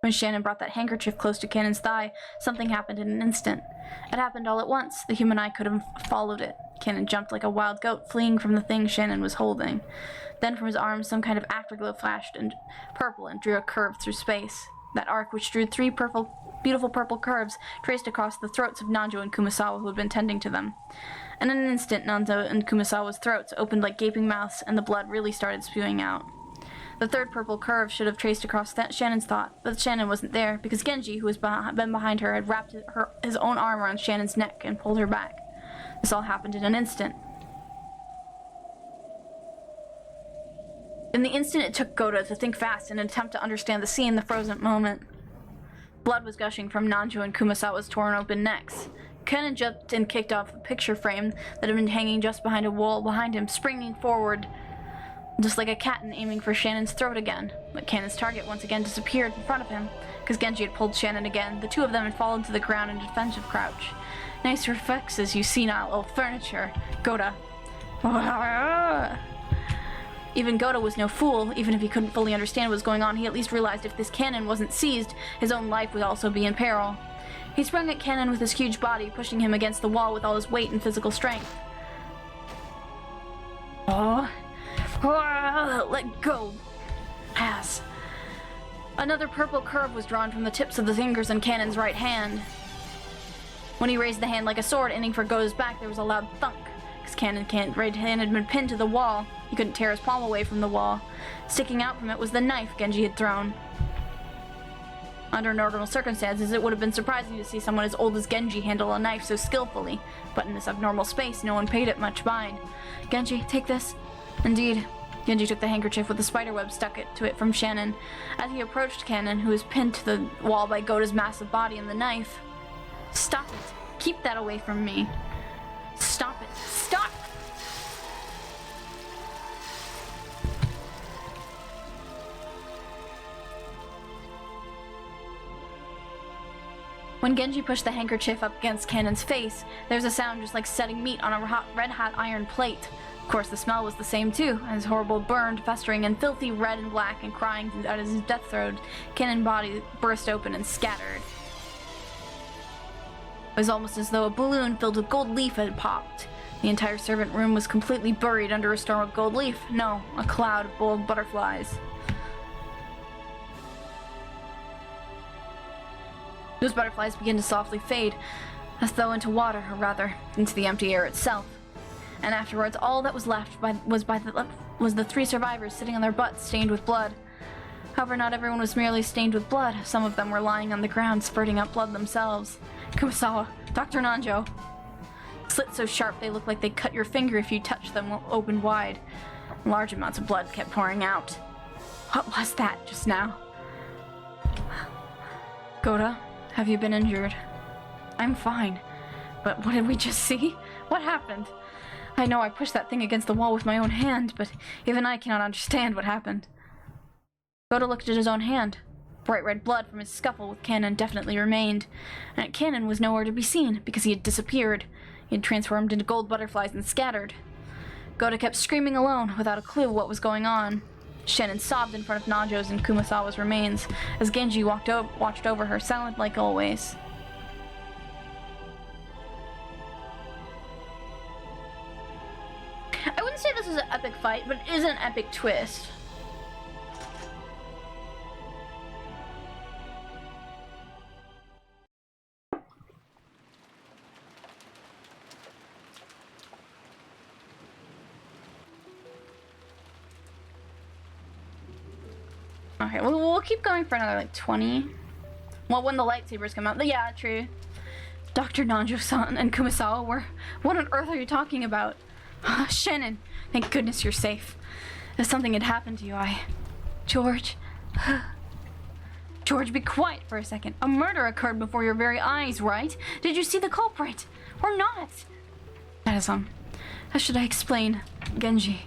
When Shannon brought that handkerchief close to Kanon's thigh, something happened in an instant. It happened all at once. The human eye could have followed it. Kanon jumped like a wild goat, fleeing from the thing Shannon was holding. Then from his arms, some kind of afterglow flashed and purple and drew a curve through space. That arc, which drew 3 beautiful purple curves, traced across the throats of Nanjo and Kumasawa, who had been tending to them. In an instant, Nanjo and Kumasawa's throats opened like gaping mouths, and the blood really started spewing out. The 3rd purple curve should have traced across Shannon's thought, but Shannon wasn't there, because Genji, who had been behind her, had wrapped his own arm around Shannon's neck and pulled her back. This all happened in an instant. In the instant it took Goda to think fast in an attempt to understand the scene, the frozen moment. Blood was gushing from Nanjo and Kumasawa's torn open necks. Kanon jumped and kicked off the picture frame that had been hanging just behind a wall behind him, springing forward, just like a cat and aiming for Shannon's throat again. But Kanon's target once again disappeared in front of him, because Genji had pulled Shannon again. The 2 of them had fallen to the ground in a defensive crouch. Nice reflexes, you senile old furniture, Goda. Even Goda was no fool. Even if he couldn't fully understand what was going on, he at least realized if this cannon wasn't seized, his own life would also be in peril. He sprung at Cannon with his huge body, pushing him against the wall with all his weight and physical strength. Oh. Let go. Ass. Another purple curve was drawn from the tips of the fingers in Cannon's right hand. When he raised the hand like a sword, aiming for Gota's back, there was a loud thunk. Because Cannon's right hand had been pinned to the wall, he couldn't tear his palm away from the wall. Sticking out from it was the knife Genji had thrown. Under normal circumstances, it would have been surprising to see someone as old as Genji handle a knife so skillfully, but in this abnormal space, no one paid it much mind. Genji, take this. Indeed. Genji took the handkerchief with the spiderweb stuck to it from Shannon. As he approached Cannon, who was pinned to the wall by Gota's massive body and the knife. Stop it. Keep that away from me. Stop it. Stop! When Genji pushed the handkerchief up against Cannon's face, there was a sound just like setting meat on a red-hot iron plate. Of course, the smell was the same too, as horrible, burned, festering, and filthy red and black and crying out of his death throat, Cannon's body burst open and scattered. It was almost as though a balloon filled with gold leaf had popped. The entire servant room was completely buried under a storm of gold leaf. No, a cloud of gold butterflies. Those butterflies began to softly fade, as though into water, or rather, into the empty air itself. And afterwards, all that was left was the 3 survivors sitting on their butts, stained with blood. However, not everyone was merely stained with blood. Some of them were lying on the ground, spurting out blood themselves. Kumasawa, Dr. Nanjo. Slits so sharp they looked like they'd cut your finger if you touched them open wide. Large amounts of blood kept pouring out. What was that just now? Gota, have you been injured? I'm fine. But what did we just see? What happened? I know I pushed that thing against the wall with my own hand, but even I cannot understand what happened. Gota looked at his own hand. Bright red blood from his scuffle with Cannon definitely remained, and Cannon was nowhere to be seen because he had disappeared. He had transformed into gold butterflies and scattered. Gota kept screaming alone, without a clue what was going on. Shannon sobbed in front of Nanjo's and Kumasawa's remains, as Genji watched over her, silent like always. I wouldn't say this is an epic fight, but it is an epic twist. Okay, we'll keep going for another like 20. Well, when the lightsabers come out. Yeah, true. Dr. Nanjo-san and Kumasawa were... What on earth are you talking about? Shannon, thank goodness you're safe. If something had happened to you, George... George, be quiet for a second. A murder occurred before your very eyes, right? Did you see the culprit? Or not? That is, how should I explain? Genji,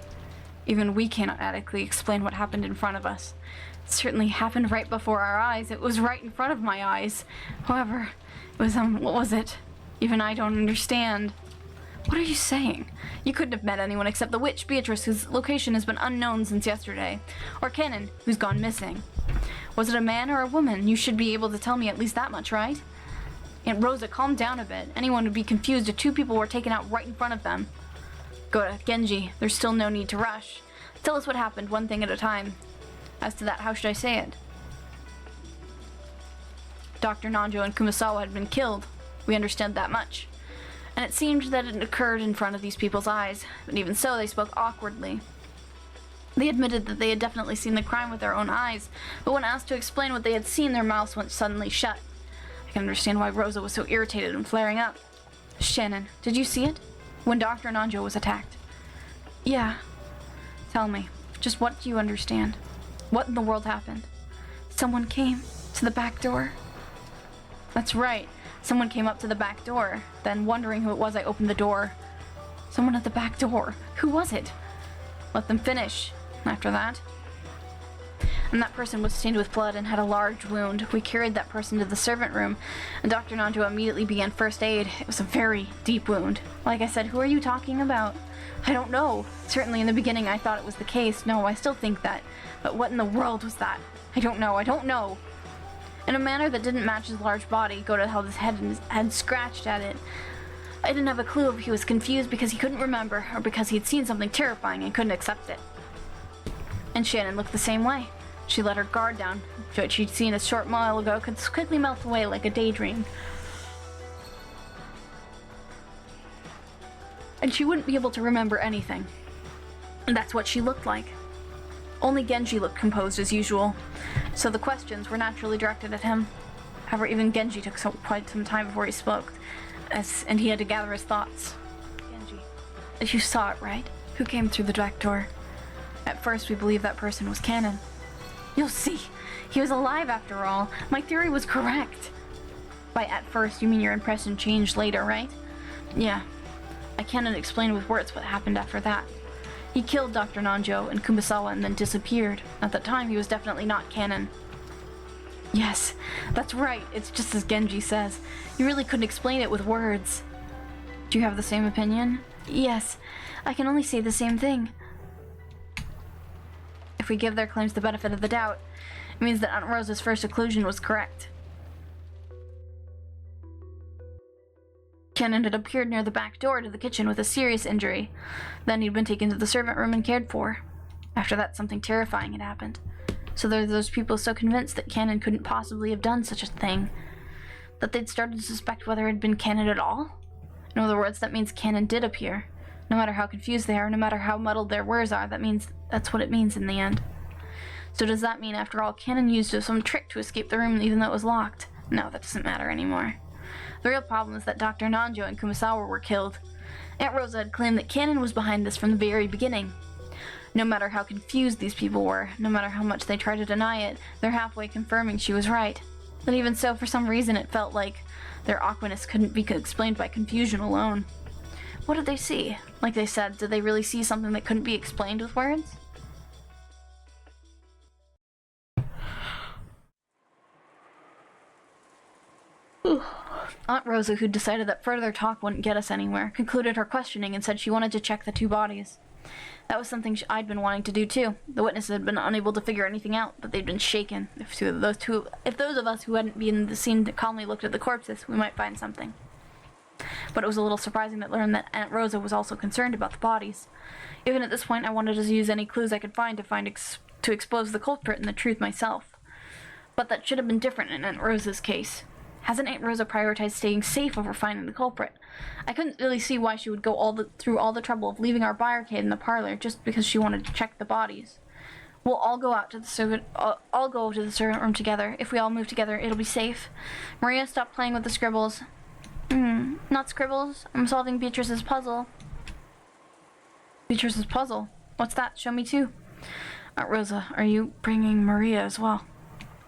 even we cannot adequately explain what happened in front of us. It certainly happened right before our eyes. It was right in front of my eyes. However, it was, what was it? Even I don't understand. What are you saying? You couldn't have met anyone except the witch Beatrice, whose location has been unknown since yesterday. Or Cannon, who's gone missing. Was it a man or a woman? You should be able to tell me at least that much, right? Aunt Rosa, calm down a bit. Anyone would be confused if 2 people were taken out right in front of them. Gota, Genji, there's still no need to rush. Tell us what happened, one thing at a time. As to that, how should I say it? Dr. Nanjo and Kumasawa had been killed. We understood that much. And it seemed that it occurred in front of these people's eyes. But even so, they spoke awkwardly. They admitted that they had definitely seen the crime with their own eyes, but when asked to explain what they had seen, their mouths went suddenly shut. I can understand why Rosa was so irritated and flaring up. Shannon, did you see it? When Dr. Nanjo was attacked? Yeah. Tell me, just what do you understand? What in the world happened? Someone came to the back door. That's right. Someone came up to the back door. Then, wondering who it was, I opened the door. Someone at the back door. Who was it? Let them finish. After that. And that person was stained with blood and had a large wound. We carried that person to the servant room, and Dr. Nanjo immediately began first aid. It was a very deep wound. Like I said, who are you talking about? I don't know. Certainly in the beginning I thought it was the case. No, I still think that. But what in the world was that? I don't know. in a manner that didn't match his large body. Koro held his head and had scratched at it. I didn't have a clue if he was confused because he couldn't remember or because he had seen something terrifying and couldn't accept it. And Shannon looked the same way. She let her guard down, which she'd seen a short while ago could quickly melt away like a daydream. And she wouldn't be able to remember anything. And that's what she looked like. Only Genji looked composed as usual, so the questions were naturally directed at him. However, even Genji took quite some time before he spoke, and he had to gather his thoughts. Genji, you saw it, right? Who came through the back door? At first, we believed that person was Kanon. You'll see. He was alive after all. My theory was correct. By at first, you mean your impression changed later, right? Yeah. I cannot explain with words what happened after that. He killed Dr. Nanjo and Kumasawa and then disappeared. At the time, he was definitely not Kanon. Yes, that's right. It's just as Genji says. You really couldn't explain it with words. Do you have the same opinion? Yes. I can only say the same thing. If we give their claims the benefit of the doubt, it means that Aunt Rosa's first conclusion was correct. Kanon had appeared near the back door to the kitchen with a serious injury. Then he'd been taken to the servant room and cared for. After that, something terrifying had happened. So there were those people so convinced that Kanon couldn't possibly have done such a thing, that they'd started to suspect whether it had been Kanon at all? In other words, that means Kanon did appear. No matter how confused they are, no matter how muddled their words are, that's what it means in the end. So does that mean, after all, Kanon used some trick to escape the room even though it was locked? No, that doesn't matter anymore. The real problem is that Dr. Nanjo and Kumasawa were killed. Aunt Rosa had claimed that Kanon was behind this from the very beginning. No matter how confused these people were, no matter how much they tried to deny it, they're halfway confirming she was right. But even so, for some reason it felt like their awkwardness couldn't be explained by confusion alone. What did they see? Like they said, did they really see something that couldn't be explained with words? Aunt Rosa, who decided that further talk wouldn't get us anywhere, concluded her questioning and said she wanted to check the two bodies. That was something I'd been wanting to do too. The witnesses had been unable to figure anything out, but they'd been shaken. If those of us who hadn't been in the scene calmly looked at the corpses, we might find something. But it was a little surprising to learn that Aunt Rosa was also concerned about the bodies. Even at this point, I wanted to use any clues I could find to expose the culprit and the truth myself. But that should have been different in Aunt Rosa's case. Hasn't Aunt Rosa prioritized staying safe over finding the culprit? I couldn't really see why she would go through all the trouble of leaving our barricade in the parlor just because she wanted to check the bodies. We'll all go out to the servant. I'll go to the servant room together. If we all move together, it'll be safe. Maria, stop playing with the scribbles. Not scribbles. I'm solving Beatrice's puzzle. Beatrice's puzzle? What's that? Show me too. Aunt Rosa, are you bringing Maria as well?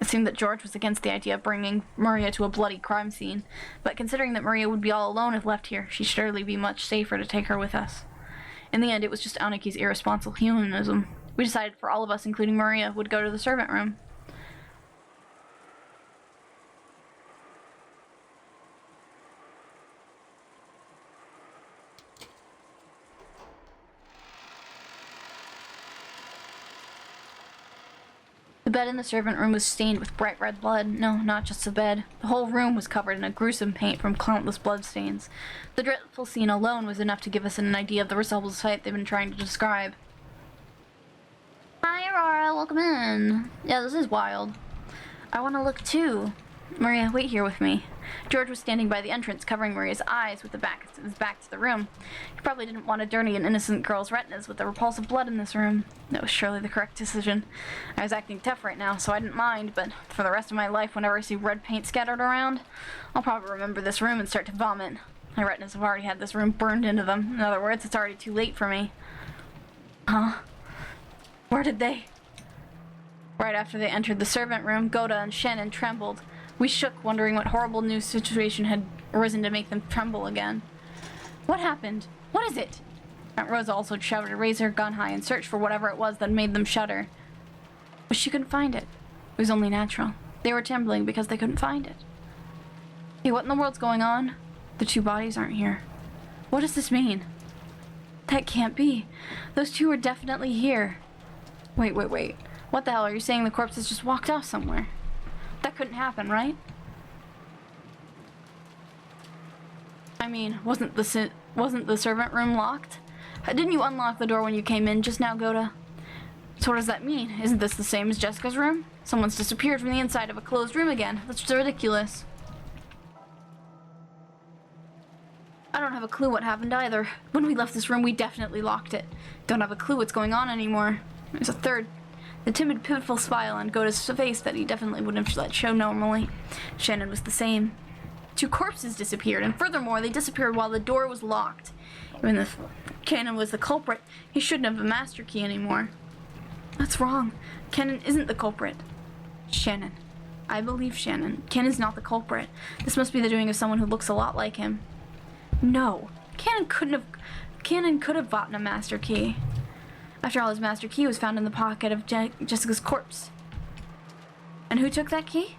It seemed that George was against the idea of bringing Maria to a bloody crime scene, but considering that Maria would be all alone if left here, she'd surely be much safer to take her with us. In the end, it was just Anaki's irresponsible humanism. We decided for all of us, including Maria, would go to the servant room. The bed in the servant room was stained with bright red blood. No, not just the bed. The whole room was covered in a gruesome paint from countless bloodstains. The dreadful scene alone was enough to give us an idea of the resulting sight they've been trying to describe. Hi, Aurora. Welcome in. Yeah, this is wild. I want to look too. Maria, wait here with me. George was standing by the entrance, covering Maria's eyes with his back to the room. He probably didn't want to dirty an innocent girl's retinas with the repulsive blood in this room. That was surely the correct decision. I was acting tough right now, so I didn't mind, but for the rest of my life, whenever I see red paint scattered around, I'll probably remember this room and start to vomit. My retinas have already had this room burned into them. In other words, it's already too late for me. Huh? Where did they? Right after they entered the servant room, Goda and Shannon trembled. We shook, wondering what horrible new situation had arisen to make them tremble again. What happened? What is it? Aunt Rosa also shouted to raise her gun high and search for whatever it was that made them shudder. But she couldn't find it. It was only natural. They were trembling because they couldn't find it. Hey, what in the world's going on? The two bodies aren't here. What does this mean? That can't be. Those two are definitely here. Wait. What the hell? Are you saying the corpses just walked off somewhere? That couldn't happen, right? I mean, wasn't the servant room locked? Didn't you unlock the door when you came in just now, Goda? So what does that mean? Isn't this the same as Jessica's room? Someone's disappeared from the inside of a closed room again. That's just ridiculous. I don't have a clue what happened either. When we left this room, we definitely locked it. Don't have a clue what's going on anymore. There's a third. The timid, pitiful smile on Goda's face that he definitely wouldn't have let show normally. Shannon was the same. 2 corpses disappeared, and furthermore, they disappeared while the door was locked. Even if Shannon was the culprit, he shouldn't have a master key anymore. That's wrong. Shannon isn't the culprit. Shannon. I believe Shannon. Shannon's not the culprit. This must be the doing of someone who looks a lot like him. No. Shannon could have bought a master key. After all, his master key was found in the pocket of Jessica's corpse. And who took that key?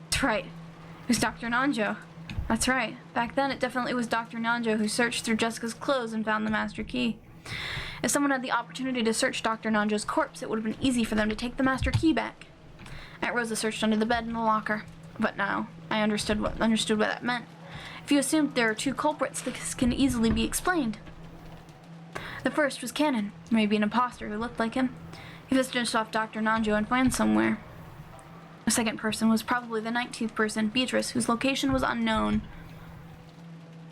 That's right. It was Dr. Nanjo. That's right. Back then, it definitely was Dr. Nanjo who searched through Jessica's clothes and found the master key. If someone had the opportunity to search Dr. Nanjo's corpse, it would have been easy for them to take the master key back. Aunt Rosa searched under the bed in the locker. But now, I understood what that meant. If you assumed there are 2 culprits, this can easily be explained. The first was Cannon, maybe an imposter who looked like him. He finished off Dr. Nanjo and found somewhere. The second person was probably the 19th person, Beatrice, whose location was unknown.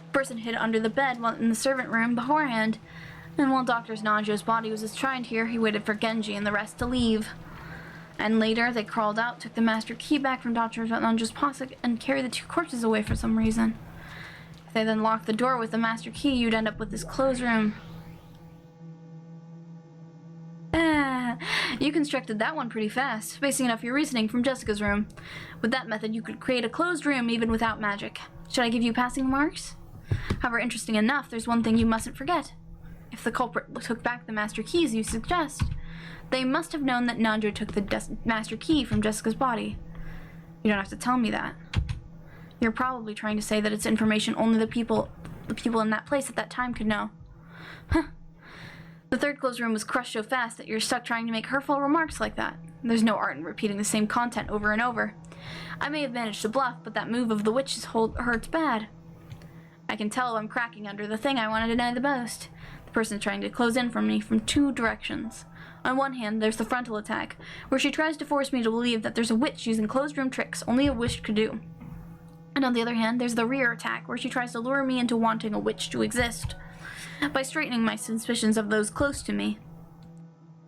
The person hid under the bed while in the servant room beforehand, and while Dr. Nanjo's body was enshrined here, he waited for Genji and the rest to leave. And later, they crawled out, took the master key back from Dr. Nanjo's pocket, and carried the 2 corpses away for some reason. If they then locked the door with the master key, you'd end up with this closed room. You constructed that one pretty fast, basing enough your reasoning from Jessica's room. With that method, you could create a closed room even without magic. Should I give you passing marks? However, interesting enough, there's one thing you mustn't forget. If the culprit took back the master keys you suggest, they must have known that Nanjo took the master key from Jessica's body. You don't have to tell me that. You're probably trying to say that it's information only the people in that place at that time could know. Huh. The third closed room was crushed so fast that you're stuck trying to make hurtful remarks like that. There's no art in repeating the same content over and over. I may have managed to bluff, but that move of the witch's hurts bad. I can tell I'm cracking under the thing I want to deny the most. The person trying to close in from me from 2 directions. On one hand, there's the frontal attack, where she tries to force me to believe that there's a witch using closed room tricks only a witch could do. And on the other hand, there's the rear attack, where she tries to lure me into wanting a witch to exist, by straightening my suspicions of those close to me.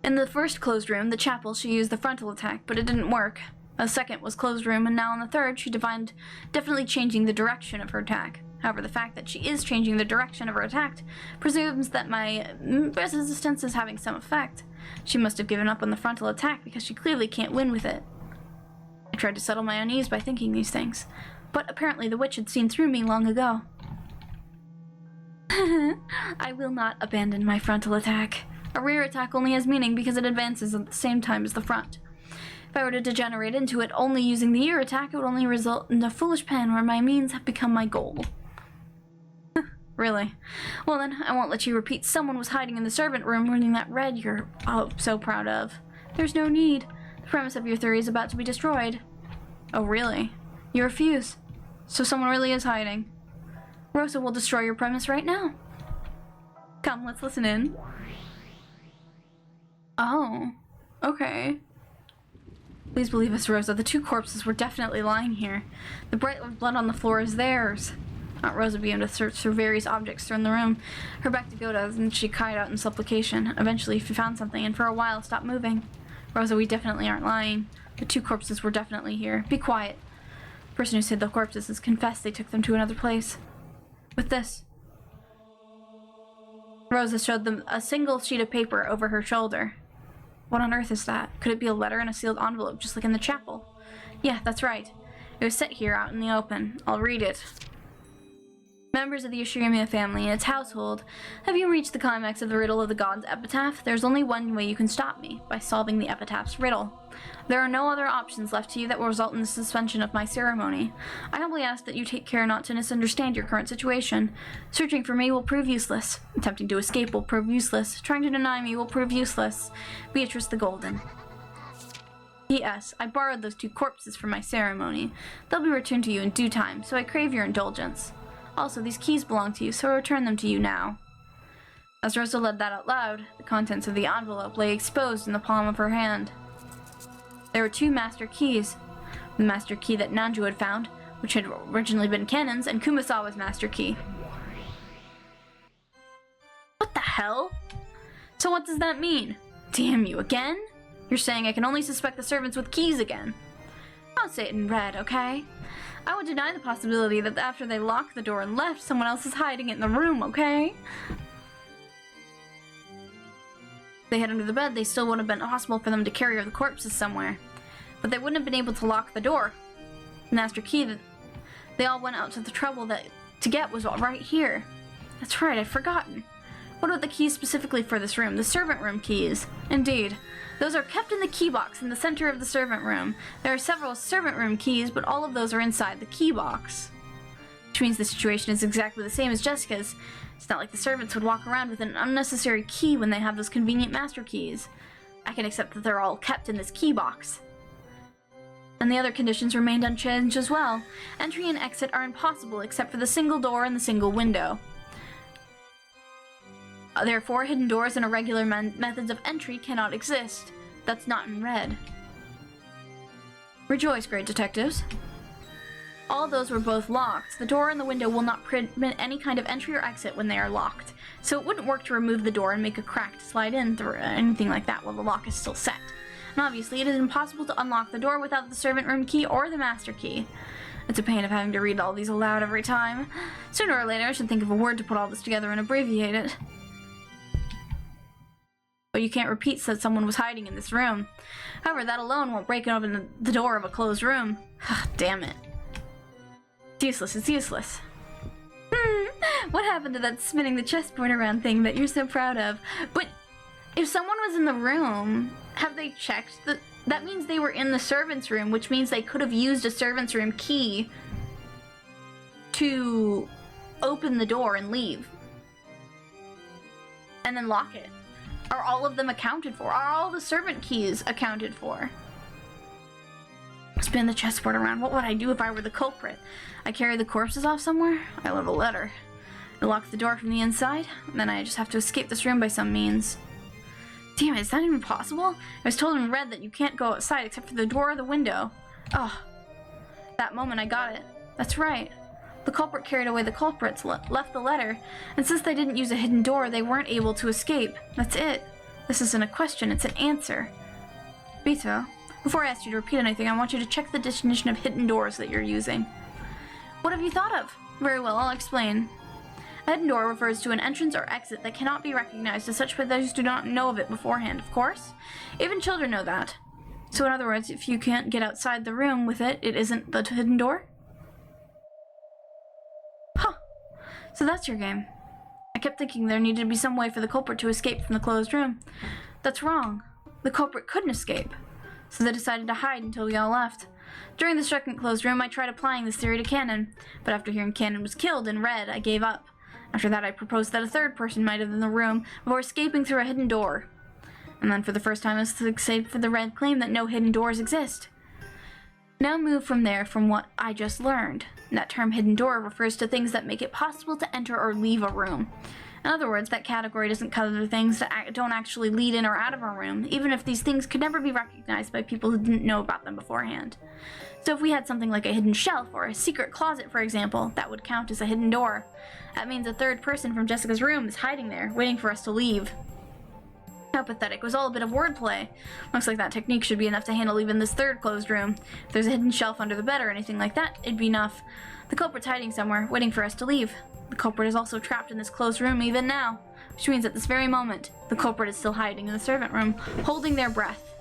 In the first closed room, the chapel, she used the frontal attack, but it didn't work. The second was closed room, and now in the third, she definitely changing the direction of her attack. However, the fact that she is changing the direction of her attack presumes that my resistance is having some effect. She must have given up on the frontal attack because she clearly can't win with it. I tried to settle my unease by thinking these things, but apparently the witch had seen through me long ago. I will not abandon my frontal attack. A rear attack only has meaning because it advances at the same time as the front. If I were to degenerate into it only using the ear attack, it would only result in a foolish plan where my means have become my goal. Really? Well then, I won't let you repeat someone was hiding in the servant room wearing that red you're so proud of. There's no need. The premise of your theory is about to be destroyed. Oh really? You refuse? So someone really is hiding. Rosa will destroy your premise right now. Come, let's listen in. Oh, okay. Please believe us, Rosa. The 2 corpses were definitely lying here. The bright blood on the floor is theirs. Aunt Rosa began to search through various objects in the room. Her back to Goda, and she cried out in supplication. Eventually, she found something, and for a while stopped moving. Rosa, we definitely aren't lying. The 2 corpses were definitely here. Be quiet. The person who hid the corpses has confessed they took them to another place. With this. Rosa showed them a single sheet of paper over her shoulder. What on earth is that? Could it be a letter in a sealed envelope, just like in the chapel? Yeah, that's right. It was set here out in the open. I'll read it. Members of the Yoshirimiya family and its household, have you reached the climax of the riddle of the god's epitaph? There's only one way you can stop me, by solving the epitaph's riddle. There are no other options left to you that will result in the suspension of my ceremony. I humbly ask that you take care not to misunderstand your current situation. Searching for me will prove useless. Attempting to escape will prove useless. Trying to deny me will prove useless. Beatrice the Golden. P.S. I borrowed those 2 corpses for my ceremony. They'll be returned to you in due time, so I crave your indulgence. Also, these keys belong to you, so I return them to you now. As Rosa read that out loud, the contents of the envelope lay exposed in the palm of her hand. There were 2 master keys. The master key that Nanju had found, which had originally been Kanon's, and Kumasawa's master key. What the hell? So what does that mean? Damn you, again? You're saying I can only suspect the servants with keys again. Don't say it in red, okay? I would deny the possibility that after they locked the door and left, someone else is hiding it in the room, okay? If they hid under the bed, they still would have been possible for them to carry the corpses somewhere. But they wouldn't have been able to lock the door. The master key that they all went out to the trouble to get was right here. That's right, I'd forgotten. What about the keys specifically for this room? The servant room keys. Indeed. Those are kept in the key box in the center of the servant room. There are several servant room keys, but all of those are inside the key box. Which means the situation is exactly the same as Jessica's. It's not like the servants would walk around with an unnecessary key when they have those convenient master keys. I can accept that they're all kept in this key box. And the other conditions remained unchanged as well. Entry and exit are impossible except for the single door and the single window. Therefore, hidden doors and irregular methods of entry cannot exist. That's not in red. Rejoice, great detectives. All those were both locked. The door and the window will not permit any kind of entry or exit when they are locked. So it wouldn't work to remove the door and make a crack to slide in through anything like that while the lock is still set. And obviously, it is impossible to unlock the door without the servant room key or the master key. It's a pain of having to read all these aloud every time. Sooner or later, I should think of a word to put all this together and abbreviate it. But you can't repeat that someone was hiding in this room. However, that alone won't break open the door of a closed room. Damn it. It's useless, it's useless. What happened to that spinning the chessboard around thing that you're so proud of? But if someone was in the room, have they checked? That means they were in the servant's room, which means they could have used a servant's room key to open the door and leave. And then lock it. Are all of them accounted for? Are all the servant keys accounted for? Spin the chessboard around. What would I do if I were the culprit? I carry the corpses off somewhere? I love a letter. I lock the door from the inside, and then I just have to escape this room by some means. Damn it, is that even possible? I was told in red that you can't go outside except for the door or the window. Oh, that moment I got it. That's right. The culprit carried away the culprits, left the letter, and since they didn't use a hidden door, they weren't able to escape. That's it. This isn't a question, it's an answer. Bito, before I ask you to repeat anything, I want you to check the definition of hidden doors that you're using. What have you thought of? Very well, I'll explain. A hidden door refers to an entrance or exit that cannot be recognized as such by those who do not know of it beforehand, of course. Even children know that. So in other words, if you can't get outside the room with it, it isn't the hidden door? Huh. So that's your game. I kept thinking there needed to be some way for the culprit to escape from the closed room. That's wrong. The culprit couldn't escape. So they decided to hide until we all left. During the second closed room, I tried applying this theory to Kanon, but after hearing Kanon was killed in red, I gave up. After that, I proposed that a third person might have been in the room before escaping through a hidden door. And then for the first time, I escaped for the red claim that no hidden doors exist. Now move from there from what I just learned. That term hidden door refers to things that make it possible to enter or leave a room. In other words, that category doesn't cover things that don't actually lead in or out of a room, even if these things could never be recognized by people who didn't know about them beforehand. So if we had something like a hidden shelf or a secret closet, for example, that would count as a hidden door. That means a third person from Jessica's room is hiding there, waiting for us to leave. How pathetic. It was all a bit of wordplay. Looks like that technique should be enough to handle even this third closed room. If there's a hidden shelf under the bed or anything like that, it'd be enough. The culprit's hiding somewhere, waiting for us to leave. The culprit is also trapped in this closed room even now, which means at this very moment, the culprit is still hiding in the servant room, holding their breath.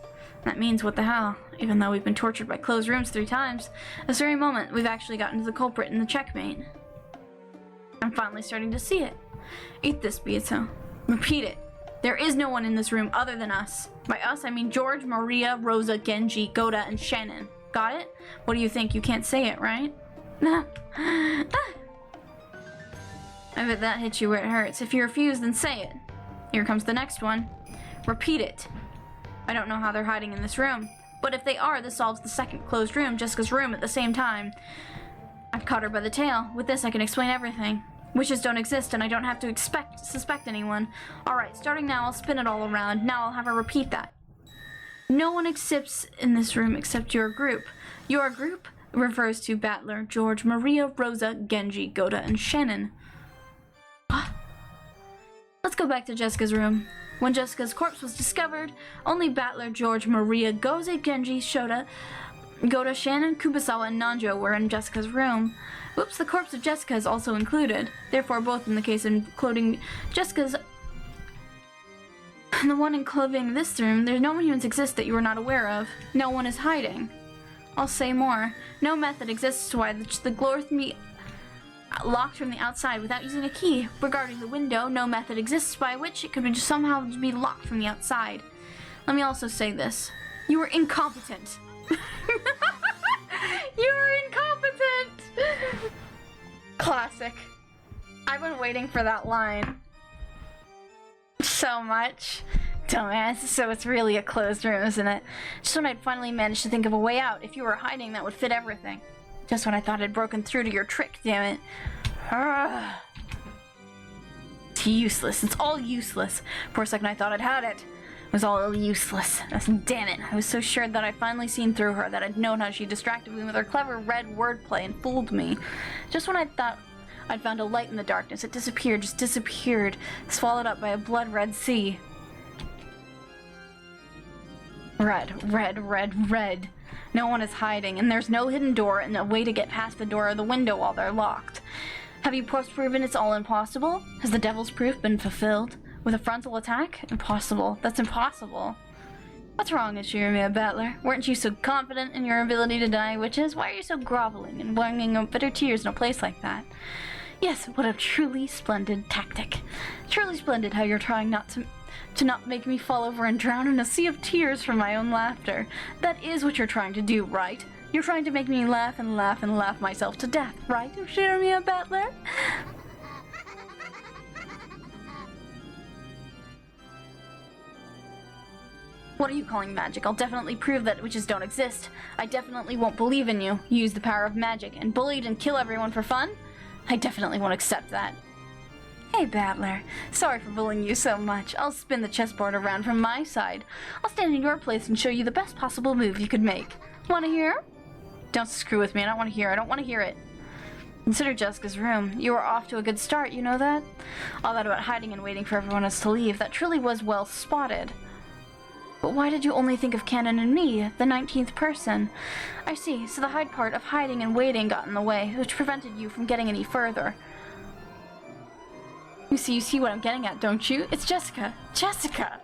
That means what the hell? Even though we've been tortured by closed rooms 3 times, this very moment, we've actually gotten to the culprit in the checkmate. I'm finally starting to see it. Eat this, Bito. Repeat it. There is no one in this room other than us. By us, I mean George, Maria, Rosa, Genji, Goda, and Shannon. Got it? What do you think? You can't say it, right? I bet that hits you where it hurts. If you refuse, then say it. Here comes the next one. Repeat it. I don't know how they're hiding in this room. But if they are, this solves the second closed room, Jessica's room, at the same time. I've caught her by the tail. With this, I can explain everything. Wishes don't exist, and I don't have to suspect anyone. Alright, starting now, I'll spin it all around. Now I'll have her repeat that. No one exists in this room except your group. Your group refers to Battler, George, Maria, Rosa, Genji, Goda, and Shannon. What? Let's go back to Jessica's room. When Jessica's corpse was discovered, only Battler, George, Maria, Goze, Genji, Goda, Shannon, Kubasawa, and Nanjo were in Jessica's room. Whoops, the corpse of Jessica is also included. Therefore, both in the case including Jessica's and the one including this room, there's no humans exist that you are not aware of. No one is hiding. I'll say more. No method exists why the door can be locked from the outside without using a key. Regarding the window, no method exists by which it could somehow be locked from the outside. Let me also say this. You are incompetent. You are incompetent! Classic. I've been waiting for that line so much. Dumbass. So it's really a closed room, isn't it? Just when I'd finally managed to think of a way out. If you were hiding, that would fit everything. Just when I thought I'd broken through to your trick, damn it. It's useless. It's all useless. For a second I thought I'd had it. It was all useless. Damn it. I was so sure that I'd finally seen through her, that I'd known how she distracted me with her clever red wordplay and fooled me. Just when I thought I'd found a light in the darkness, it disappeared, just disappeared, swallowed up by a blood-red sea. Red, red, red, red. No one is hiding, and there's no hidden door and a way to get past the door or the window while they're locked. Have you proven it's all impossible? Has the devil's proof been fulfilled? With a frontal attack? Impossible. That's impossible. What's wrong, Ishirimiya Battler? Weren't you so confident in your ability to deny witches? Why are you so groveling and wringing up bitter tears in a place like that? Yes, what a truly splendid tactic. Truly splendid how you're trying to not make me fall over and drown in a sea of tears from my own laughter. That is what you're trying to do, right? You're trying to make me laugh and laugh and laugh myself to death, right, Ishirimiya Battler? What are you calling magic? I'll definitely prove that witches don't exist. I definitely won't believe in you. Use the power of magic and bully and kill everyone for fun? I definitely won't accept that. Hey, Battler. Sorry for bullying you so much. I'll spin the chessboard around from my side. I'll stand in your place and show you the best possible move you could make. Wanna hear? Don't screw with me. I don't want to hear. I don't want to hear it. Consider Jessica's room. You were off to a good start, you know that? All that about hiding and waiting for everyone else to leave, that truly was well spotted. But why did you only think of Cannon and me, the 19th person? I see, so the hide part of hiding and waiting got in the way, which prevented you from getting any further. You see what I'm getting at, don't you? It's Jessica. Jessica!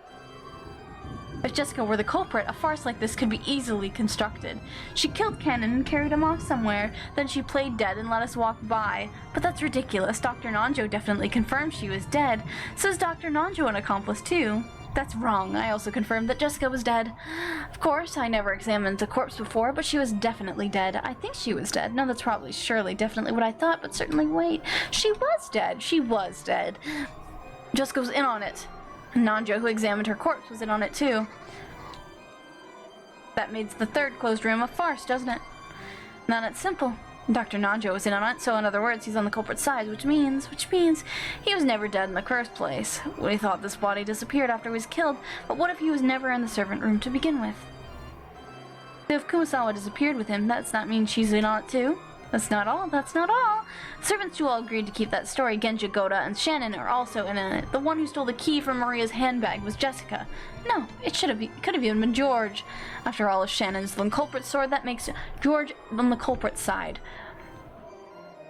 If Jessica were the culprit, a farce like this could be easily constructed. She killed Cannon and carried him off somewhere, then she played dead and let us walk by. But that's ridiculous. Dr. Nanjo definitely confirmed she was dead. So is Dr. Nanjo an accomplice too? That's wrong. I also confirmed that Jessica was dead. Of course, I never examined the corpse before, but she was definitely dead. I think she was dead. No, that's probably surely definitely what I thought, but certainly wait. She was dead. She was dead. Jessica was in on it. Nanjo, who examined her corpse, was in on it too. That makes the third closed room a farce, doesn't it? Now that's simple. Dr. Nanjo was in on it, so in other words, he's on the culprit's side, which means he was never dead in the first place. We thought this body disappeared after he was killed, but what if he was never in the servant room to begin with? If Kumasawa disappeared with him, does that mean she's in on it too? That's not all. That's not all. The servants who all agreed to keep that story, Genji, Goda, and Shannon, are also in on it. The one who stole the key from Maria's handbag was Jessica. No, it could have even been George. After all, if Shannon's the culprit's sword, that makes George on the culprit's side.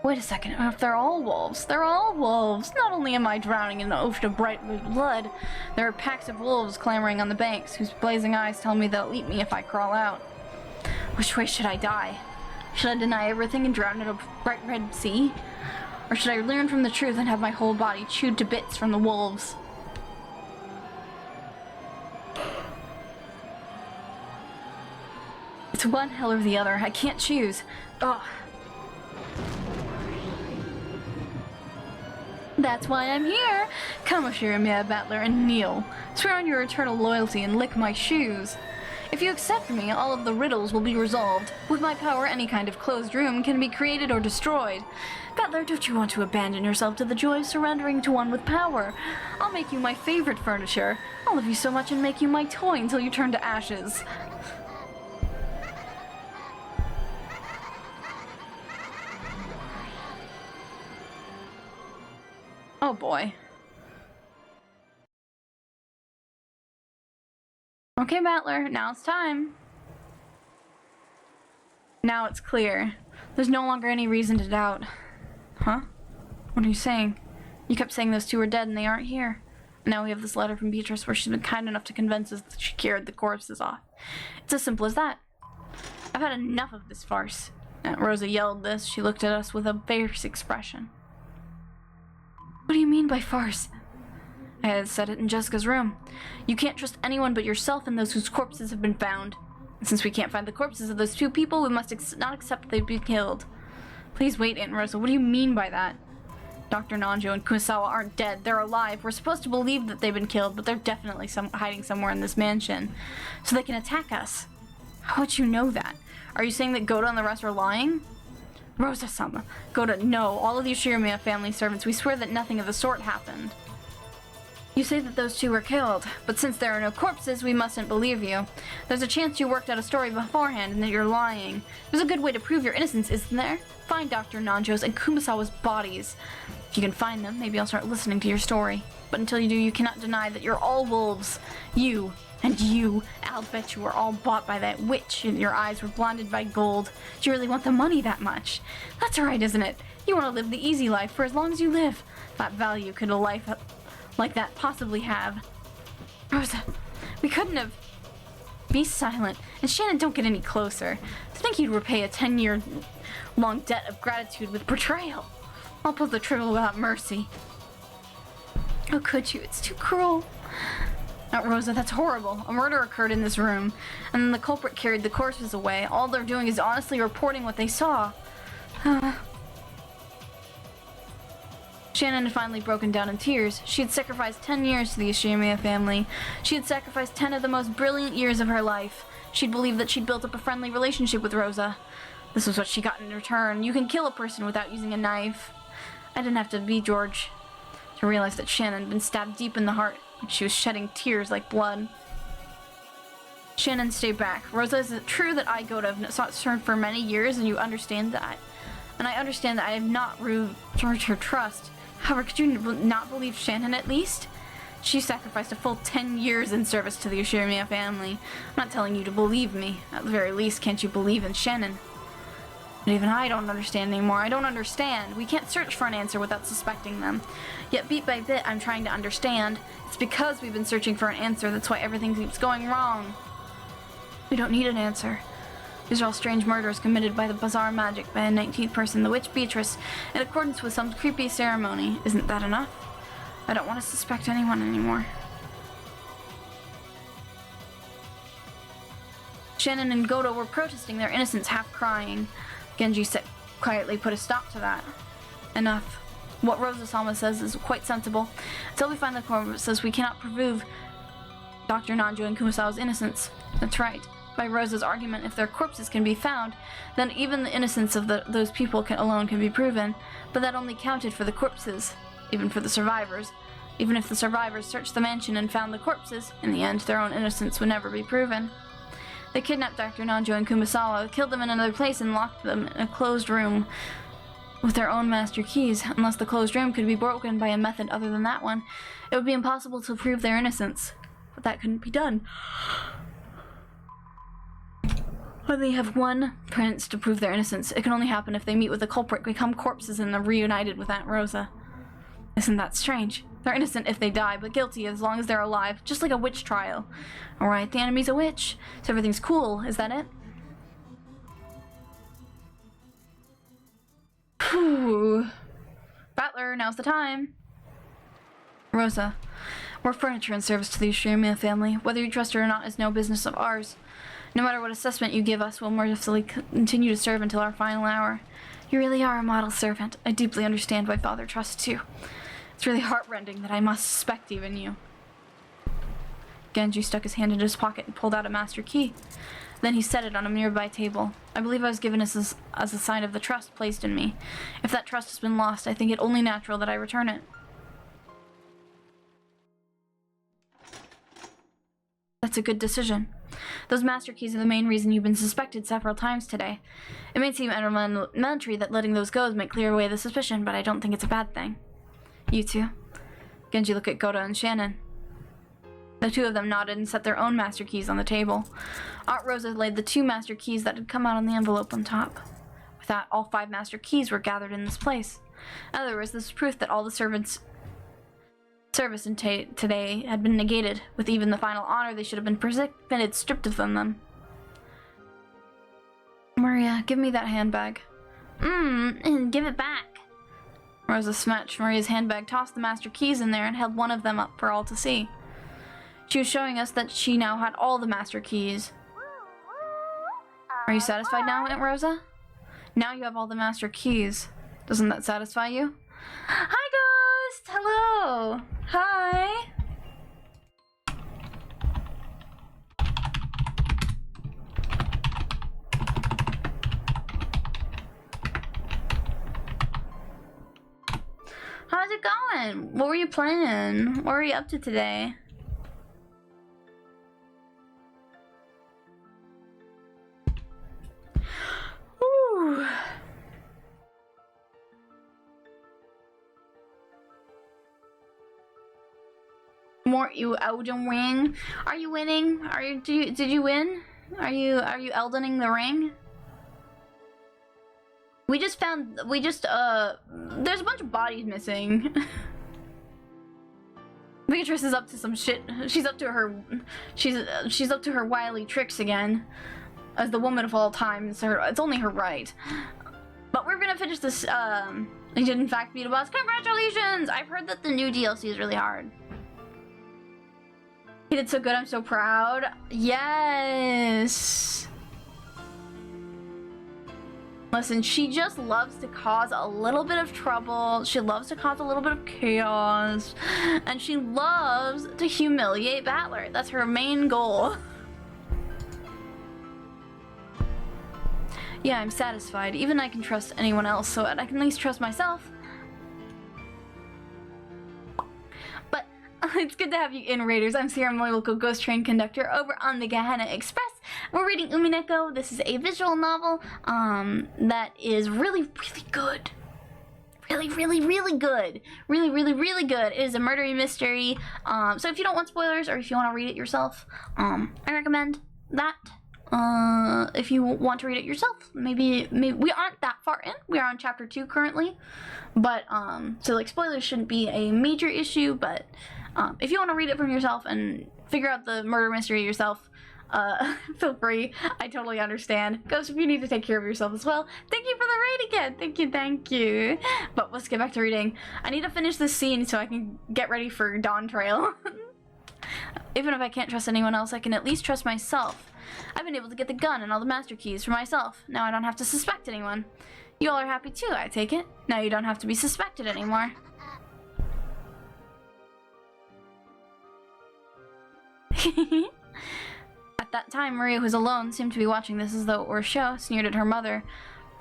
Wait a second. If they're all wolves, they're all wolves. Not only am I drowning in an ocean of bright blood, there are packs of wolves clamoring on the banks, whose blazing eyes tell me they'll eat me if I crawl out. Which way should I die? Should I deny everything and drown in a bright red sea? Or should I learn from the truth and have my whole body chewed to bits from the wolves? It's one hell or the other. I can't choose. Ugh. That's why I'm here. Come, Ishirimiya Battler, and kneel. Swear on your eternal loyalty and lick my shoes. If you accept me, all of the riddles will be resolved. With my power, any kind of closed room can be created or destroyed. Butler, don't you want to abandon yourself to the joy of surrendering to one with power? I'll make you my favorite furniture. I'll love you so much and make you my toy until you turn to ashes. Oh boy. Okay, Battler, now it's time. Now it's clear. There's no longer any reason to doubt. Huh? What are you saying? You kept saying those two were dead and they aren't here. Now we have this letter from Beatrice where she's been kind enough to convince us that she carried the corpses off. It's as simple as that. I've had enough of this farce. Rosa yelled this. She looked at us with a fierce expression. What do you mean by farce? I had said it in Jessica's room. You can't trust anyone but yourself and those whose corpses have been found. And since we can't find the corpses of those two people, we must not accept they've been killed. Please wait, Aunt Rosa. What do you mean by that? Dr. Nanjo and Kumasawa aren't dead. They're alive. We're supposed to believe that they've been killed, but they're definitely hiding somewhere in this mansion. So they can attack us. How would you know that? Are you saying that Goda and the rest are lying? Rosa-sama. Goda, no. All of the Ushirimiya family servants, we swear that nothing of the sort happened. You say that those two were killed, but since there are no corpses, we mustn't believe you. There's a chance you worked out a story beforehand and that you're lying. There's a good way to prove your innocence, isn't there? Find Dr. Nanjo's and Kumasawa's bodies. If you can find them, maybe I'll start listening to your story. But until you do, you cannot deny that you're all wolves. You, and you, I'll bet you were all bought by that witch and your eyes were blinded by gold. Do you really want the money that much? That's right, isn't it? You want to live the easy life for as long as you live. What value could a life like that possibly have? Rosa, we couldn't have... Be silent. And Shannon, don't get any closer. To think you'd repay a 10-year-long debt of gratitude with betrayal. I'll pull the trigger without mercy. How could you? It's too cruel. Now, Rosa, that's horrible. A murder occurred in this room, and then the culprit carried the corpses away. All they're doing is honestly reporting what they saw. Shannon had finally broken down in tears. She had sacrificed 10 years to the Ushirimiya family. She had sacrificed 10 of the most brilliant years of her life. She'd believed that she'd built up a friendly relationship with Rosa. This was what she got in return. You can kill a person without using a knife. I didn't have to be George to realize that Shannon had been stabbed deep in the heart. She was shedding tears like blood. Shannon, stay back. Rosa, is it true that I go to have sought for many years and you understand that? And I understand that I have not returned her trust. However, could you not believe Shannon at least? She sacrificed a full 10 years in service to the Ushirimiya family. I'm not telling you to believe me. At the very least, can't you believe in Shannon? But even I don't understand anymore. I don't understand. We can't search for an answer without suspecting them. Yet bit by bit, I'm trying to understand. It's because we've been searching for an answer that's why everything keeps going wrong. We don't need an answer. These are all strange murders committed by the bizarre magic by a 19th person, the witch Beatrice, in accordance with some creepy ceremony. Isn't that enough? I don't want to suspect anyone anymore. Shannon and Goto were protesting their innocence, half crying. Genji quietly put a stop to that. Enough. What Rosa-sama says is quite sensible. Until we find the corpses, we cannot prove Dr. Nanjo and Kumasawa's innocence. That's right. By Rosa's argument, if their corpses can be found, then even the innocence of those people alone can be proven. But that only counted for the corpses, even for the survivors. Even if the survivors searched the mansion and found the corpses, in the end, their own innocence would never be proven. They kidnapped Dr. Nanjo and Kumasawa, killed them in another place, and locked them in a closed room with their own master keys. Unless the closed room could be broken by a method other than that one, it would be impossible to prove their innocence. But that couldn't be done. When they have one prince to prove their innocence, it can only happen if they meet with the culprit, become corpses, and are reunited with Aunt Rosa. Isn't that strange? They're innocent if they die, but guilty as long as they're alive, just like a witch trial. Alright, the enemy's a witch, so everything's cool, is that it? Phew. Battler, now's the time. Rosa, we're furniture in service to the Ushirimiya family. Whether you trust it or not is no business of ours. No matter what assessment you give us, we'll mercifully continue to serve until our final hour. You really are a model servant. I deeply understand why Father trusts you. It's really heartrending that I must suspect even you. Genji stuck his hand into his pocket and pulled out a master key. Then he set it on a nearby table. I believe I was given as a sign of the trust placed in me. If that trust has been lost, I think it only natural that I return it. That's a good decision. Those master keys are the main reason you've been suspected several times today. It may seem elementary that letting those go might clear away the suspicion, but I don't think it's a bad thing. You two. Genji looked at Koro and Shannon. The two of them nodded and set their own master keys on the table. Aunt Rosa laid the 2 master keys that had come out on the envelope on top. With that, all 5 master keys were gathered in this place. In other words, this is proof that all the service today had been negated, with even the final honor they should have been presented stripped of them. Maria, give me that handbag. Give it back. Rosa snatched Maria's handbag, tossed the master keys in there, and held one of them up for all to see. She was showing us that she now had all the master keys. Are you satisfied now, Aunt Rosa? Now you have all the master keys. Doesn't that satisfy you? Hi, Ghost! Hello! Hi! How's it going? What were you playing? What were you up to today? Ooh. More you Elden Ring? Are you winning? Did you win? Are you Eldening the ring? There's a bunch of bodies missing. Beatrice is up to some shit. She's up to her wily tricks again. As the woman of all time, it's only her right. But we're gonna finish this, you did in fact beat a boss. Congratulations! I've heard that the new DLC is really hard. He did so good, I'm so proud. Yes! Listen, she just loves to cause a little bit of trouble. She loves to cause a little bit of chaos. And she loves to humiliate Battler. That's her main goal. Yeah, I'm satisfied. Even I can trust anyone else, so I can at least trust myself. But it's good to have you in, Raiders. I'm Sierra, my local ghost train conductor over on the Gehenna Express. We're reading Umineko. This is a visual novel that is really, really good. Really, really, really good. Really, really, really good. It is a murdery mystery. So if you don't want spoilers or if you want to read it yourself, I recommend that. If you want to read it yourself, maybe we aren't that far in. We are on chapter 2 currently, but so like spoilers shouldn't be a major issue. But if you want to read it from yourself and figure out the murder mystery yourself, feel free. I totally understand. Ghost, if you need to take care of yourself as well. Thank you for the raid again. Thank you. But let's get back to reading. I need to finish this scene so I can get ready for Dawn Trail. Even if I can't trust anyone else, I can at least trust myself. I've been able to get the gun and all the master keys for myself. Now I don't have to suspect anyone. You all are happy too, I take it. Now you don't have to be suspected anymore. At that time, Maria, who was alone, seemed to be watching this as though it were a show, sneered at her mother.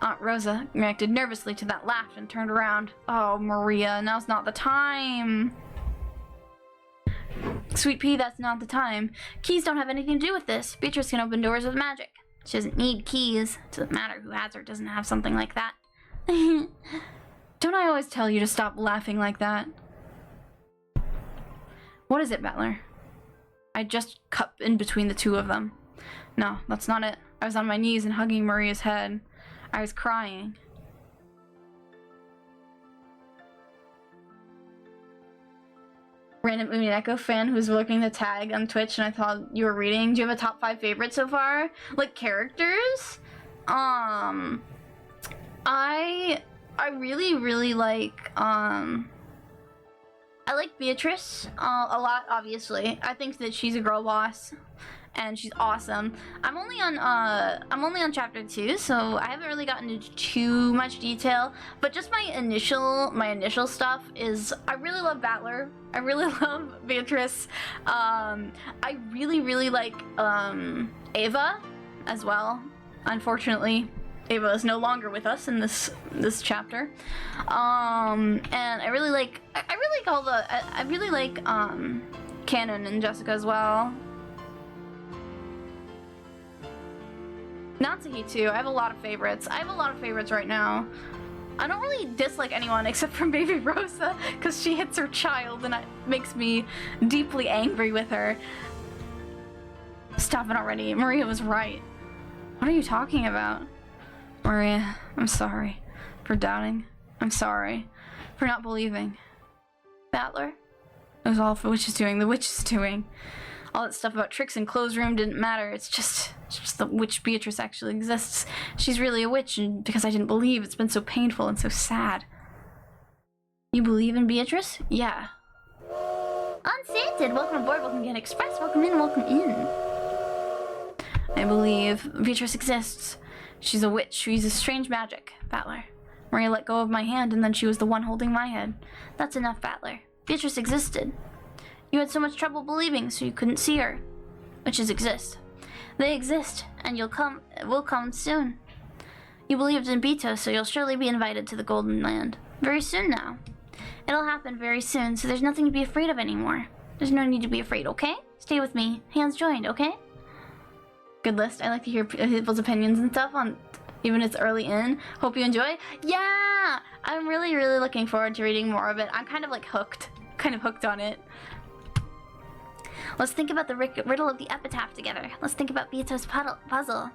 Aunt Rosa reacted nervously to that laugh and turned around. Oh, Maria, now's not the time. Sweet pea, that's not the time. Keys don't have anything to do with this. Beatrice can open doors with magic. She doesn't need keys. It doesn't matter who has or doesn't have something like that. Don't I always tell you to stop laughing like that? What is it, Battler? I just cut in between the two of them. No, that's not it. I was on my knees and hugging Maria's head. I was crying. Random Umineko fan who's looking the tag on Twitch and I thought you were reading. Do you have a top 5 favorite so far? Like characters? I really like I like Beatrice a lot, obviously. I think that she's a girl boss and she's awesome. I'm only on chapter 2, so I haven't really gotten into too much detail. But just my initial stuff is I really love Battler. I really love Beatrice. I really like Ava as well. Unfortunately, Ava is no longer with us in this chapter. And I really like Canon and Jessica as well. Natsuki too. I have a lot of favorites. Right now. I don't really dislike anyone except for Baby Rosa, because she hits her child and it makes me deeply angry with her. Stop it already. Maria was right. What are you talking about? Maria, I'm sorry for doubting. I'm sorry for not believing. Battler? It was all the witch is doing. The witch is doing. All that stuff about tricks and clothes room didn't matter. It's just the witch Beatrice actually exists. She's really a witch, and because I didn't believe, it's been so painful and so sad. You believe in Beatrice? Yeah. Unsated, welcome aboard, welcome to Get Express, welcome in, welcome in. I believe Beatrice exists. She's a witch who uses strange magic. Battler. Maria let go of my hand, and then she was the one holding my head. That's enough, Battler. Beatrice existed. You had so much trouble believing, so you couldn't see her. Witches exist. They exist, and will come soon. You believed in Beto, so you'll surely be invited to the Golden Land. Very soon now. It'll happen very soon, so there's nothing to be afraid of anymore. There's no need to be afraid, okay? Stay with me. Hands joined, okay? Good list. I like to hear people's opinions and stuff on, even if it's early in. Hope you enjoy. Yeah! I'm really looking forward to reading more of it. I'm kind of like hooked. Kind of hooked on it. Let's think about the riddle of the epitaph together. Let's think about Beato's puzzle.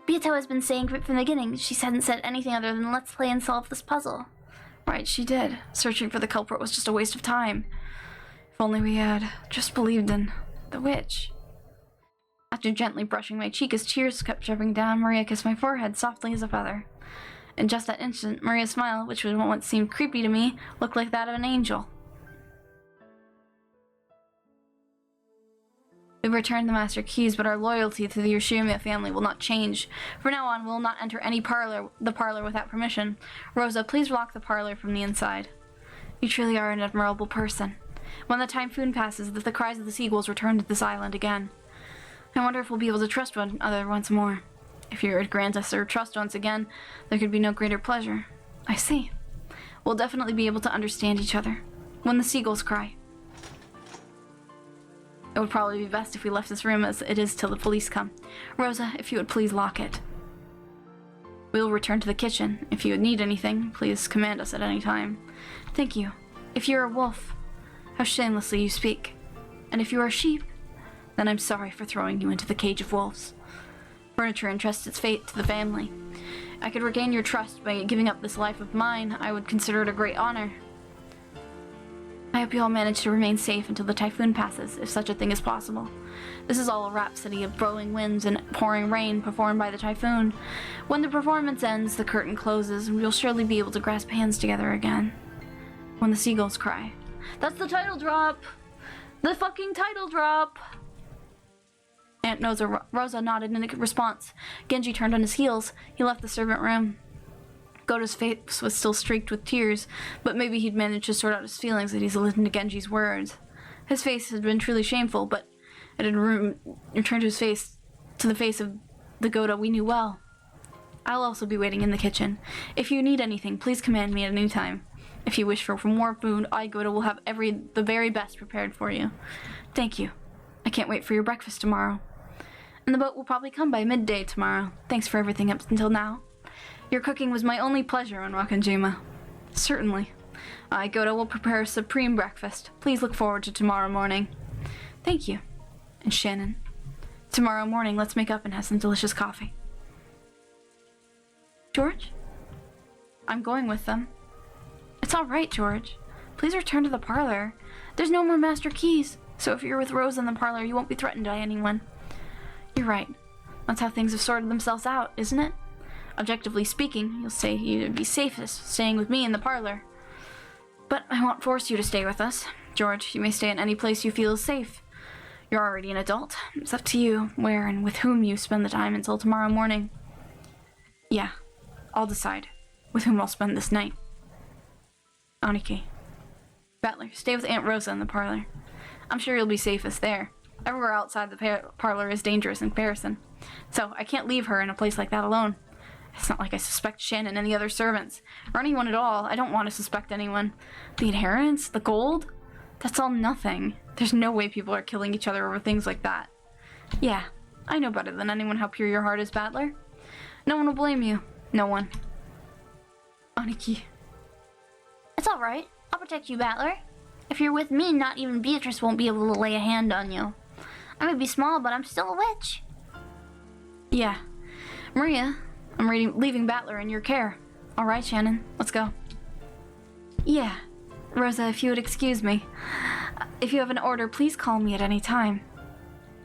Beato has been saying from the beginning she hadn't said anything other than let's play and solve this puzzle. Right, she did. Searching for the culprit was just a waste of time. If only we had just believed in the witch. After gently brushing my cheek as tears kept dripping down, Maria kissed my forehead softly as a feather. In just that instant, Maria's smile, which was once seemed creepy to me, looked like that of an angel. We returned the master keys, but our loyalty to the Yoshimiya family will not change. From now on, we'll not enter the parlor without permission. Rosa, please lock the parlor from the inside. You truly are an admirable person. When the typhoon passes, the cries of the seagulls return to this island again. I wonder if we'll be able to trust one another once more. If you were to grant us our trust once again, there could be no greater pleasure. I see. We'll definitely be able to understand each other. When the seagulls cry. It would probably be best if we left this room as it is till the police come. Rosa, if you would please lock it. We will return to the kitchen. If you would need anything, please command us at any time. Thank you. If you're a wolf, how shamelessly you speak. And if you are a sheep, then I'm sorry for throwing you into the cage of wolves. Furniture entrusts its fate to the family. I could regain your trust by giving up this life of mine. I would consider it a great honor. I hope you all manage to remain safe until the typhoon passes, if such a thing is possible. This is all a rhapsody of blowing winds and pouring rain performed by the typhoon. When the performance ends, the curtain closes, and we'll surely be able to grasp hands together again. When the seagulls cry. That's the title drop! The fucking title drop! Aunt Rosa nodded in response. Genji turned on his heels. He left the servant room. Goto's face was still streaked with tears, but maybe he'd managed to sort out his feelings as he listened to Genji's words. His face had been truly shameful, but it had returned to the face of the Goto we knew well. I'll also be waiting in the kitchen. If you need anything, please command me at any time. If you wish for more food, I, Goto, will have the very best prepared for you. Thank you. I can't wait for your breakfast tomorrow. And the boat will probably come by midday tomorrow. Thanks for everything up until now. Your cooking was my only pleasure on Wakanjima. Certainly. I, Goto, will prepare a supreme breakfast. Please look forward to tomorrow morning. Thank you. And Shannon, tomorrow morning let's make up and have some delicious coffee. George? I'm going with them. It's all right, George. Please return to the parlor. There's no more master keys, so if you're with Rose in the parlor, you won't be threatened by anyone. You're right. That's how things have sorted themselves out, isn't it? Objectively speaking, you'll say you'd be safest staying with me in the parlor. But I won't force you to stay with us. George, you may stay in any place you feel is safe. You're already an adult. It's up to you where and with whom you spend the time until tomorrow morning. Yeah, I'll decide with whom I'll spend this night. Aniki. Battler, stay with Aunt Rosa in the parlor. I'm sure you'll be safest there. Everywhere outside the parlor is dangerous in comparison. So I can't leave her in a place like that alone. It's not like I suspect Shannon and the other servants, or anyone at all. I don't want to suspect anyone. The inheritance? The gold? That's all nothing. There's no way people are killing each other over things like that. Yeah, I know better than anyone how pure your heart is, Battler. No one will blame you. No one. Aniki. It's alright. I'll protect you, Battler. If you're with me, not even Beatrice won't be able to lay a hand on you. I may be small, but I'm still a witch. Yeah. Maria, I'm leaving Battler in your care. Alright, Shannon, let's go. Yeah. Rosa, if you would excuse me. If you have an order, please call me at any time.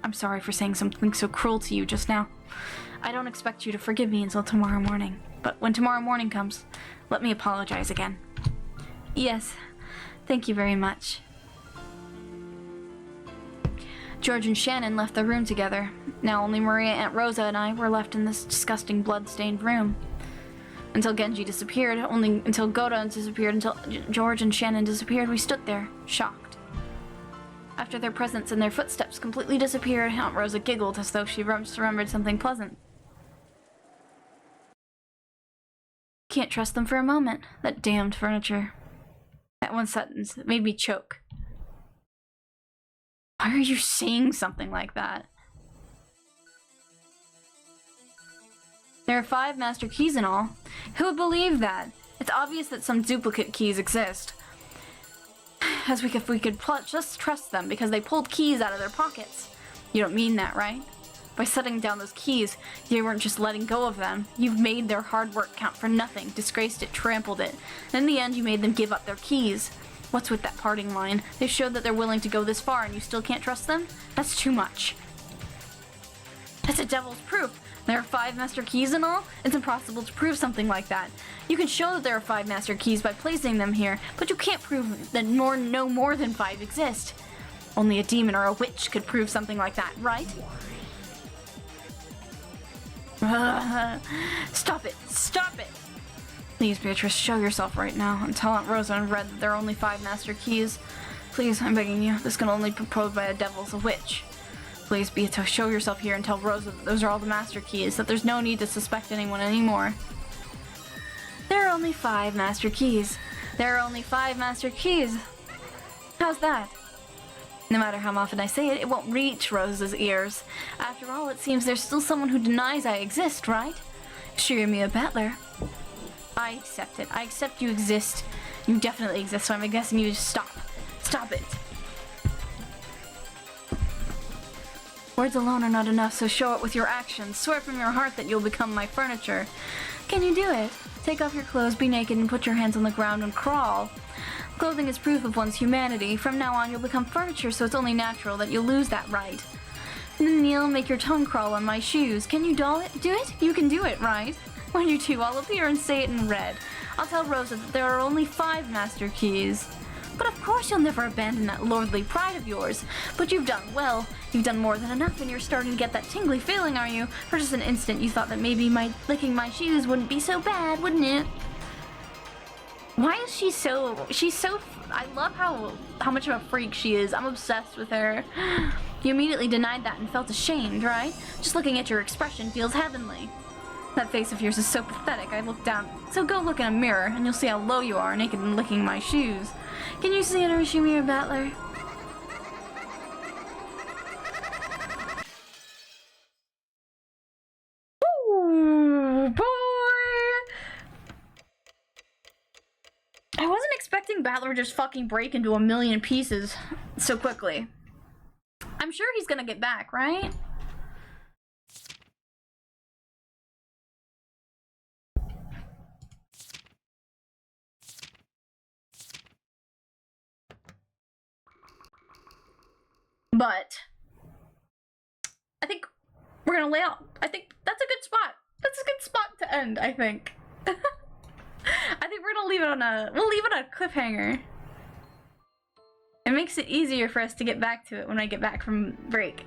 I'm sorry for saying something so cruel to you just now. I don't expect you to forgive me until tomorrow morning. But when tomorrow morning comes, let me apologize again. Yes. Thank you very much. George and Shannon left the room together. Now only Maria, Aunt Rosa, and I were left in this disgusting blood-stained room. Until Genji disappeared, only until Goda disappeared, until George and Shannon disappeared, we stood there, shocked. After their presence and their footsteps completely disappeared, Aunt Rosa giggled as though she remembered something pleasant. Can't trust them for a moment. That damned furniture. That one sentence made me choke. Why are you saying something like that? There are 5 master keys in all. Who would believe that? It's obvious that some duplicate keys exist. If we could just trust them because they pulled keys out of their pockets. You don't mean that, right? By setting down those keys, you weren't just letting go of them. You've made their hard work count for nothing, disgraced it, trampled it. And in the end, you made them give up their keys. What's with that parting line? They've showed that they're willing to go this far and you still can't trust them? That's too much. That's a devil's proof. There are 5 master keys in all? It's impossible to prove something like that. You can show that there are 5 master keys by placing them here, but you can't prove that no more than 5 exist. Only a demon or a witch could prove something like that, right? Stop it! Stop it! Please, Beatrice, show yourself right now and tell Aunt Rosa and Red that there are only 5 master keys. Please, I'm begging you. This can only be proposed by a devil as a witch. Please, Beatrice, show yourself here and tell Rosa that those are all the master keys, that there's no need to suspect anyone anymore. There are only 5 master keys. There are only 5 master keys. How's that? No matter how often I say it, it won't reach Rosa's ears. After all, it seems there's still someone who denies I exist, right? Shiramia Battler. I accept it. I accept you exist. You definitely exist, so I'm guessing you just stop. Stop it. Words alone are not enough, so show it with your actions. Swear from your heart that you'll become my furniture. Can you do it? Take off your clothes, be naked, and put your hands on the ground and crawl. Clothing is proof of one's humanity. From now on, you'll become furniture, so it's only natural that you'll lose that right. And then kneel, make your tongue crawl on my shoes. Can you do it? You can do it, right? When you do, I'll appear and say it in red. I'll tell Rosa that there are only 5 master keys. But of course you'll never abandon that lordly pride of yours. But you've done well. You've done more than enough, and you're starting to get that tingly feeling, are you? For just an instant, you thought that maybe licking my shoes wouldn't be so bad, wouldn't it? Why is she so... I love how much of a freak she is. I'm obsessed with her. You immediately denied that and felt ashamed, right? Just looking at your expression feels heavenly. That face of yours is so pathetic, I look down. So go look in a mirror, and you'll see how low you are, naked and licking my shoes. Can you see it, Shiramia Battler? Ooh, boy! I wasn't expecting Battler just fucking break into a million pieces so quickly. I'm sure he's gonna get back, right? But I think we're gonna lay out. I think that's a good spot. That's a good spot to end, I think. I think we're gonna leave it on a cliffhanger. It makes it easier for us to get back to it when I get back from break.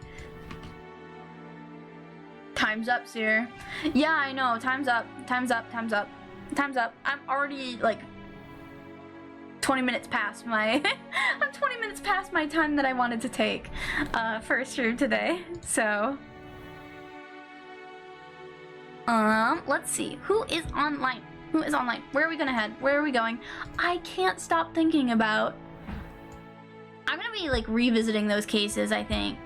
Time's up, Sir. Yeah, I know. Time's up. Time's up. Time's up. Time's up. I'm already like 20 minutes past my I'm 20 minutes past my time that I wanted to take for a stream today. So let's see. Who is online? Who is online? Where are we gonna head? Where are we going? I can't stop thinking about. I'm gonna be like revisiting those cases, I think.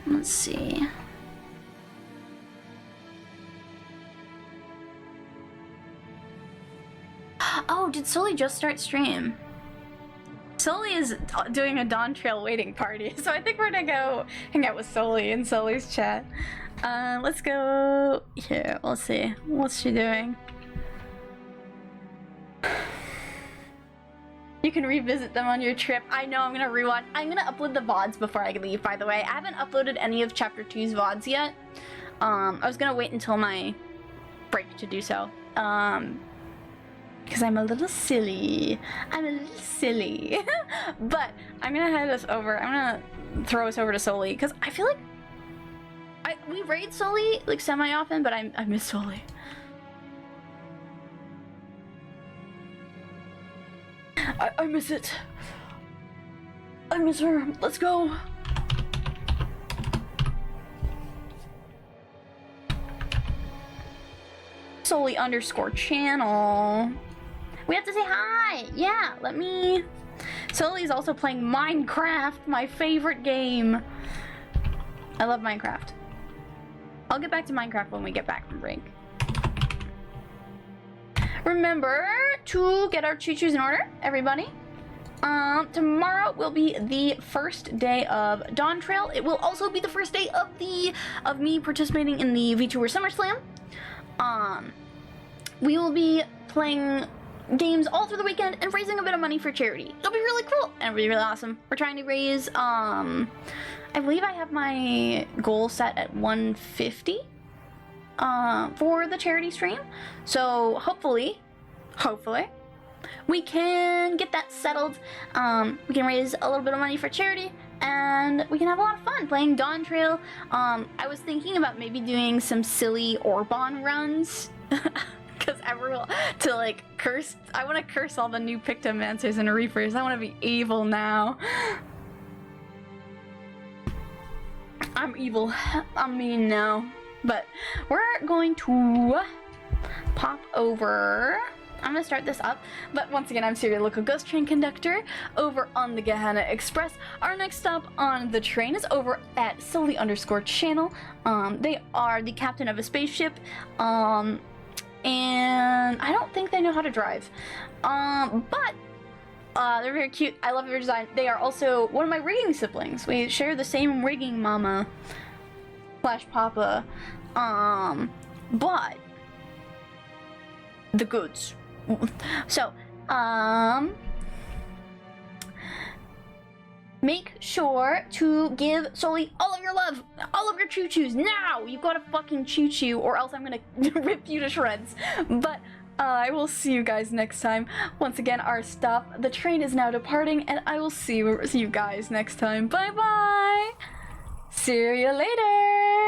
Let's see. Oh, did Sully just start stream? Sully is doing a Dawn Trail waiting party, so I think we're gonna go hang out with Sully in Sully's chat. Let's go here. We'll see. What's she doing? You can revisit them on your trip. I know, I'm gonna rewatch. I'm gonna upload the VODs before I leave, by the way. I haven't uploaded any of Chapter 2's VODs yet. I was gonna wait until my break to do so. Because I'm a little silly. I'm a little silly. But I'm gonna head us over. I'm gonna throw us over to Sully, because I feel like we raid Sully like semi-often, but I miss Sully. I miss it. I miss her. Let's go. Sully _ channel. We have to say hi. Yeah, let me. Sully's also playing Minecraft, my favorite game. I love Minecraft. I'll get back to Minecraft when we get back from break. Remember to get our choo-choos in order, everybody. Tomorrow will be the first day of Dawn Trail. It will also be the first day of me participating in the VTuber SummerSlam. We will be playing games all through the weekend and raising a bit of money for charity. It'll be really cool and it'll be really awesome. We're trying to raise, I believe I have my goal set at 150 for the charity stream. So hopefully, we can get that settled. We can raise a little bit of money for charity and we can have a lot of fun playing Dawn Trail. I was thinking about maybe doing some silly Orbon runs. Because everyone to like curse. I want to curse all the new Pictomancers and Reapers. I want to be evil now. I'm evil. I'm mean now. But we're going to pop over. I'm gonna start this up. But once again, I'm Serial Local Ghost Train Conductor over on the Gehenna Express. Our next stop on the train is over at Sully _ channel. They are the captain of a spaceship. And I don't think they know how to drive. But they're very cute. I love their design. They are also one of my rigging siblings. We share the same rigging mama / papa. But the goods. So, make sure to give Sully all of your love, all of your choo-choos now. You've got to fucking choo-choo or else I'm gonna rip you to shreds. But I will see you guys next time. Once again, our stop, the train is now departing, and I will see you guys next time. Bye bye. See you later.